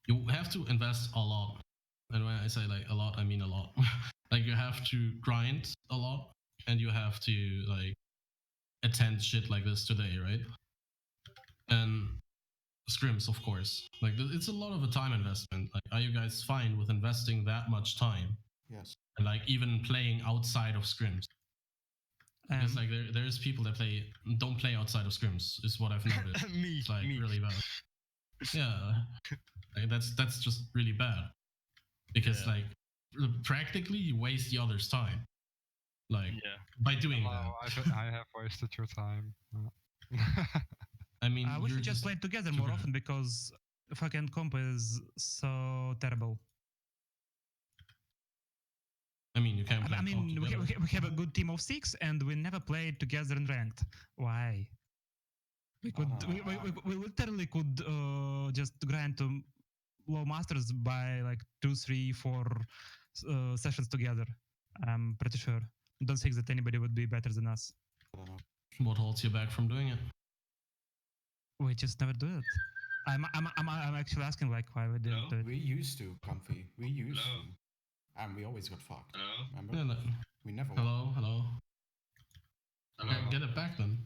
you have to invest a lot, and when I say like a lot, I mean a lot. Like you have to grind a lot, and you have to like attend shit like this today, right? And scrims, of course. Like it's a lot of a time investment. Like, are you guys fine with investing that much time? Yes. And like even playing outside of scrims? Because like there's people that don't play outside of scrims, is what I've noticed. Me. It's like really bad. Yeah, like, that's just really bad. Because like practically you waste the other's time. Like by doing that. I have wasted your time. I mean, we should just play together more often because fucking comp is so terrible. I mean, you can't play. I mean, we have a good team of 6 and we never played together in ranked. Why? We could, we literally could just grind to low masters by like 2, 3, 4 sessions together. I'm pretty sure. Don't think that anybody would be better than us. What holds you back from doing it? We just never do it. I'm actually asking like why we didn't do it. We used to, Comfy. We used to. And we always got fucked. Remember? Yeah, We never Hello. Yeah, get it back then.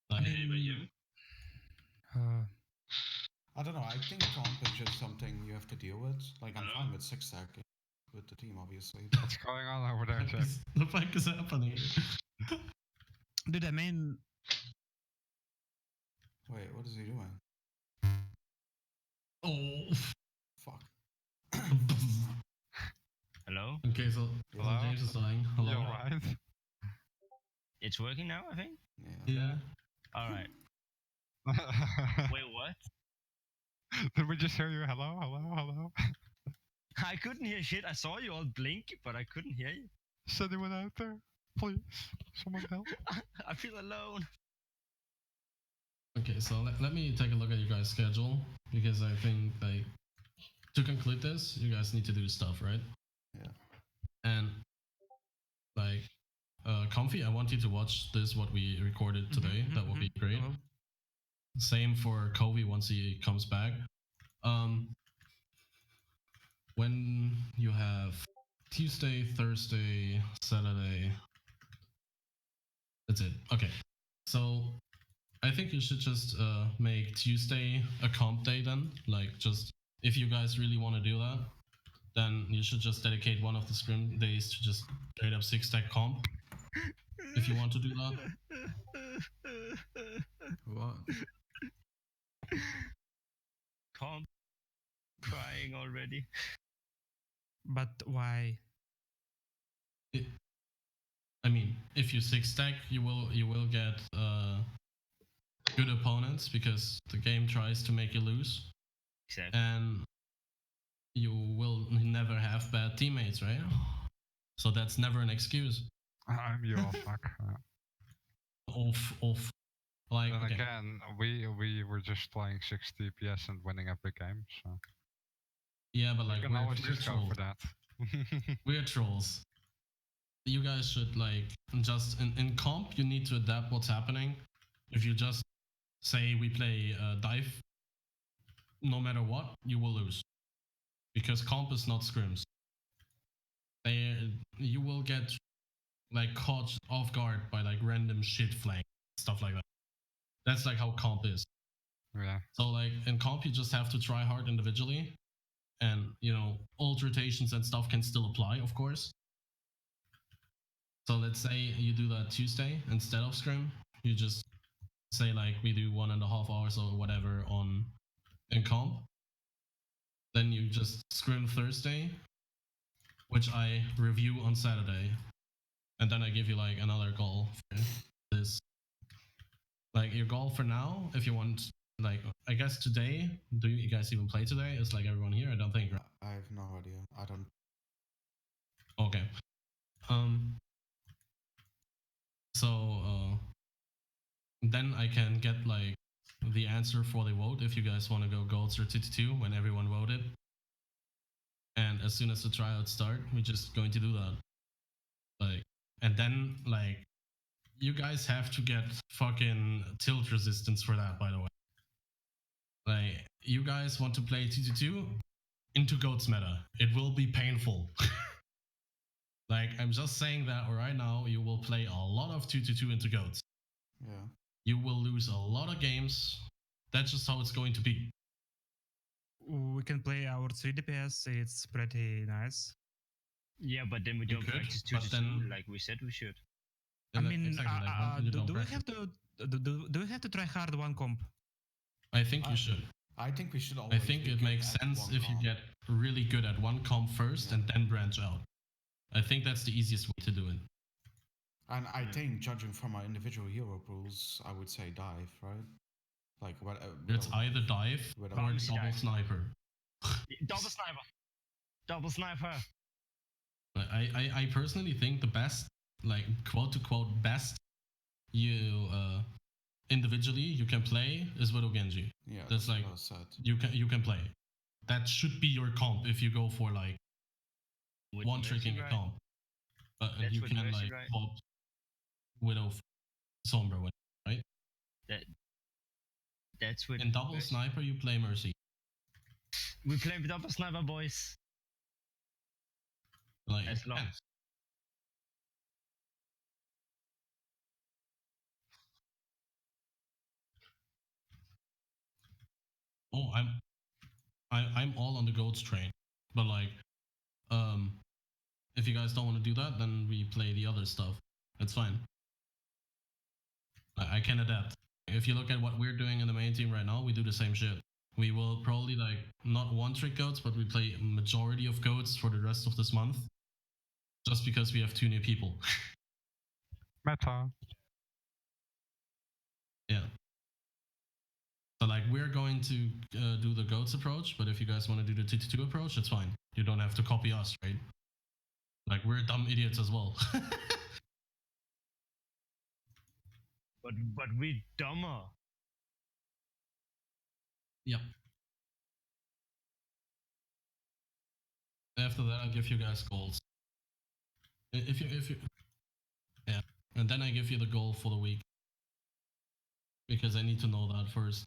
Like, I don't know, I think comp is just something you have to deal with. Like, I'm fine with 6-stack with the team, obviously. What's going on over there, Jack? The fuck is happening? Dude, I mean... Wait, what is he doing? Oh. Fuck. Hello? Okay, so Hello? James is dying. Hello. You're right. It's working now, I think? Yeah. Alright. Wait, what? Did we just hear you? Hello? I couldn't hear shit. I saw you all blink, but I couldn't hear you. Is anyone out there? Please, someone help. I feel alone. Okay, so let me take a look at your guys' schedule, because I think, like, to conclude this, you guys need to do stuff, right? Yeah. And, like, Comfy, I want you to watch this, what we recorded today. That will be great. Same for Kobe once he comes back. When you have Tuesday, Thursday, Saturday, that's it. Okay, so I think you should just make Tuesday a comp day then. Like, just if you guys really want to do that, then you should just dedicate one of the scrim days to just straight up 6-stack comp. If you want to do that. What? Comp. Crying already. But why? I mean, if you 6-stack, you will get good opponents because the game tries to make you lose. Exactly. And you will never have bad teammates, right? So that's never an excuse. I'm you, fuck. Off. Like, then okay. again, we were just playing 60 PS and winning every game, so. Yeah, but like, you can always we're just go trolls. for that. We're trolls. You guys should like just in comp. You need to adapt what's happening. If you just say we play dive, no matter what, you will lose because comp is not scrims. You will get like caught off guard by like random shit flank stuff like that. That's like how comp is. Yeah. So like in comp, you just have to try hard individually, and you know old rotations and stuff can still apply, of course. So let's say you do that Tuesday instead of scrim. You just say like we do 1.5 hours or whatever on in comp. Then you just scrim Thursday, which I review on Saturday, and then I give you like another goal for this. Like your goal for now, if you want, like I guess today. Do you guys even play today? Is like everyone here? I don't think. Right? I have no idea. I don't. Okay. So then I can get like the answer for the vote if you guys want to go golds or 2-2 when everyone voted. And as soon as the tryouts start, we're just going to do that. Like, and then like, you guys have to get fucking tilt resistance for that, by the way. Like, you guys want to play 2-2 into goats meta. It will be painful. Like, I'm just saying that right now, you will play a lot of 2-2 into goats. Yeah. You will lose a lot of games. That's just how it's going to be. We can play our 3 DPS. It's pretty nice. Yeah, but then we don't practice 2-2 like we said we should. I mean, exactly, like, do we have to try hard one comp? I think you should. I think we should always. I think it makes sense if you get really good at one comp first and then branch out. I think that's the easiest way to do it. And I think, judging from our individual hero pools, I would say dive, right? Like what? It's either dive or double sniper. Double sniper. Double sniper. I personally think the best, like quote to quote best, you individually you can play is Widow Genji. Yeah, that's like you can play. That should be your comp if you go for like with one trick in your comp. But you can like swap Widow Sombra, right? That's with in double sniper you play Mercy. We play with double sniper, boys. Like as long. Oh, I'm all on the goats train, but like, if you guys don't want to do that, then we play the other stuff. That's fine. I can adapt. If you look at what we're doing in the main team right now, we do the same shit. We will probably like not one trick goats, but we play a majority of goats for the rest of this month, just because we have 2 new people. Meta. Yeah. So like we're going to do the goats approach, but if you guys want to do the 2-2 approach, it's fine. You don't have to copy us, right? Like we're dumb idiots as well. But we dumber. Yep. After that, I'll give you guys goals. If you, yeah, and then I give you the goal for the week because I need to know that first.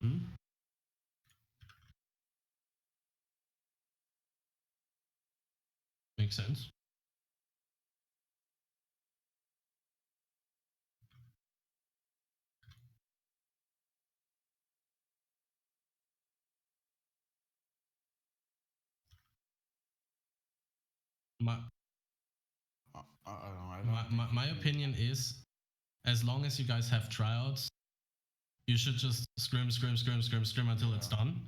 Hmm? Makes sense. My opinion is, as long as you guys have tryouts, you should just scrim until it's done.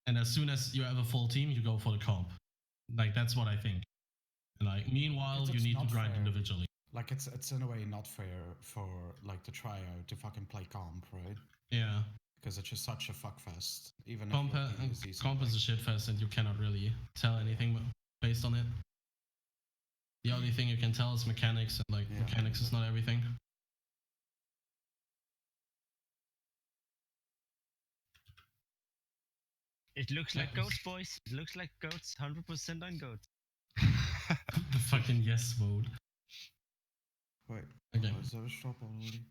And as soon as you have a full team, you go for the comp. Like that's what I think. And like meanwhile, It's you need to not grind fair. individually. Like it's in a way not fair for like the tryout to fucking play comp, right? Yeah. Because it's just such a fuckfest. Even Comp, if your opinion is decent, comp is a like, shit fest, and you cannot really tell anything based on it. The only thing you can tell is mechanics, and like mechanics is not everything. It looks like goats, boys. It looks like goats. 100% on goats. The fucking yes mode. Wait. Okay. Is there a straw poll already?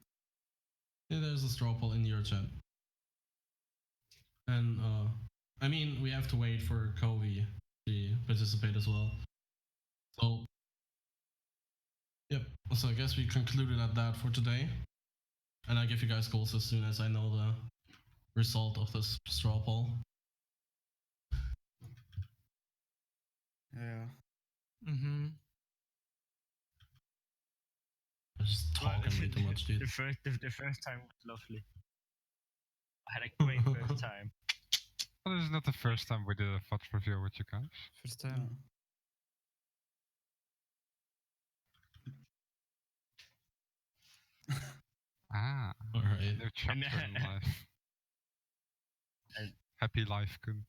Yeah, there's a straw poll in your chat. And I mean, we have to wait for Kobe to participate as well. So, yep. So I guess we concluded at that for today. And I give you guys goals as soon as I know the result of this straw poll. Yeah. Mm-hmm. I'm just talking way too much, dude. The first time was lovely. I had a great first time. Well, this is not the first time we did a VOD review with you guys. First time. Ah, alright. New chapter in life. And Happy life, Kun.